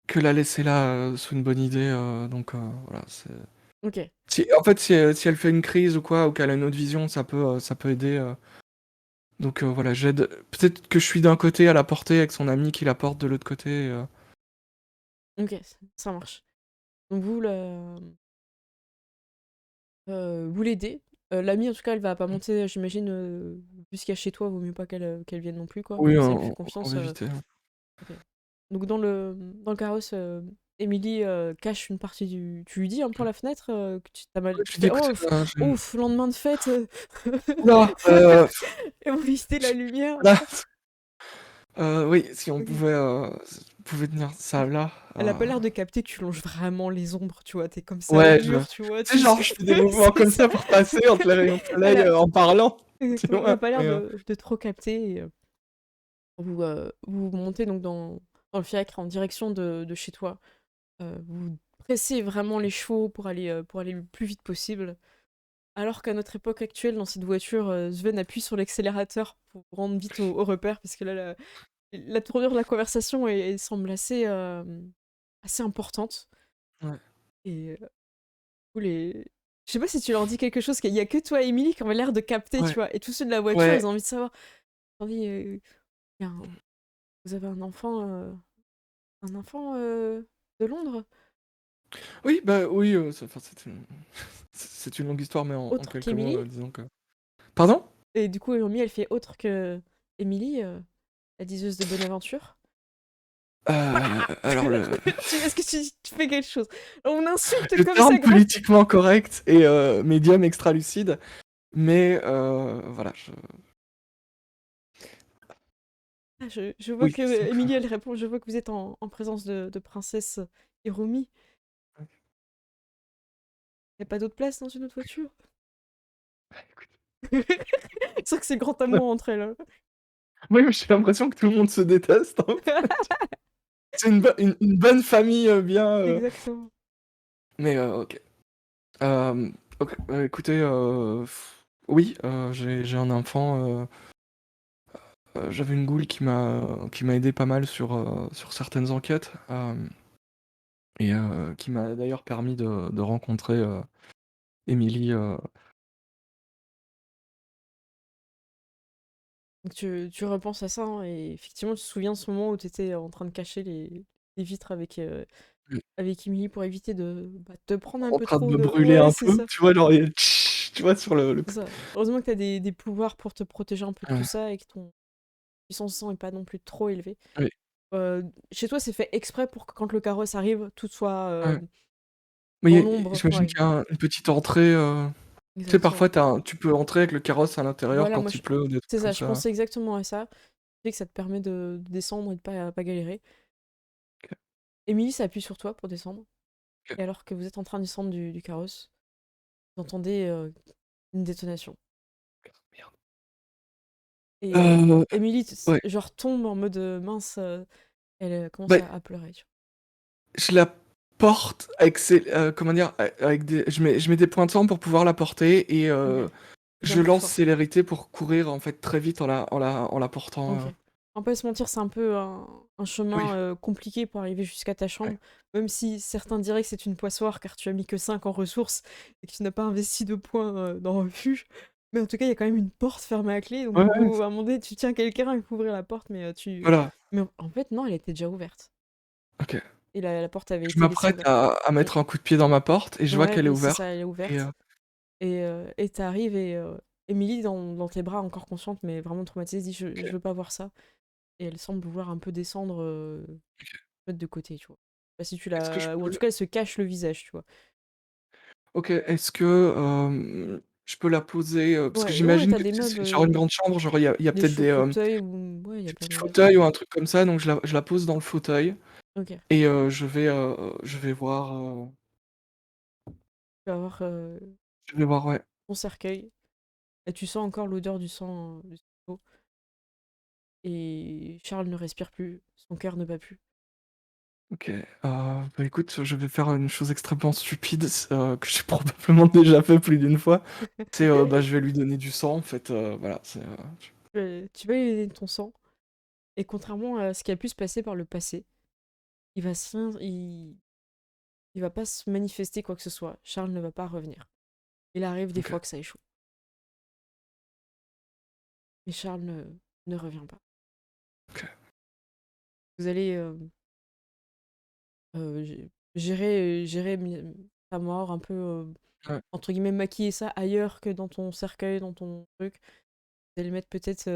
Que la laisser là, soit une bonne idée. Donc voilà. Ok, En fait, si elle fait une crise ou quoi, ou qu'elle a une autre vision, ça peut aider. Donc voilà, j'aide. Peut-être que je suis d'un côté à la porter avec son ami qui la porte de l'autre côté. ok, ça marche. Donc vous l'aidez. L'amie, en tout cas, elle va pas monter, j'imagine, vu qu'il y a chez toi, vaut mieux pas qu'elle vienne non plus, quoi. Oui, Ça lui fait on confiance. va éviter. Ok. Donc dans le carrosse, Émilie cache une partie du. Tu lui dis un peu à la fenêtre que tu t'as mal. Ouais, je Tu lui dis, fais écoutez, ouf, lendemain de fête. oula, Et on visiter la lumière. là, oui, si Ok. on pouvait tenir ça là. Elle a pas l'air de capter que tu longes vraiment les ombres, tu vois. T'es comme ça au Ouais, mur, tu vois. tu sais, genre, je fais des mouvements C'est comme ça. ça pour passer entre les rayons de Elle soleil a... en parlant, tu Exactement. Elle a vois. pas l'air de trop capter. Et, vous montez donc dans le fiacre en direction de chez toi. Vous pressez vraiment les chevaux pour aller le plus vite possible. Alors qu'à notre époque actuelle, dans cette voiture, Sven appuie sur l'accélérateur pour rendre vite au repère, parce que là, la tournure de la conversation semble assez importante. Ouais, Et coup, je sais pas si tu leur dis quelque chose, qu'il y a que toi et Emily qui ont l'air de capter, tu ouais, vois. Et tous ceux de la voiture, ouais. ils ont envie de savoir. Attendez, il y a vous avez un enfant de Londres? Oui, bah oui, enfin, c'est une longue histoire, mais en Autre quelques mots, qu'Emily? disons que. Pardon? Et du coup, Romy, elle fait autre que Emily, la diseuse de bonne aventure. Alors, Est-ce que tu fais quelque chose? On insulte le comme ça terme grave. politiquement correct est médium extra-lucide, mais voilà, Ah, je vois oui. que Emily, elle répond. Je vois que vous êtes en présence de princesse Hiromi. Y a pas d'autre place dans une autre voiture? C'est vrai que c'est grand amour entre elles, hein. Oui, mais j'ai l'impression que tout le monde se déteste, en fait. C'est une bonne famille, bien. Exactement. Mais ok. Ok, écoutez, oui, j'ai un enfant. j'avais une goule qui m'a aidé pas mal sur certaines enquêtes, et qui m'a d'ailleurs permis de rencontrer, Émilie, Donc tu repenses à ça, hein, et effectivement, tu te souviens de ce moment où tu étais en train de cacher les vitres mmh, avec Emily pour éviter de bah, te prendre un en peu train de trop me de... brûler Ouais, un c'est peu, ça. tu vois? Genre, et tu vois? Sur le C'est côté. ça. Heureusement que tu as des pouvoirs pour te protéger un peu de tout Ouais, ça et que ton puissance sang est pas non plus trop élevée. oui, Chez toi, c'est fait exprès pour que quand le carrosse arrive, tout soit ouais. Mais dans l'ombre pour j'imagine qu'il arriver. y a une petite entrée, tu sais, Exactement. parfois tu peux entrer avec le carrosse à l'intérieur Voilà, quand il pleut ou des trucs c'est comme ça, je ça. pensais exactement à ça. C'est que ça te permet de descendre et de pas galérer. OK, Émilie s'appuie sur toi pour descendre. OK. Et alors que vous êtes en train de descendre du carrosse, vous entendez une détonation. Merde. Et Heu, Émilie, ouais, genre, tombe en mode mince, elle commence bah, à pleurer. Tu je la porte avec comment dire? Avec des je mets des points de sang pour pouvoir la porter, et vois. Ok. Bien je plus lance fort. célérité pour courir, en fait, très vite en la Ok. portant, On peut se mentir, c'est un peu un oui, chemin compliqué pour arriver jusqu'à ta ouais, chambre, même si certains diraient que c'est une poissoire car tu as mis que 5 en ressources et que tu n'as pas investi de points dans Refuge. Mais en tout cas, il y a quand même une porte fermée à clé, donc ouais, du ouais, coup, à un moment donné, tu tiens quelqu'un à ouvrir la porte, mais tu. voilà, Mais en fait, non, elle était déjà ouverte. OK. Et la porte avait Je été laissée m'apprête ouverte. à Mm. mettre un coup de pied dans ma porte et je vois Ouais, qu'elle est bah, c'est ouverte, ça, elle est et ouverte. Et t'arrives et Émilie, dans tes bras, encore consciente, mais vraiment traumatisée, dit je OK, veux pas voir ça. Et elle semble vouloir un peu descendre, mettre de côté, tu vois. Pas si tu est-ce que je la... Ou en peux tout cas, elle se cache le visage, tu vois. OK, est-ce que, je peux la poser, parce que Ouais, ouais, j'imagine t'as que des si meubles, c'est genre une grande chambre, genre il y a des peut-être fauteuils, ou... Ouais, il y a des plein petits de meubles. fauteuils ou un truc comme ça, donc je la pose dans le fauteuil, Ok. et je vais voir, Tu vas avoir ouais. ton cercueil, et tu sens encore l'odeur du sang. Et Charles ne respire plus, son cœur ne bat plus. OK, bah, écoute, je vais faire une chose extrêmement stupide, que j'ai probablement déjà fait plus d'une fois. C'est, bah, je vais lui donner du sang, en fait, voilà, c'est, Tu vas lui donner ton sang, et contrairement à ce qui a pu se passer par le passé, il va se rien- il va pas se manifester quoi que ce soit. Charles ne va pas revenir. Il arrive des OK, fois que ça échoue. Mais Charles ne revient pas. OK, Vous allez gérer ta mort un peu, ouais. entre guillemets, maquiller ça ailleurs que dans ton cercueil, dans ton truc. Vous allez le mettre peut-être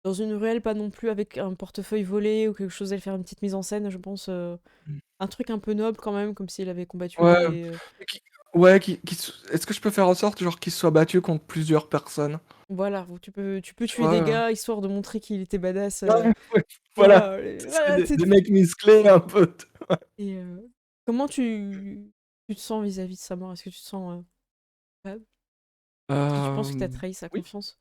dans une ruelle, pas non plus avec un portefeuille volé ou quelque chose, allez faire une petite mise en scène, je pense. Mmh. Un truc un peu noble quand même, comme s'il avait combattu Ouais, des... mais ouais, est-ce que je peux faire en sorte, genre, qu'il soit battu contre plusieurs personnes? Voilà, tu peux Tu tuer des vois? gars histoire de montrer qu'il était badass. Ouais, ouais, voilà, Voilà, c'est voilà, des mecs musclés un peu, et comment tu te sens vis-à-vis de sa mort? Est-ce que tu te sens coupable? Est-ce que tu penses que tu as trahi sa Oui, confiance?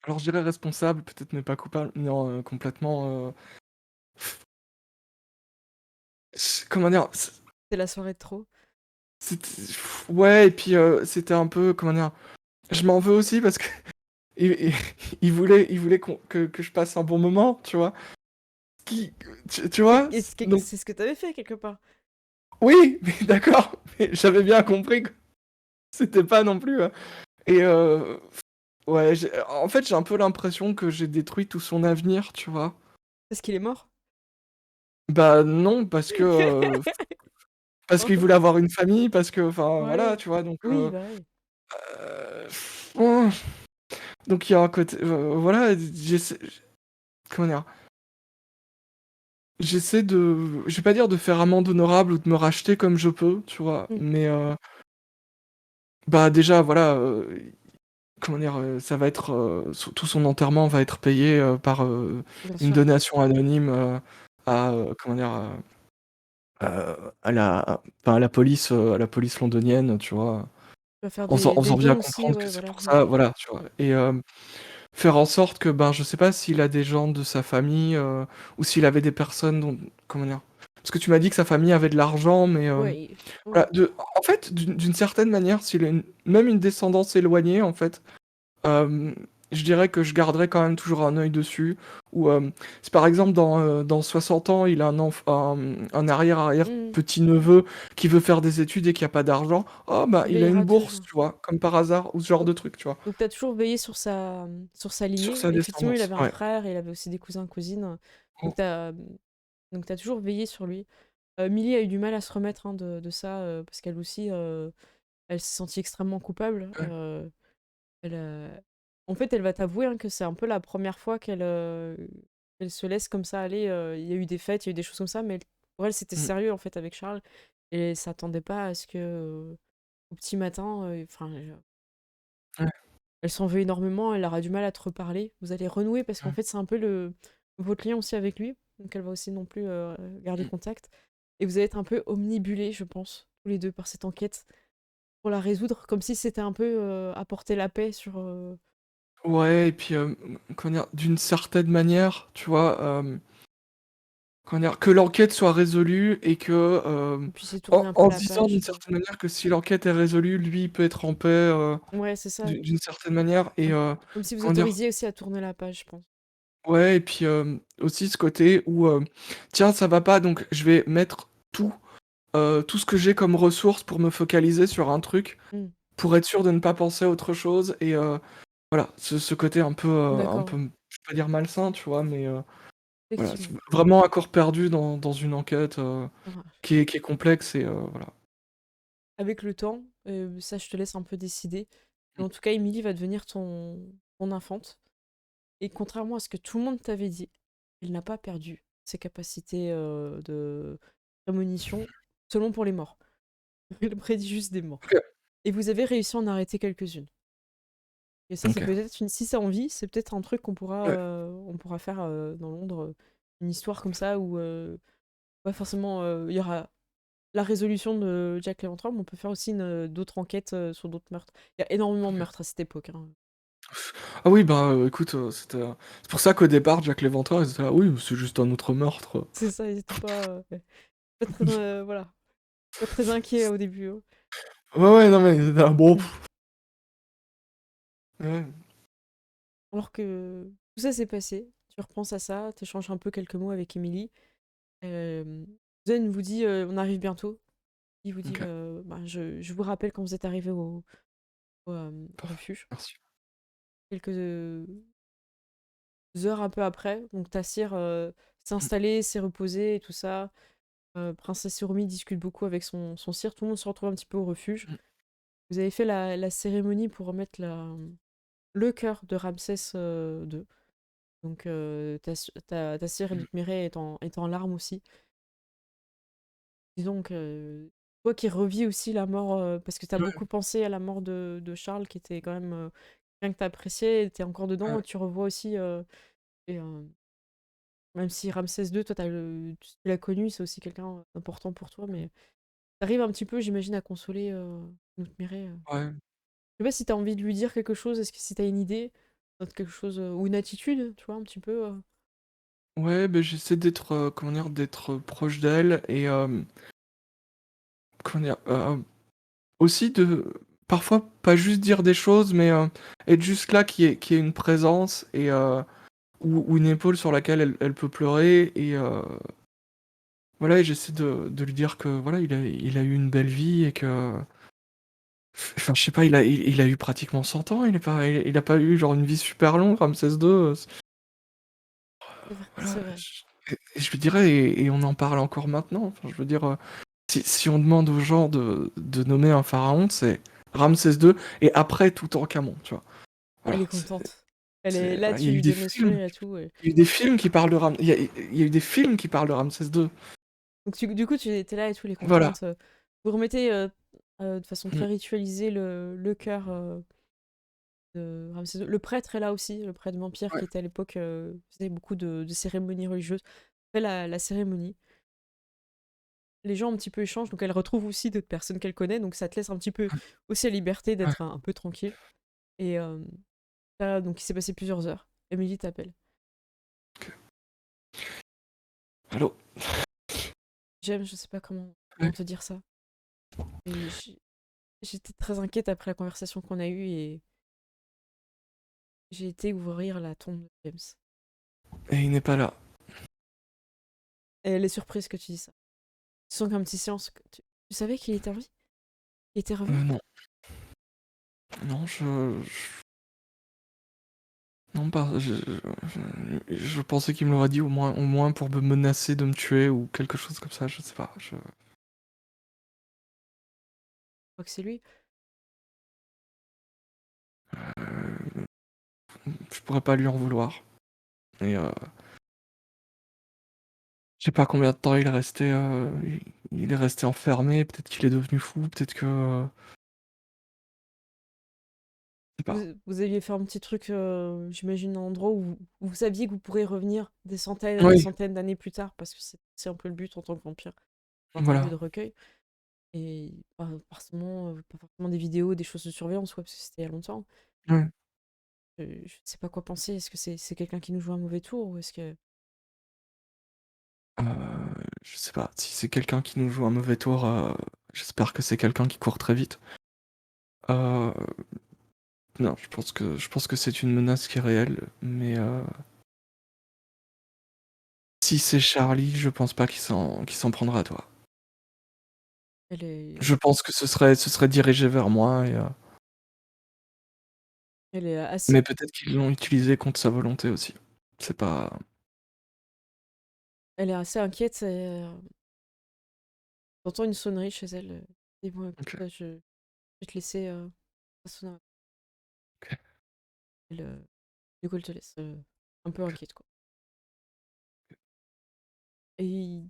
alors je dirais responsable, peut-être mais pas coupable. Non, complètement, comment dire? C'est la soirée de trop? C'était ouais, et puis, c'était un peu, comment dire? Je m'en veux aussi parce que il il voulait que je passe un bon moment, tu vois? Qui tu vois? Donc C'est ce que tu avais fait quelque part. oui, mais d'accord, mais j'avais bien compris que c'était pas non plus, et ouais, en fait, j'ai un peu l'impression que j'ai détruit tout son avenir, tu vois? Parce qu'il est mort? Bah, non, parce qu'il Oh, voulait avoir une famille, parce que enfin, voilà, ouais. tu vois? Donc Oui, bah oui. heu, oh, donc il y a un côté, voilà, j'essaie comment dire? J'essaie de je vais pas dire de faire amende honorable ou de me racheter comme je peux, tu vois? Mm, Mais bah, déjà, voilà, comment dire? Ça va être, tout son enterrement va être payé, par, bien une sûr. donation anonyme, à, comment dire? À la enfin, à la police londonienne, tu vois? Tu vas faire En des faisant bien dons aussi, comprendre que ouais, c'est voilà. pour Mm. ça, voilà, tu vois? Et faire en sorte que, ben, je sais pas s'il a des gens de sa famille, ou s'il avait des personnes dont comment dire? Parce que tu m'as dit que sa famille avait de l'argent, mais, Ouais, ouais. voilà, en fait, d'une certaine manière, s'il a même une descendance éloignée, en fait, hem je dirais que je garderai quand même toujours un œil dessus. Ou si par exemple dans 60 ans, il a un arrière-arrière Hmm. petit-neveu qui veut faire des études et qui a pas d'argent, oh bah Il il a une veillera bourse, toujours. tu vois, comme par hasard, ou ce genre Donc, de truc, tu vois, donc tu as toujours veillé sur sa sur lignée. sa Effectivement, il descendance. avait un Ouais. frère et il avait aussi des cousins, cousines. Mm, Donc t'as toujours veillé sur lui. Millie a eu du mal à se remettre hein, de ça parce qu'elle aussi, elle s'est sentie extrêmement coupable. ouais. Elle, en fait, elle va t'avouer hein, que c'est un peu la première fois qu'elle se laisse comme ça aller. Il y a eu des fêtes, il y a eu des choses comme ça, mais pour elle, c'était Mm, sérieux en fait avec Charles. Et elle s'attendait pas à ce que au petit matin, enfin, ouais. elle s'en veut énormément, elle aura du mal à te reparler. Vous allez renouer parce qu'en Ouais. fait, c'est un peu votre lien aussi avec lui. Donc elle va aussi non plus garder Mm. contact. Et vous allez être un peu omnibulés, je pense, tous les deux par cette enquête pour la résoudre, comme si c'était un peu apporter la paix sur. Ouais, et puis comment dire, d'une certaine manière, tu vois, comment dire, que l'enquête soit résolue et que Et puis c'est tourner un peu en se la disant page, d'une quoi. certaine manière que si l'enquête est résolue, lui il peut être en paix Ouais, c'est ça. d'une certaine manière et Comme si vous comment dire, autorisiez aussi à tourner la page, je pense. ouais, et puis aussi ce côté où tiens, ça va pas, donc je vais mettre tout ce que j'ai comme ressources pour me focaliser sur un truc, Hmm. pour être sûr de ne pas penser à autre chose. Et voilà, ce côté un D'accord, peu, je vais pas dire malsain, tu vois, mais voilà, c'est effectivement. vraiment un corps perdu dans une enquête Ça marche. qui est complexe et voilà. Avec le temps, ça je te laisse un peu décider. Mais en tout cas, Emily va devenir ton infante. Et contrairement à ce que tout le monde t'avait dit, elle n'a pas perdu ses capacités de prémonition, seulement pour les morts. Elle prédit juste des morts. Ok, Et vous avez réussi à en arrêter quelques-unes. Et ça, c'est ok, peut-être si ça envie, c'est peut-être un truc ouais, on pourra faire dans Londres, une histoire comme ça où pas forcément il y aura la résolution de Jack Léventreur, mais on peut faire aussi d'autres enquêtes sur d'autres meurtres. Il y a énormément de ok. meurtres à cette époque, hein. Ah oui, bah écoute, c'est pour ça qu'au départ, Jack l'Éventreur, ils étaient là, oui, c'est juste un autre meurtre. C'est ça, ils étaient ouais, pas très, voilà, pas très inquiets au début, hein. Ouais, ouais, non mais ils étaient là, bon, Mm. ouais, Alors que tout ça s'est passé, tu repenses à ça, tu échanges un peu quelques mots avec Emily. Euh, Zen vous dit on arrive bientôt. Il vous dit ok, bah, je vous rappelle quand vous êtes arrivé au parfait, refuge. merci. Quelques heures un peu après, donc Tassir s'est Mm, installé, s'est reposé et tout ça. Princesse Surmi discute beaucoup avec son sire. Tout le monde se retrouve un petit peu au refuge. mm, Vous avez fait la cérémonie pour remettre le cœur de Ramsès II. Donc Tassir et mm. Lutméré est en larmes aussi. Disons que toi qui revis aussi la mort, parce que tu as Ouais, beaucoup pensé à la mort de Charles, qui était quand même quelqu'un que tu appréciais, tu es encore dedans, ouais, tu revois aussi, et, même si Ramsès II, toi tu l'as connu, c'est aussi quelqu'un d'important pour toi, mais t'arrives un petit peu, j'imagine, à consoler Nutméré. ouais. Je sais pas si t'as envie de lui dire quelque chose, est-ce que si t'as une idée, quelque chose, ou une attitude, tu vois, un petit peu. Ouais, ben j'essaie d'être, comment dire, d'être proche d'elle et comment dire, aussi de parfois pas juste dire des choses, mais être juste là, qui est une présence et ou une épaule sur laquelle elle peut pleurer et voilà, et j'essaie de lui dire que voilà, il a eu une belle vie et que enfin, je sais pas, il a eu pratiquement 100 ans, il a pas eu genre une vie super longue, Ramsès II. C'est vrai, Voilà, c'est vrai. et je lui dirais, et on en parle encore maintenant. Enfin, je veux dire, si on demande aux gens de nommer un pharaon, c'est Ramsès II, et après Toutankhamon, tu vois. Elle Voilà, est contente. Elle est là, voilà, il y a tu eu lui des donnes le films, sourire et tout. il y a eu des films qui parlent de il y a eu des films qui parlent de Ramsès II. Donc du coup, tu étais là et tout, elle est Voilà. contente. Vous remettez de façon Mm. très ritualisée le cœur de Ramsès II. Le prêtre est là aussi, le prêtre vampire Ouais, qui était à l'époque, faisait beaucoup de cérémonies religieuses. Fait la cérémonie. Les gens un petit peu échangent, donc elle retrouve aussi d'autres personnes qu'elle connaît, donc ça te laisse un petit peu aussi la liberté ouais. d'être un peu tranquille. Et là, donc il s'est passé plusieurs heures. Emily t'appelle. Allô? J'aime, je sais pas comment Ouais. te dire ça. Et j'étais très inquiète après la conversation qu'on a eue et j'ai été ouvrir la tombe de James. Et il n'est pas là. Et elle est surprise que tu dis ça. Tu sens qu'un petit silence. Tu savais qu'il était en vie? Il était revenu? Non. Non, non, pas. Je pensais qu'il me l'aurait dit au moins pour me menacer de me tuer ou quelque chose comme ça, je sais pas. Je crois que c'est lui. Euh, je pourrais pas lui en vouloir. Et je sais pas combien de temps il est resté, il est resté enfermé, peut-être qu'il est devenu fou, peut-être que, je sais pas. Vous aviez fait un petit truc, j'imagine, un endroit où vous saviez que vous pourrez revenir des centaines et des Oui, centaines d'années plus tard, parce que c'est un peu le but en tant que vampire, dans un lieu voilà. de recueil. Et pas forcément des vidéos, des choses de surveillance, quoi, parce que c'était il y a longtemps. Ouais. Je sais pas quoi penser. Est-ce que c'est quelqu'un qui nous joue un mauvais tour ou est-ce que. Euh, je sais pas, si c'est quelqu'un qui nous joue un mauvais tour, j'espère que c'est quelqu'un qui court très vite. Euh, non, je pense que c'est une menace qui est réelle, mais si c'est Charlie, je pense pas qu'il s'en prendra à toi. Elle est, Je pense que ce serait dirigé vers moi, elle est assez, mais peut-être qu'ils l'ont utilisé contre sa volonté aussi. C'est pas. elle est assez inquiète. T'entends une sonnerie chez elle. Et bon, écoute, Ok, je vais te laisser. Ça sonne. ok, Elle, du coup, elle te laisse un peu ok. inquiète, quoi. Et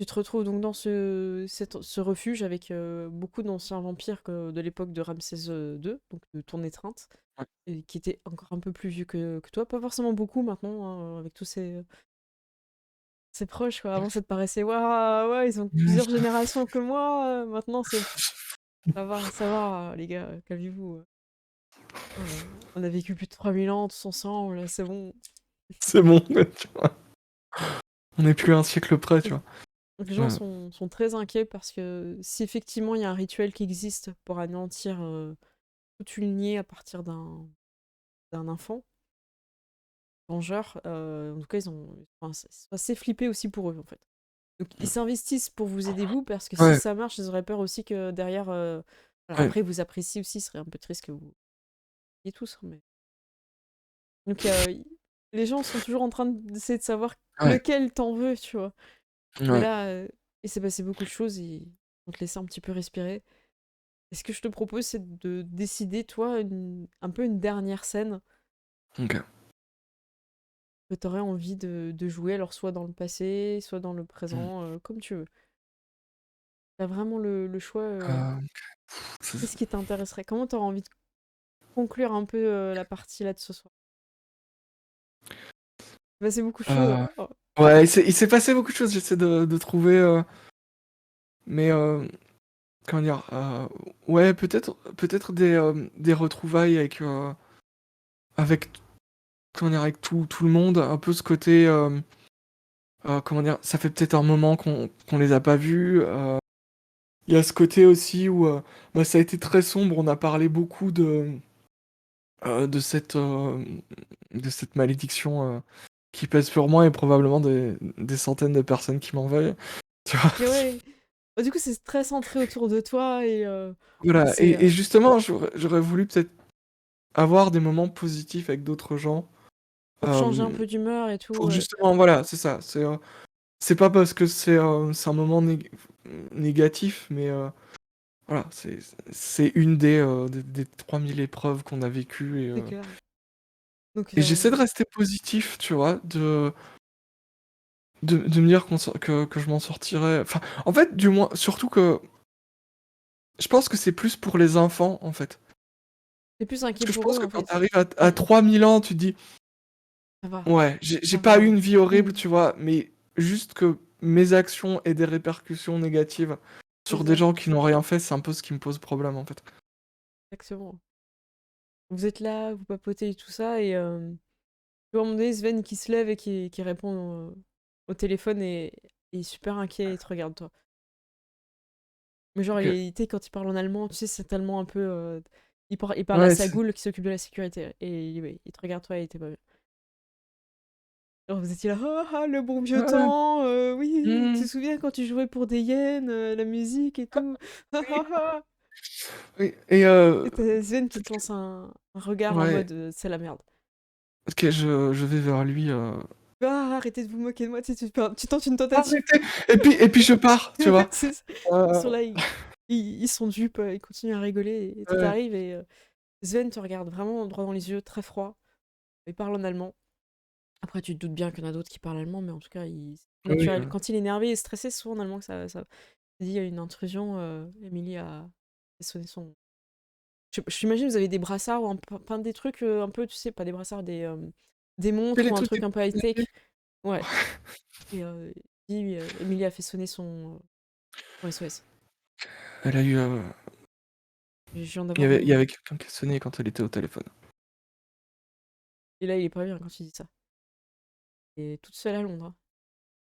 tu te retrouves donc dans ce refuge avec beaucoup d'anciens vampires de l'époque de Ramsès II, donc de ton étreinte, Ouais, et qui étaient encore un peu plus vieux que toi. Pas forcément beaucoup maintenant, hein, avec tous ces proches, quoi. Avant, ça te paraissait, waouh, ouais, ils ont plusieurs générations que moi. Maintenant, ça va, les gars, calmez-vous. On a vécu plus de 3000 ans tous ensemble, là, c'est bon. c'est bon, tu vois. On n'est plus à un siècle près, tu Donc, vois. donc les gens Ouais, sont très inquiets parce que si effectivement il y a un rituel qui existe pour anéantir toute une lignée à partir d'un enfant vengeur, en tout cas, enfin, c'est assez flippé aussi pour eux, en fait. Donc ils s'investissent pour vous aider vous parce que si ouais, ça marche, ils auraient peur aussi que derrière. Alors ouais, après, ils vous apprécient aussi, ce serait un peu triste que vous y tous, hein, mais. Donc les gens sont toujours en train d'essayer de savoir ouais, lequel t'en veux, tu vois. Mais ouais. là, il s'est passé beaucoup de choses, ils vont te laisser un petit peu respirer. Et ce que je te propose, c'est de décider, toi, un peu une dernière scène Ok. que tu aurais envie de jouer, alors soit dans le passé, soit dans le Hmm. présent, comme tu veux. T'as vraiment le choix. Ça- Qu'est-ce qui t'intéresserait? Comment t'aurais envie de conclure un peu la partie là de ce soir? Bah, c'est beaucoup de choses. euh, Oh, ouais, il s'est passé beaucoup de choses. J'essaie de trouver, mais comment dire, ouais, peut-être des retrouvailles avec, comment dire, avec tout le monde. Un peu ce côté, comment dire, ça fait peut-être un moment qu'on les a pas vus. Il y a ce côté aussi où bah, ça a été très sombre. On a parlé beaucoup euh, de cette, euh, de cette malédiction qui pèse sur moi et probablement des centaines de personnes qui m'en veulent. Tu vois? ok, ouais. Bah, du coup, c'est très centré autour de toi et Voilà. c'est Et justement, j'aurais voulu peut-être avoir des moments positifs avec d'autres gens. pour changer un euh, peu d'humeur et tout. pour justement, voilà, c'est ça. C'est pas parce que c'est un moment négatif, mais voilà, c'est une des 3000 épreuves qu'on a vécues. C'est clair. Donc, Et j'essaie de rester positif, tu vois, de me dire que je m'en sortirai. Enfin, en fait, du moins, surtout que je pense que c'est plus pour les enfants, en fait. t'es plus Parce inquiet que je pour pense eux, que en quand fait. t'arrives à Mm. 3000 ans, tu te dis, Ça va, ouais, j'ai ça pas eu va. une vie horrible, Mm. tu vois, mais juste que mes actions aient des répercussions négatives C'est sur des ça, gens qui n'ont rien fait, c'est un peu ce qui me pose problème, en fait. exactement. Vous êtes là, vous papotez et tout ça, et tu vois, à un moment donné, Sven qui se lève et qui répond au téléphone et est super inquiet et te regarde, toi. Mais genre, Ok. tu sais, quand il parle en allemand, tu sais, c'est tellement un peu. il parle à Ouais, sa goule qui s'occupe de la sécurité. Et ouais, il te regarde, toi, et t'es pas bien. Alors vous étiez là, oh, ah, le bon vieux ouais. temps, oui, tu te Mmh. souviens quand tu jouais pour des yens, la musique et tout. Ah, Oui, ah, ah. oui. Et Et t'as Sven qui te lance un regard en ouais, mode c'est la merde. ok, je vais vers lui. Ah, arrêtez de vous moquer de moi, tu sais, tu tentes une tentative. Arrêtez! Et puis je pars, tu vois. C'est ça. Ils Euh, sont là, ils sont dupes, ils continuent à rigoler, et toi ouais, t'arrives et Sven te regarde vraiment droit dans les yeux, très froid. Il parle en allemand. Après, tu te doutes bien qu'il y en a d'autres qui parlent allemand, mais en tout cas, c'est oui, naturel. Quand il est énervé et stressé, c'est souvent en allemand que ça dit il y a une intrusion. Émilie a fait sonner son. J'imagine vous avez des brassards ou plein des trucs un peu, tu sais, pas des brassards, des c'est montres les ou un trucs truc un peu high-tech. technologiques. Ouais. Et il dit, Émilie a fait sonner son SOS. Elle a eu. Je viens Il y d'avoir avait, il y mon. avait quelqu'un qui a sonné quand elle était au téléphone. Et là, il est pas bien quand tu dis ça. Et toute seule à Londres, hein.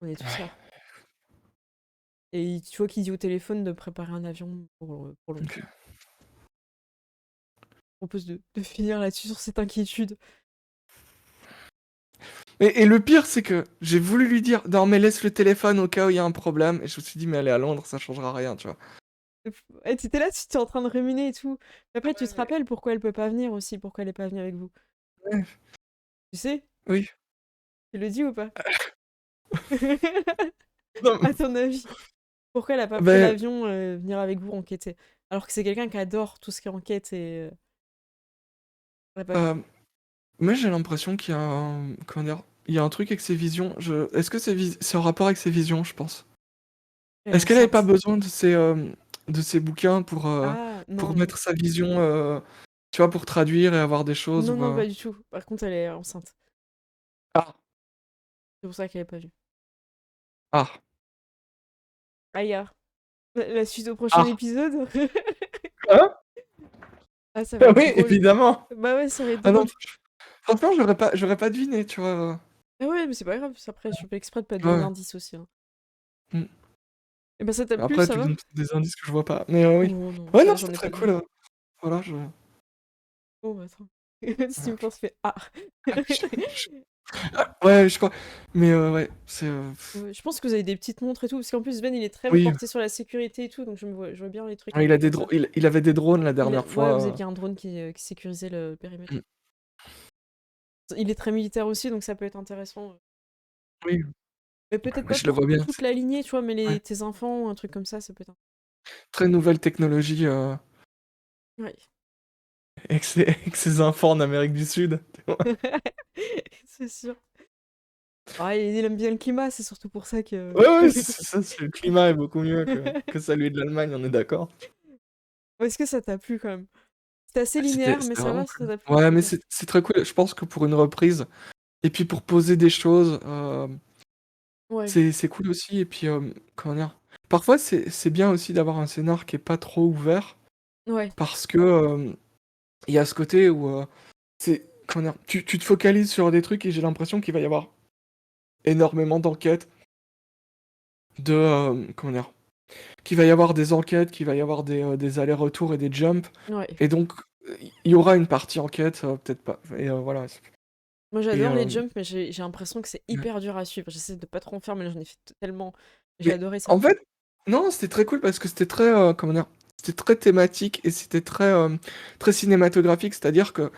On est tous Ouais, là. Et tu vois qu'il dit au téléphone de préparer un avion pour Londres. ok. Je propose de finir là-dessus sur cette inquiétude. Et le pire, c'est que j'ai voulu lui dire, non, mais laisse le téléphone au cas où il y a un problème. Et je me suis dit, mais elle est à Londres, ça changera rien, tu vois. Et t'étais là, tu étais en train de ruminer et tout. Mais après, tu te Ouais, rappelles pourquoi elle peut pas venir aussi, pourquoi elle est pas venue avec vous. ouais, Tu sais? oui. Tu le dis ou pas? Non, À ton avis, pourquoi elle a pas pris ben, l'avion venir avec vous enquêter? Alors que c'est quelqu'un qui adore tout ce qui est enquête et elle a pas euh, pu. moi, j'ai l'impression qu'il y a un, comment dire, il y a un truc avec ses visions. Est-ce que c'est en rapport avec ses visions, je pense? Elle est Est-ce qu'elle avait pas enceinte. besoin de ces bouquins Ah, pour non, non. mettre sa vision, tu vois, pour traduire et avoir des choses Non, ou, non, pas du tout. Par contre, elle est enceinte. Ah, C'est pour ça qu'elle est pas venue. ah, Aïe, ah. La suite au prochain ah, épisode? hein? Ah, ça va Ah être oui, drôle. évidemment. Bah ouais, ça va être Ah non, drôle. franchement, j'aurais pas deviné, tu vois. Ah ouais, mais c'est pas grave. Après, je fais exprès de pas donner Ouais. d'indices aussi, hein. Mm. Et bah ça t'a plu, Après, ça tu va? donnes des indices que je vois pas. Mais oui. Oh non, Ouais, non, j'en c'est ai très pas cool. donné. Voilà, Oh bah attends. Si tu voilà. me penses, fais ah. Ouais, je crois. Mais ouais, Ouais, je pense que vous avez des petites montres et tout, parce qu'en plus Ben il est très Oui, porté sur la sécurité et tout, donc je vois bien les trucs un ouais, peu comme ça. il avait des drones la dernière Ouais, vous fois. aviez un drone qui sécurisait le périmètre. Mm. Il est très militaire aussi, donc ça peut être intéressant. Oui, Mais peut-être mais pas je le pour vois bien. toute la lignée, tu vois, mais Ouais. tes enfants ou un truc comme ça peut être. Très nouvelle technologie Ouais. avec ses enfants en Amérique du Sud. Tu vois. C'est sûr. Ah, il aime bien le climat, c'est surtout pour ça que. Ouais, ouais, c'est ça, le climat est beaucoup mieux que celui de l'Allemagne, on est d'accord. Est-ce que ça t'a plu quand même? C'était assez linéaire, mais C'était ça vraiment va, ça cool. t'a plu? Ouais, mais Ok. c'est très cool. Je pense que pour une reprise, et puis pour poser des choses, Ouais, c'est cool aussi. Et puis, comment dire? Parfois, c'est bien aussi d'avoir un scénar qui est pas trop ouvert, ouais, parce que il y a ce côté où comment dire? Tu te focalises sur des trucs et j'ai l'impression qu'il va y avoir énormément d'enquêtes, comment dire? Qu'il va y avoir des enquêtes, qu'il va y avoir des allers-retours et des jumps. ouais. Et donc, il y aura une partie enquête, peut-être pas. Et voilà. Moi Et, j'adore les jumps, mais j'ai l'impression que c'est ouais. hyper dur à suivre. J'essaie de pas trop en faire, mais là, j'en ai fait tellement. J'ai Mais adoré ça. en fait, non, c'était très cool parce que c'était très, comment dire, c'était très thématique et c'était très cinématographique. C'est-à-dire que,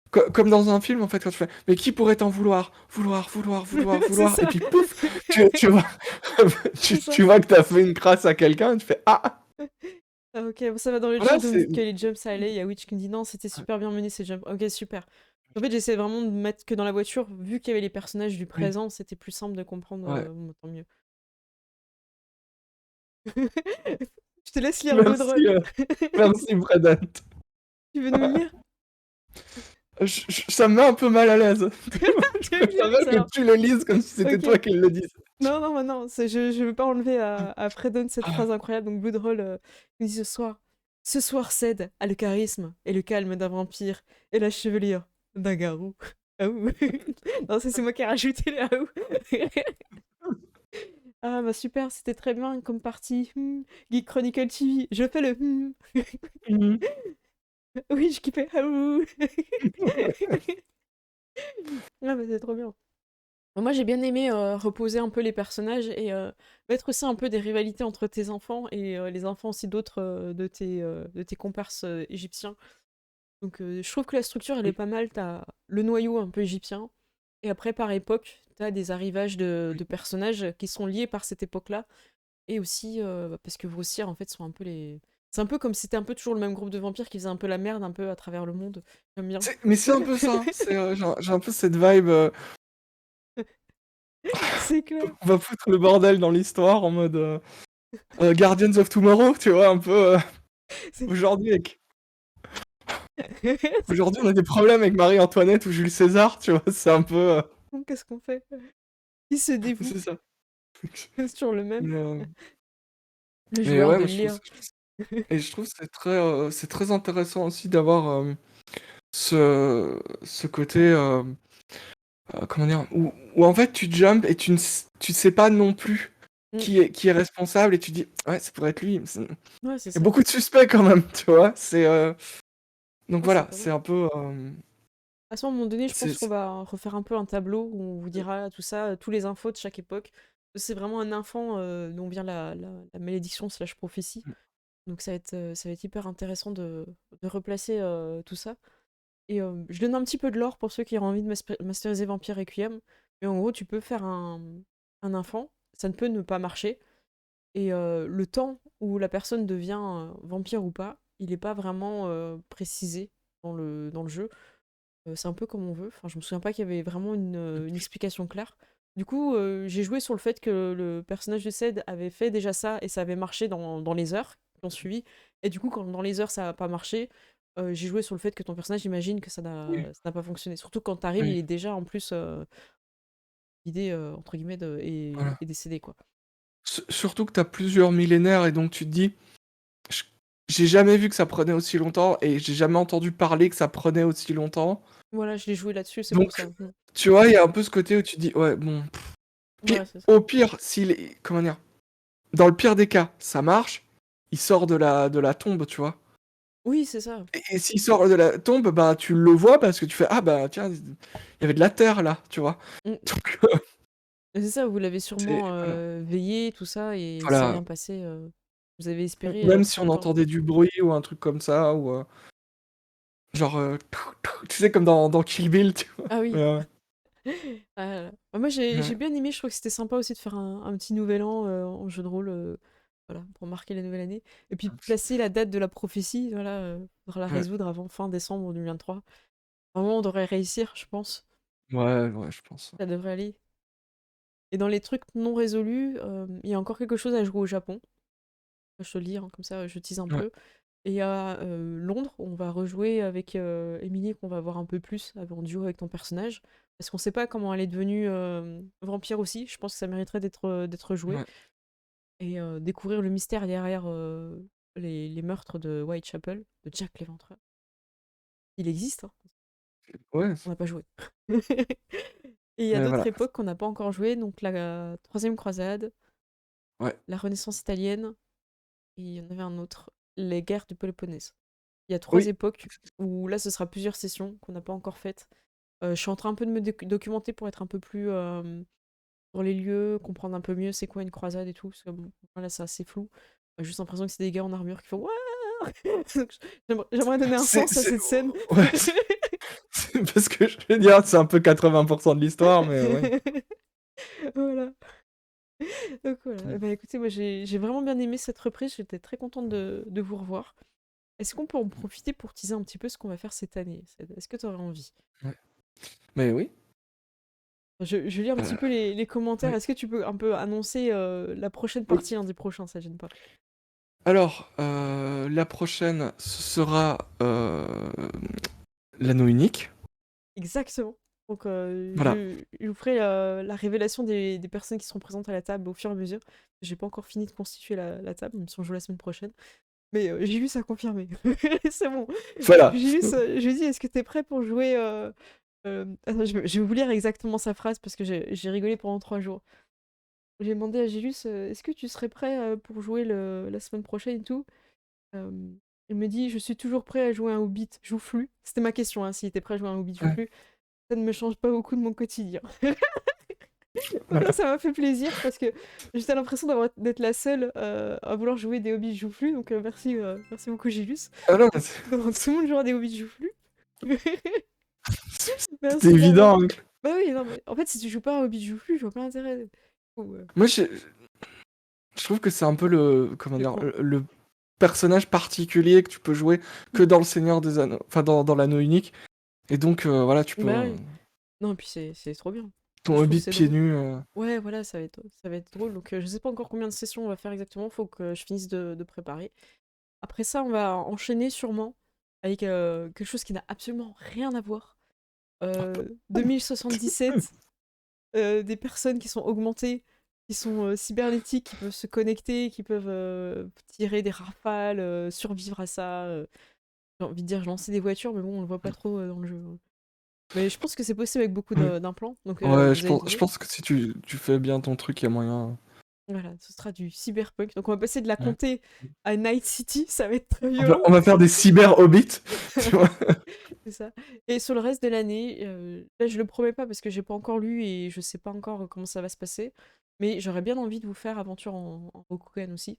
comme dans un film, en fait, quand tu fais, mais qui pourrait t'en vouloir? Vouloir, vouloir, vouloir, C'est vouloir. Et ça. puis pouf, tu vois, C'est ça. tu vois que t'as fait une crasse à quelqu'un et tu fais, ah! Ah, ok, bon, ça va dans le Voilà, chat, vous me c'est. dites que les jumps ça allait. Il y a Witch qui me dit non, c'était super bien mené ces jumps. Ok, super. En fait, j'essaie vraiment de mettre que dans la voiture, vu qu'il y avait les personnages du Oui, présent, c'était plus simple de comprendre. ouais. Bon, tant mieux. Je te laisse lire Merci, Bloodrun. merci, Brennan. Tu veux nous le lire? Ça me met un peu mal à l'aise. Je Tu veux me lire préférerais ça que alors? tu le lises comme si c'était Ok. toi qui le dise. Non, non, non, je veux pas enlever à Fredon cette Ah, phrase incroyable. Donc Bloodroll nous dit ce soir. Ce soir cède a le charisme et le calme d'un vampire et la chevelure d'un garou. Ah ouh. Non, ça c'est moi qui ai rajouté le ah ouh. Ah bah super, c'était très bien comme partie. Geek Chronicle TV, je fais le. mhm. Oui, je kiffais. Ah, ouh. Ah, bah, c'est trop bien. Moi, j'ai bien aimé reposer un peu les personnages et mettre aussi un peu des rivalités entre tes enfants et les enfants aussi d'autres de tes comparses égyptiens. Donc, je trouve que la structure, elle est Oui, pas mal. T'as le noyau un peu égyptien et après, par époque, t'as des arrivages de oui. personnages qui sont liés par cette époque-là et aussi parce que Grossière, en fait, sont un peu les. C'est un peu comme si c'était un peu toujours le même groupe de vampires qui faisait un peu la merde un peu à travers le monde. J'aime bien. Mais c'est un peu ça, hein. J'ai un peu cette vibe. C'est clair. On va foutre le bordel dans l'histoire en mode Guardians of Tomorrow, tu vois, un peu. C'est- Aujourd'hui, aujourd'hui, on a des problèmes avec Marie-Antoinette ou Jules César, tu vois, c'est un peu. Qu'est-ce qu'on fait? Il se dévoue. C'est ça. C'est toujours le même. Mais, Le mais joueur ouais, de moi, Léa. et je trouve que c'est très intéressant aussi d'avoir ce côté. Comment dire, où en fait tu jumps et tu sais pas non plus Mm. qui est responsable et tu dis ouais ça pourrait être lui. Il Ouais, c'est y a ça. beaucoup de suspects quand même, tu vois. Donc Ouais, c'est voilà, pas c'est mal. un peu À ce moment donné, je c'est pense qu'on va refaire un peu un tableau où on vous dira tout ça, tous les infos de chaque époque. C'est vraiment un enfant dont vient la malédiction slash prophétie. Donc ça va être hyper intéressant de replacer tout ça. Et je donne un petit peu de lore pour ceux qui auront envie de masteriser Vampire Requiem. Mais en gros, tu peux faire un enfant, ça ne peut ne pas marcher. Et le temps où la personne devient vampire ou pas, il n'est pas vraiment précisé dans le jeu. C'est un peu comme on veut. Enfin, je me souviens pas qu'il y avait vraiment une explication claire. Du coup, j'ai joué sur le fait que le personnage de Ced avait fait déjà ça et ça avait marché dans les heures qui ont suivi. Et du coup, quand dans les heures ça n'a pas marché, j'ai joué sur le fait que ton personnage imagine que oui, ça n'a pas fonctionné. Surtout quand t'arrives, il oui, est déjà en plus l'idée entre guillemets voilà. est décédé quoi. Surtout que t'as plusieurs millénaires et donc tu te dis je- j'ai jamais vu que ça prenait aussi longtemps et j'ai jamais entendu parler que ça prenait aussi longtemps. Voilà, je l'ai joué là-dessus, c'est pour Donc ça. Mm. tu vois, il y a un peu ce côté où tu te dis ouais bon. Puis Ouais, c'est ça. au pire, comment dire, dans le pire des cas, ça marche, il sort de la tombe, tu vois. Oui, c'est ça. Et s'il sort de la tombe, bah tu le vois parce que tu fais ah bah tiens, il y avait de la terre là, tu vois. Mm. Donc C'est ça, vous l'avez c'est sûrement voilà. veillé, tout ça, et il s'est Voilà. rien passé. Vous avez espéré Même si trop on longtemps. entendait du bruit ou un truc comme ça ou genre tu sais comme dans Kill Bill, tu vois. Ah oui. Ouais, Ah là là. Bah, moi j'ai ouais. bien aimé, je trouve que c'était sympa aussi de faire un petit nouvel an en jeu de rôle, voilà, pour marquer la nouvelle année. Et puis placer la date de la prophétie, voilà, faudra la Ouais, résoudre avant fin décembre 2023. Vraiment, on devrait réussir, je pense. ouais, ouais, je pense. Ça devrait aller. Et dans les trucs non résolus, il y a encore quelque chose à jouer au Japon. Je te le dis, hein, comme ça je tease un Ouais, peu. Et il y a Londres, on va rejouer avec Émilie, qu'on va voir un peu plus en duo avec ton personnage. Parce qu'on sait pas comment elle est devenue vampire aussi. Je pense que ça mériterait d'être joué. ouais. Et découvrir le mystère derrière les meurtres de Whitechapel, de Jack l'Éventreur. Il existe, hein, Ouais, on n'a pas joué. Et il y a mais d'autres voilà. époques qu'on n'a pas encore joué, donc la troisième croisade, Ouais. la Renaissance italienne, et il y en avait un autre, les guerres du Péloponnèse. Il y a trois Oui. époques où là ce sera plusieurs sessions qu'on n'a pas encore faites. Je suis en train un peu de me documenter pour être un peu plus sur les lieux, comprendre un peu mieux c'est quoi une croisade et tout, parce que bon, là c'est assez flou. J'ai juste l'impression que c'est des gars en armure qui font Ouah. Donc, j'aimerais donner un sens à C'est cette scène. ouais, c'est parce que je veux dire, c'est un peu 80% de l'histoire, mais ouais. Voilà. Donc voilà. Ouais. Bah écoutez, moi j'ai vraiment bien aimé cette reprise, j'étais très contente de vous revoir. Est-ce qu'on peut en profiter pour teaser un petit peu ce qu'on va faire cette année? Est-ce que tu aurais envie? Ouais. Mais oui. Je lis un petit Euh, peu les commentaires. ouais. Est-ce que tu peux un peu annoncer la prochaine Oui. partie lundi prochain? Ça gêne pas. Alors, la prochaine, ce sera l'anneau unique. Exactement. Donc, Voilà. je vous ferai la révélation des personnes qui seront présentes à la table au fur et à mesure. J'ai pas encore fini de constituer la table, même si on joue la semaine prochaine. Mais j'ai lu ça confirmé. C'est bon. Voilà. J'ai lu ça. Je lui ai dit, est-ce que t'es prêt pour jouer attends, je vais vous lire exactement sa phrase parce que j'ai rigolé pendant 3 jours. J'ai demandé à Gélus, est-ce que tu serais prêt pour jouer la semaine prochaine et tout? Il me dit: «Je suis toujours prêt à jouer un Hobbit joufflu». C'était ma question, hein, s'il était prêt à jouer un Hobbit Ouais. joufflu. Ça ne me change pas beaucoup de mon quotidien. Donc là, Voilà. ça m'a fait plaisir parce que j'étais l'impression d'être la seule à vouloir jouer des Hobbits joufflus. Donc merci beaucoup, Gilus. Ah non, mais c'est Donc tout le monde jouera des Hobbits joufflus. c'était Merci d'avoir. évident, hein. Bah oui, non, mais en fait, si tu joues pas un Hobbit joufflu, je vois pas l'intérêt. Moi, je trouve que c'est un peu comment Le dire, con. le personnage particulier que tu peux jouer que dans le Seigneur des Anneaux, enfin dans l'Anneau unique. Et donc, voilà, tu peux. Bah oui. Non, et puis c'est trop bien. Ton Je trouve Hobbit que c'est pieds drôle. nus. Ouais, voilà, ça va être drôle. Donc, je sais pas encore combien de sessions on va faire exactement. Faut que je finisse de préparer. Après ça, on va enchaîner sûrement avec quelque chose qui n'a absolument rien à voir. 2077, des personnes qui sont augmentées, qui sont cybernétiques, qui peuvent se connecter, qui peuvent tirer des rafales, survivre à ça. J'ai envie de dire lancer des voitures, mais bon, on le voit pas trop dans le jeu, hein. Mais je pense que c'est possible avec beaucoup Oui. d'implants. Donc, Ouais, vous avez je l'idée. pense que si tu fais bien ton truc, il y a moyen. Voilà, ce sera du cyberpunk. Donc on va passer de la Ouais. comté à Night City, ça va être très On va, violent. on va faire des cyber-hobbits, tu vois. C'est ça. Et sur le reste de l'année, là je le promets pas parce que j'ai pas encore lu et je sais pas encore comment ça va se passer. Mais j'aurais bien envie de vous faire aventure en Rokugan aussi.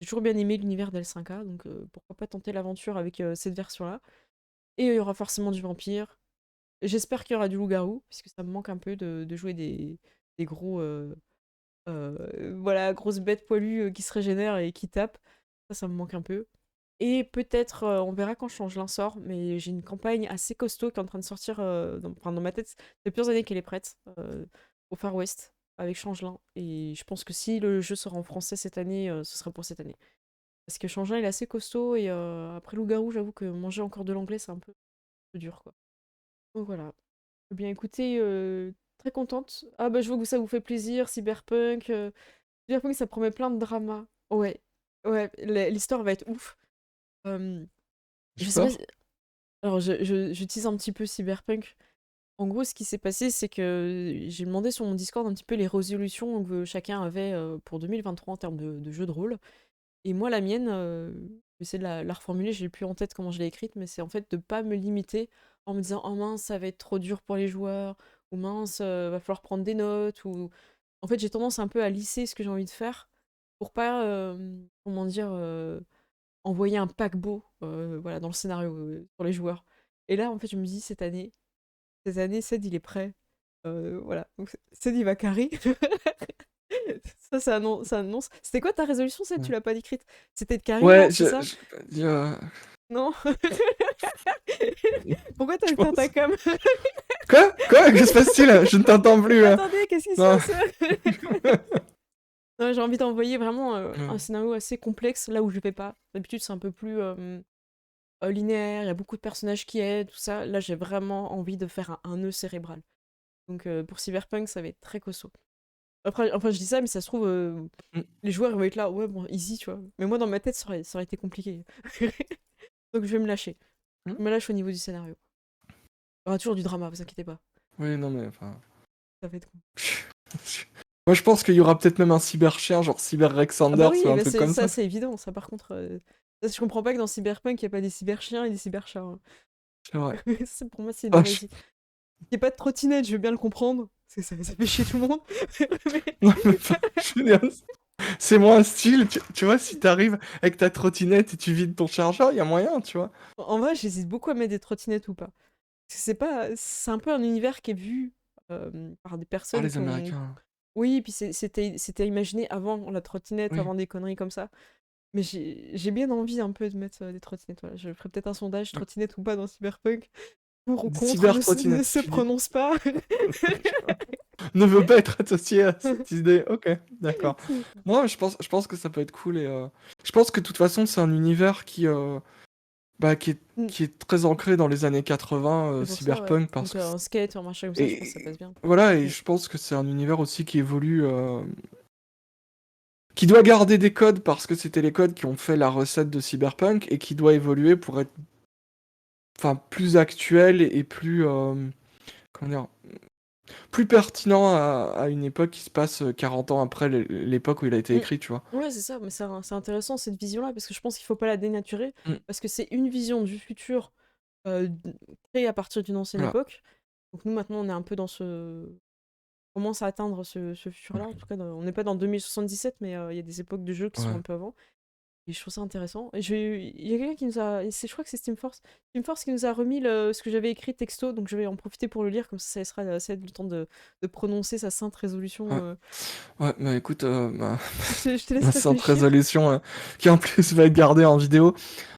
J'ai toujours bien aimé l'univers d'L5A, donc pourquoi pas tenter l'aventure avec cette version-là. Et il y aura forcément du vampire. J'espère qu'il y aura du loup-garou, puisque ça me manque un peu de jouer des gros. Voilà, grosses bêtes poilues qui se régénèrent et qui tapent. Ça me manque un peu. Et peut-être, on verra quand Changelin sort, mais j'ai une campagne assez costaud qui est en train de sortir enfin, dans ma tête. Ça fait plusieurs années qu'elle est prête au Far West avec Changelin. Et je pense que si le jeu sort en français cette année, ce sera pour cette année. Parce que Changelin il est assez costaud et après Loup-garou, j'avoue que manger encore de l'anglais, c'est un peu dur, quoi. Donc voilà. Eh bien écoutez, très contente. Ah bah je vois que ça vous fait plaisir, Cyberpunk. Cyberpunk, ça promet plein de drama. Ouais, ouais, l'histoire va être ouf. Euh, je J'ai sais pas. peur. Alors, je tease un petit peu Cyberpunk. En gros, ce qui s'est passé, c'est que j'ai demandé sur mon Discord un petit peu les résolutions que chacun avait pour 2023 en termes de jeu de rôle. Et moi, la mienne, je vais essayer de la reformuler, j'ai plus en tête comment je l'ai écrite, mais c'est en fait de pas me limiter en me disant: oh mince, ça va être trop dur pour les joueurs, ou mince, va falloir prendre des notes, ou. En fait, j'ai tendance un peu à lisser ce que j'ai envie de faire pour pas, comment dire, envoyer un paquebot voilà, dans le scénario pour les joueurs. Et là, en fait, je me dis, cette année, Ced, il est prêt. Voilà. Donc, Ced, il va carry. Ça annonce. C'était quoi ta résolution, Ced? Tu Ouais, l'as pas écrite. C'était de carry, non? ouais, C'est ça? Non? Pourquoi t'as je éteint ta pense. cam? Quoi? Quoi? Que se passe-t-il? Je ne t'entends plus, là. Attendez, qu'est-ce qui se Non. passe? Non, j'ai envie d'envoyer vraiment un Ouais. scénario assez complexe là où je vais pas. D'habitude, c'est un peu plus linéaire, il y a beaucoup de personnages qui aident, tout ça. Là, j'ai vraiment envie de faire un nœud cérébral. Donc pour Cyberpunk, ça va être très costaud. Après, enfin, je dis ça, mais ça se trouve, Mm. les joueurs ils vont être là, ouais, bon, easy, tu vois. Mais moi, dans ma tête, ça aurait été compliqué. Donc je vais me lâcher. Mm. Je me lâche au niveau du scénario. Il y aura toujours du drama, vous inquiétez pas. Oui, non, mais enfin. Ça va être cool. Moi, je pense qu'il y aura peut-être même un cyber-chien, genre Cyber Rex Ah bah Sanders ou oui, un bah truc comme ça ça. c'est évident. Ça, par contre, ça, je comprends pas que dans Cyberpunk, il n'y a pas des cyberchiens et des cyberchats, hein. C'est vrai. Pour moi, c'est une Ah, hérésie. Il n'y a pas de trottinette, je veux bien le comprendre. Parce que ça fait chier tout le monde. Mais- non, mais enfin, je veux dire, c'est moins un style. Tu vois, si t'arrives avec ta trottinette et tu vides ton chargeur, il y a moyen, tu vois. En vrai, j'hésite beaucoup à mettre des trottinettes ou pas. Parce que c'est un peu un univers qui est vu par des Ah, personnes les qui ont. Américains. Oui, puis c'était imaginé avant la trottinette, Oui. avant des conneries comme ça. Mais j'ai bien envie un peu de mettre des trottinettes. Voilà. Je ferai peut-être un sondage, trottinette ou pas dans Cyberpunk. Pour ou Des contre, ne cyber-trottinettes. se prononce pas. Ne veut pas être associé à cette idée. Ok, d'accord. C'est ça. Non, mais je pense que ça peut être cool et je pense que de toute façon, c'est un univers bah, qui est, Mm, qui est très ancré dans les années 80, C'est pour ça, ouais. cyberpunk, parce Donc que un skate, un machin comme ça, je pense que ça passe et bien. voilà, et Mm. je pense que c'est un univers aussi qui évolue, qui doit garder des codes parce que c'était les codes qui ont fait la recette de cyberpunk et qui doit évoluer pour être, enfin, plus actuel et plus, comment dire, plus pertinent à une époque qui se passe 40 ans après l'époque où il a été Mm. écrit, tu vois. Ouais, c'est ça, mais c'est intéressant cette vision-là, parce que je pense qu'il faut pas la dénaturer, Mm. parce que c'est une vision du futur euh, créée à partir d'une ancienne Voilà. époque. Donc nous, maintenant, on est un peu dans ce... On commence à atteindre ce futur-là, en tout cas, on n'est pas dans 2077, mais il y a des époques de jeux qui sont Ouais. un peu avant. Et je trouve ça intéressant. Et il y a quelqu'un qui nous a. Je crois que c'est Steam Force. Steam Force qui nous a remis ce que j'avais écrit texto, donc je vais en profiter pour le lire, comme ça laissera le temps de prononcer sa sainte résolution. Ouais. Ouais, bah écoute, Je te laisse ma sainte réfléchir. résolution, qui en plus va être gardée en vidéo.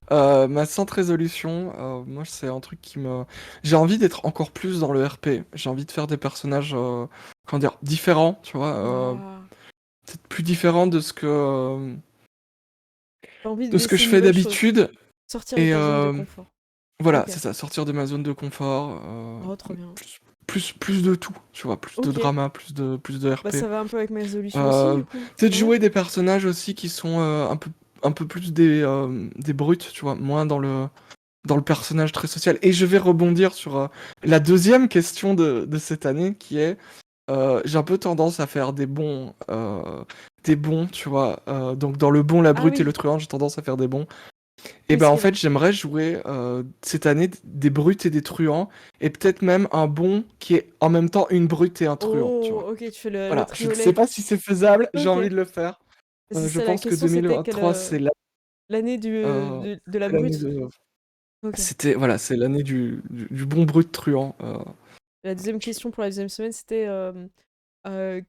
Ma sainte résolution, moi c'est un truc qui me... J'ai envie d'être encore plus dans le RP. J'ai envie de faire des personnages, comment dire, différents, tu vois. Ah, Peut-être plus différents t'as envie de de ce que laisser je une fais nouvelle chose. d'habitude. Sortir de Et ta zone de confort. voilà, Ok. c'est ça, sortir de ma zone de confort. Oh, trop bien. Plus de tout, tu vois, plus de Ok. drama, plus de Bah, RP. ça va un peu avec ma résolution aussi, du coup. Peut-être Ouais. jouer des personnages aussi qui sont un peu plus des brutes, tu vois, moins dans le personnage très social. Et je vais rebondir sur la deuxième question de cette année qui est j'ai un peu tendance à faire des bons, tu vois. Donc dans le bon, la Ah brute et le oui. truand, j'ai tendance à faire des bons. Et Oui, ben c'est en vrai. fait, j'aimerais jouer cette année des brutes et des truands, et peut-être même un bon qui est en même temps une brute et un truand, tu Oh, vois. ok, tu fais le Voilà, je ne sais triolet. pas si c'est faisable, j'ai Ok. envie de le faire. C'est Je ça, la pense que question, c'était 2023, c'est l'année de la l'année brute. de... Ok. C'était, voilà, c'est l'année du bon brut truand. La deuxième question pour la deuxième semaine, c'était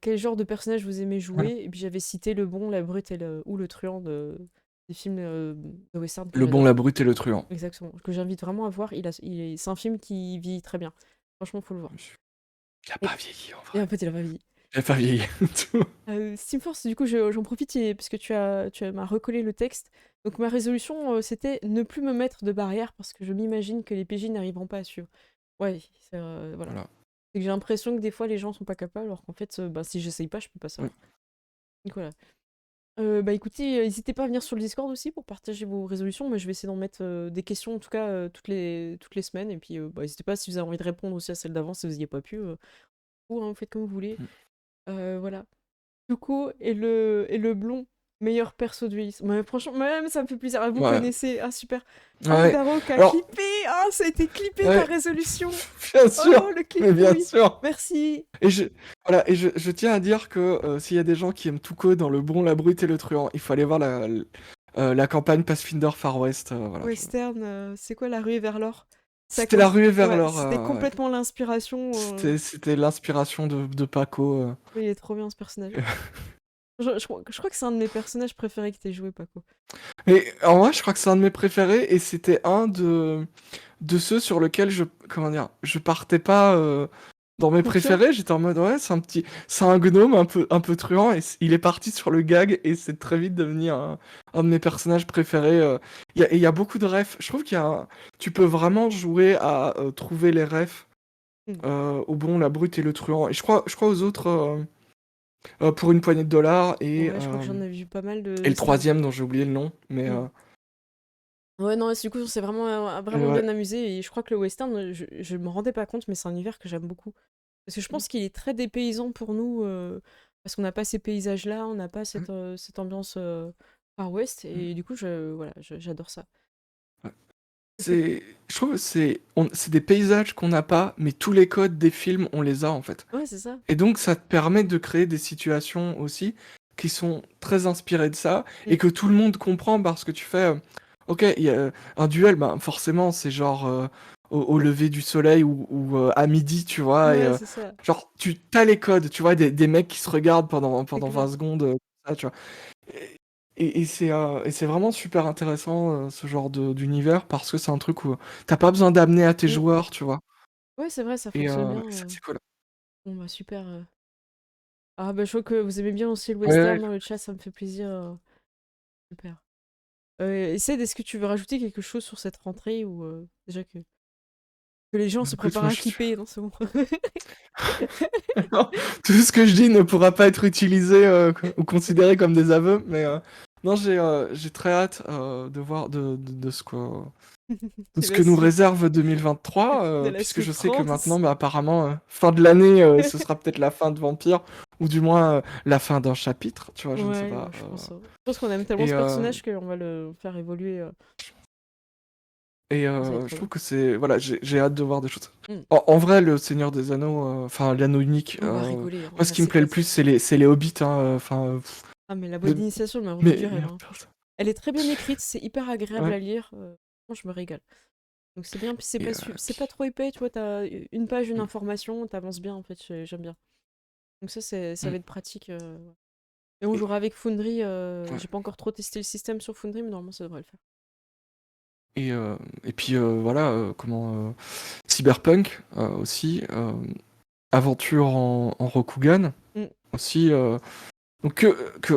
quel genre de personnage vous aimez Voilà. jouer? Et puis j'avais cité le bon, la brute ou le truand des films de western que Le bon, j'adore. la brute et le truand. Exactement. Que j'invite vraiment à voir. C'est un film qui vit très bien. Franchement, faut le voir. Il a Et, pas vieilli en et vrai. en fait, il a pas vieilli. Il a pas vieilli. Steam Force, du coup, j'en profite parce que m'as recollé le texte. Donc ma résolution, c'était ne plus me mettre de barrière parce que je m'imagine que les PJ n'arriveront pas à suivre. Ouais, voilà. Voilà. C'est que j'ai l'impression que des fois les gens sont pas capables, alors qu'en fait, bah, si j'essaye pas, je peux pas Oui. savoir. Donc voilà. Bah écoutez, n'hésitez pas à venir sur le Discord aussi pour partager vos résolutions. Mais je vais essayer d'en mettre des questions en tout cas toutes les semaines. Et puis bah, n'hésitez pas si vous avez envie de répondre aussi à celle d'avant si vous n'y avez pas pu. Ou hein, vous faites comme vous voulez. Mm. Voilà. Tuco et le blond, meilleur perso de Ulysse. Ouais, franchement, même ça me fait plaisir. Ah, vous Ouais. connaissez. Ah, super. Ah, Ouais. Darok a Alors, clippé. Ah, ça a été clippé ta ouais, résolution. bien Oh, sûr, le mais bien clipouille. sûr. Merci. Et voilà, je tiens à dire que s'il y a des gens qui aiment Tuco dans le bon, la brute et le truand, il faut aller voir la campagne Pathfinder Far West. Voilà, Western, c'est quoi la ruée vers l'or? C'était la ruée vers Ouais, l'or. c'était Ouais. complètement l'inspiration. C'était l'inspiration de Paco. Il est trop bien ce personnage. Je crois que c'est un de mes personnages préférés que t'aies joué, Paco. Mais en vrai, je crois que c'est un de mes préférés et c'était un de ceux sur lesquels comment dire, je partais pas dans mes Confiant? préférés. J'étais en mode, ouais, c'est un gnome un peu truand et il est parti sur le gag et c'est très vite devenu un de mes personnages préférés. Et il y a beaucoup de refs. Je trouve tu peux vraiment jouer à trouver les refs Hmm. au bon, la brute et le truand. Et je crois aux autres pour une poignée de dollars Ouais, je crois que j'en ai vu pas mal et de le ça. troisième dont j'ai oublié le nom. Mais Hmm. Ouais, non, du coup, on s'est vraiment ouais. bien amusé. Et je crois que le western, je me rendais pas compte, mais c'est un univers que j'aime beaucoup. Parce que je pense qu'il est très dépaysant pour nous, parce qu'on n'a pas ces paysages-là, on n'a pas cette ambiance Far West. Et du coup, voilà, j'adore ça. Ok. Je trouve que c'est des paysages qu'on n'a pas, mais tous les codes des films, on les a en fait. Ouais, c'est ça. Et donc ça te permet de créer des situations aussi qui sont très inspirées de ça Hmm. et que tout le monde comprend parce que tu fais, ok, il y a un duel, bah, forcément c'est genre au lever du soleil ou à midi, tu vois, et Ouais, c'est ça. genre tu as les codes, tu vois, des mecs qui se regardent C'est pendant clair. 20 secondes, ça, tu vois. Et c'est vraiment super intéressant ce genre d'univers parce que c'est un truc où t'as pas besoin d'amener à tes Hmm. joueurs, tu vois. Ouais, c'est vrai, ça fonctionne bien. Et ça c'est cool. Bon, bah super. Ah, bah je vois que vous aimez bien aussi le Ouais, ouais. western dans le chat, ça me fait plaisir. Super. Essaie, est-ce que tu veux rajouter quelque chose sur cette rentrée ou déjà que les gens Bah, se écoute, préparent moi à je suis... clipper, non, c'est bon. Non, tout ce que je dis ne pourra pas être utilisé ou considéré comme des aveux, mais Non, j'ai très hâte de voir de ce de C'est ce la que nous suite réserve 2023, de la puisque je sais que souffrance. maintenant, bah, apparemment, fin de l'année, ce sera peut-être la fin de Vampire, ou du moins la fin d'un chapitre, tu vois, je ne sais Ouais, pas. je pense qu'on aime tellement Et, ce euh, personnage qu'on va le faire évoluer. et Ça va être je trop bien. trouve que c'est... Voilà, j'ai hâte de voir des choses. Mm. En vrai, le Seigneur des Anneaux, enfin, l'anneau unique, On va rigoler, hein, moi, on ce a qui me ses plaît le plus, classiques. c'est les hobbits, hein, enfin... Ah, mais la boîte le- d'initiation m'a rendu du rêve, mais hein. Elle est très bien écrite, c'est hyper agréable ouais. à lire. Moi, je me régale. Donc c'est bien, puis Et, c'est pas puis- trop épais, tu vois, t'as une page, une mm, information, t'avances bien en fait, j'aime bien. Donc ça mm. va être pratique. Et on jouera avec Foundry, Ouais. j'ai pas encore trop testé le système sur Foundry, mais normalement ça devrait le faire. Et puis voilà, Cyberpunk aussi, aventure en Rokugan Mm, aussi. Donc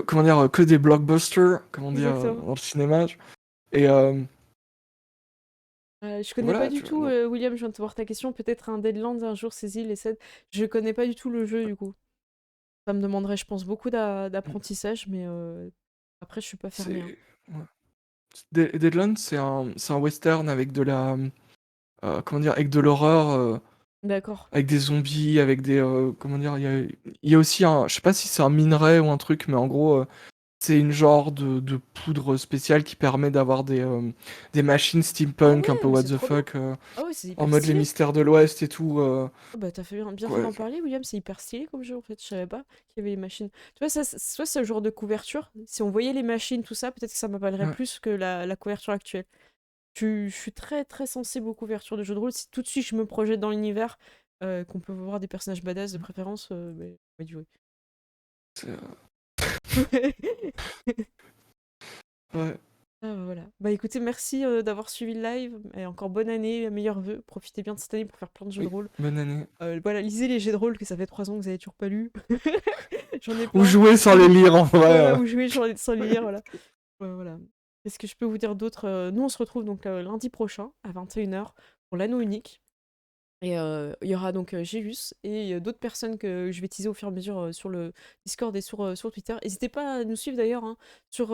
comment dire, que des blockbusters, comment dire, exactement. dans le cinéma. Et Je connais pas voilà, du tu vois. tout, William, je viens de te voir ta question, peut-être un Deadlands un jour, saisis les 7. Je connais pas du tout le jeu du coup. Ça me demanderait, je pense, beaucoup d'apprentissage, mais après je suis pas fermée, hein. C'est ouais. Deadlands, c'est un western avec de la comment dire, avec de l'horreur, D'accord. avec des zombies, avec des comment dire, il y a aussi un, je sais pas si c'est un minerai ou un truc, mais en gros c'est une genre de poudre spéciale qui permet d'avoir des machines Ah steampunk un peu ouais, mais what c'est the trop bien. fuck, Ah ouais, c'est en hyper mode les stylé. mystères de l'Ouest et tout. Ah bah t'as fait bien fait Ouais, d'en parler, William, c'est hyper stylé comme jeu en fait, je savais pas qu'il y avait les machines. Tu vois, soit c'est le genre de couverture, si on voyait les machines, tout ça, peut-être que ça m'appellerait ouais. plus que la couverture actuelle. Je suis très très sensible aux couvertures de jeux de rôle, si tout de suite je me projette dans l'univers, qu'on peut voir des personnages badass de préférence, bah, on va y jouer. C'est, ouais. Ah bah voilà. Bah écoutez, merci d'avoir suivi le live, et encore bonne année, meilleurs vœux, profitez bien de cette année pour faire plein de jeux de Oui, rôle. bonne année. Voilà, lisez les jeux de rôle que ça fait 3 ans que vous avez toujours pas lu. J'en ai Ou plein. jouer sans les lire en vrai. Voilà, ou jouer sans lire, voilà. Ouais, voilà. Qu'est-ce que je peux vous dire d'autre? Nous, on se retrouve donc lundi prochain à 21h pour l'anneau unique. Et il y aura donc Géus et d'autres personnes que je vais teaser au fur et à mesure sur le Discord et sur Twitter. N'hésitez pas à nous suivre d'ailleurs, hein, sur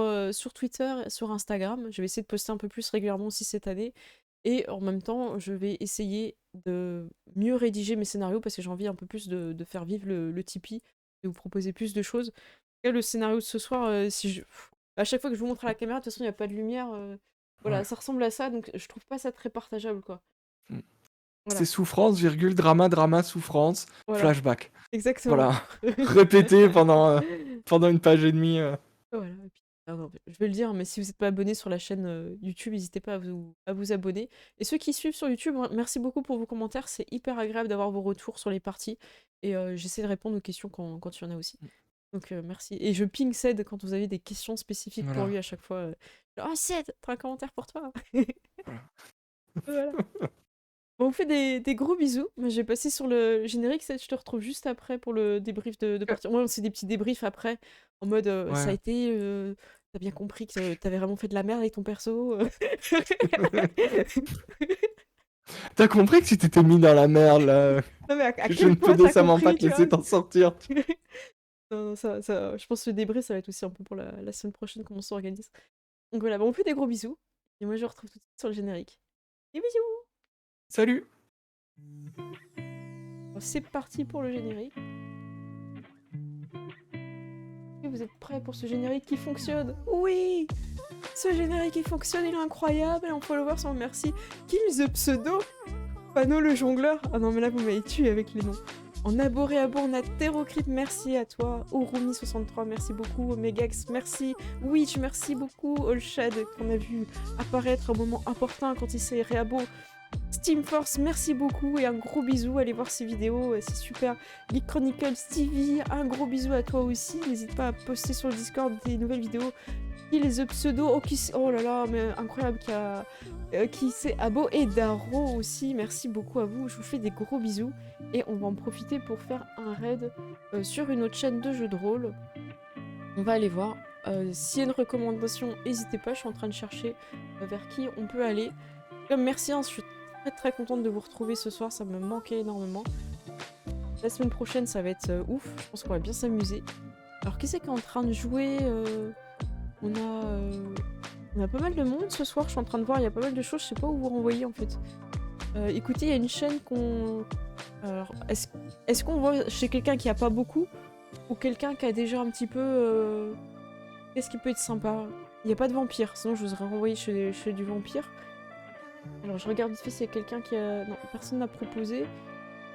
Twitter, sur Instagram. Je vais essayer de poster un peu plus régulièrement aussi cette année. Et en même temps, je vais essayer de mieux rédiger mes scénarios parce que j'ai envie un peu plus de faire vivre le Tipeee, de vous proposer plus de choses. Et le scénario de ce soir, à chaque fois que je vous montre à la caméra, de toute façon, il n'y a pas de lumière. Voilà, Ouais. ça ressemble à ça, donc je trouve pas ça très partageable, quoi. Mm. C'est Voilà, souffrance, virgule, drama, drama, souffrance, voilà, flashback. exactement. Voilà. Répété pendant une page et demie. Voilà, et puis, ah non, je vais le dire, mais si vous n'êtes pas abonné sur la chaîne YouTube, n'hésitez pas à vous abonner. Et ceux qui suivent sur YouTube, merci beaucoup pour vos commentaires, c'est hyper agréable d'avoir vos retours sur les parties. Et j'essaie de répondre aux questions quand il y en a aussi. Donc merci. Et je ping Ced quand vous avez des questions spécifiques pour Voilà. lui à chaque fois. Oh Ced, t'as un commentaire pour toi. Voilà. Voilà. Bon, on vous fait des gros bisous. Moi, je vais passer sur le générique. Ced, je te retrouve juste après pour le débrief de Ok. partie. Moi, c'est des petits débriefs après, en mode ça a Ouais. été. T'as bien compris que t'avais vraiment fait de la merde avec ton perso. T'as compris que tu t'étais mis dans la merde là, Non, mais à que je quel ne peux point t'as décemment pas compris, te tu vois? laisser t'en sortir. Non, non, je pense que le débrief, ça va être aussi un peu pour la semaine prochaine, comment on s'organise. Donc voilà, bon, on fait des gros bisous. Et moi, je vous retrouve tout de suite sur le générique. Des bisous! Salut. Bon, c'est parti pour le générique. Et vous êtes prêts pour ce générique qui fonctionne? Oui! Ce générique il fonctionne, il est incroyable. Et en followers, on remercie Kills the Pseudo, Pano le jongleur. Ah non, mais là, vous m'avez tué avec les noms. En abord et abour, on a Terrocrypt, merci à toi. Orumi63, merci beaucoup. Omegax, merci. Witch, merci beaucoup. Allshad, qu'on a vu apparaître à un moment important quand il s'est réabo. Steamforce, merci beaucoup et un gros bisou. Allez voir ces vidéos, c'est super. League Chronicle, Stevie, un gros bisou à toi aussi. N'hésite pas à poster sur le Discord des nouvelles vidéos. Kill the Pseudo, oh là là, mais incroyable, qui c'est Abo et Daro aussi. Merci beaucoup à vous. Je vous fais des gros bisous et on va en profiter pour faire un raid sur une autre chaîne de jeux de rôle. On va aller voir. S'il y a une recommandation, n'hésitez pas. Je suis en train de chercher vers qui on peut aller. Merci, hein, je suis très très contente de vous retrouver ce soir. Ça me manquait énormément. La semaine prochaine, ça va être ouf. Je pense qu'on va bien s'amuser. Alors, qui c'est qui est en train de jouer On a pas mal de monde ce soir, je suis en train de voir, il y a pas mal de choses, je sais pas où vous renvoyer en fait. Écoutez, il y a une chaîne qu'on... Alors, est-ce qu'on voit chez quelqu'un qui a pas beaucoup ou quelqu'un qui a déjà un petit peu... Qu'est-ce qui peut être sympa? Il n'y a pas de vampire, sinon je vous aurais renvoyé chez du vampire. Alors je regarde vite fait s'il y a quelqu'un qui a... Non, personne n'a proposé.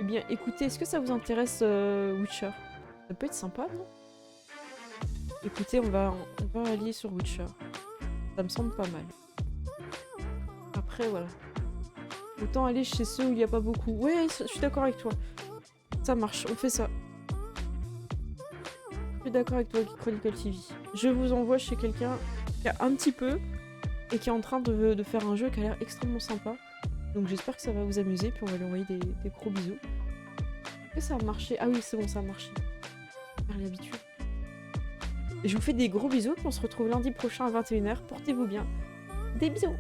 Eh bien écoutez, est-ce que ça vous intéresse Witcher? Ça peut être sympa, non? Écoutez, on va aller sur Witcher. Ça me semble pas mal. Après, voilà. Autant aller chez ceux où il n'y a pas beaucoup. Ouais, je suis d'accord avec toi. Ça marche, on fait ça. Je suis d'accord avec toi, Chronicle TV. Je vous envoie chez quelqu'un qui a un petit peu et qui est en train de faire un jeu qui a l'air extrêmement sympa. Donc j'espère que ça va vous amuser, puis on va lui envoyer des gros bisous. Est-ce que ça a marché? Ah oui, c'est bon, ça a marché. Faire l'habitude. Je vous fais des gros bisous, puis on se retrouve lundi prochain à 21 h. Portez-vous bien. Des bisous!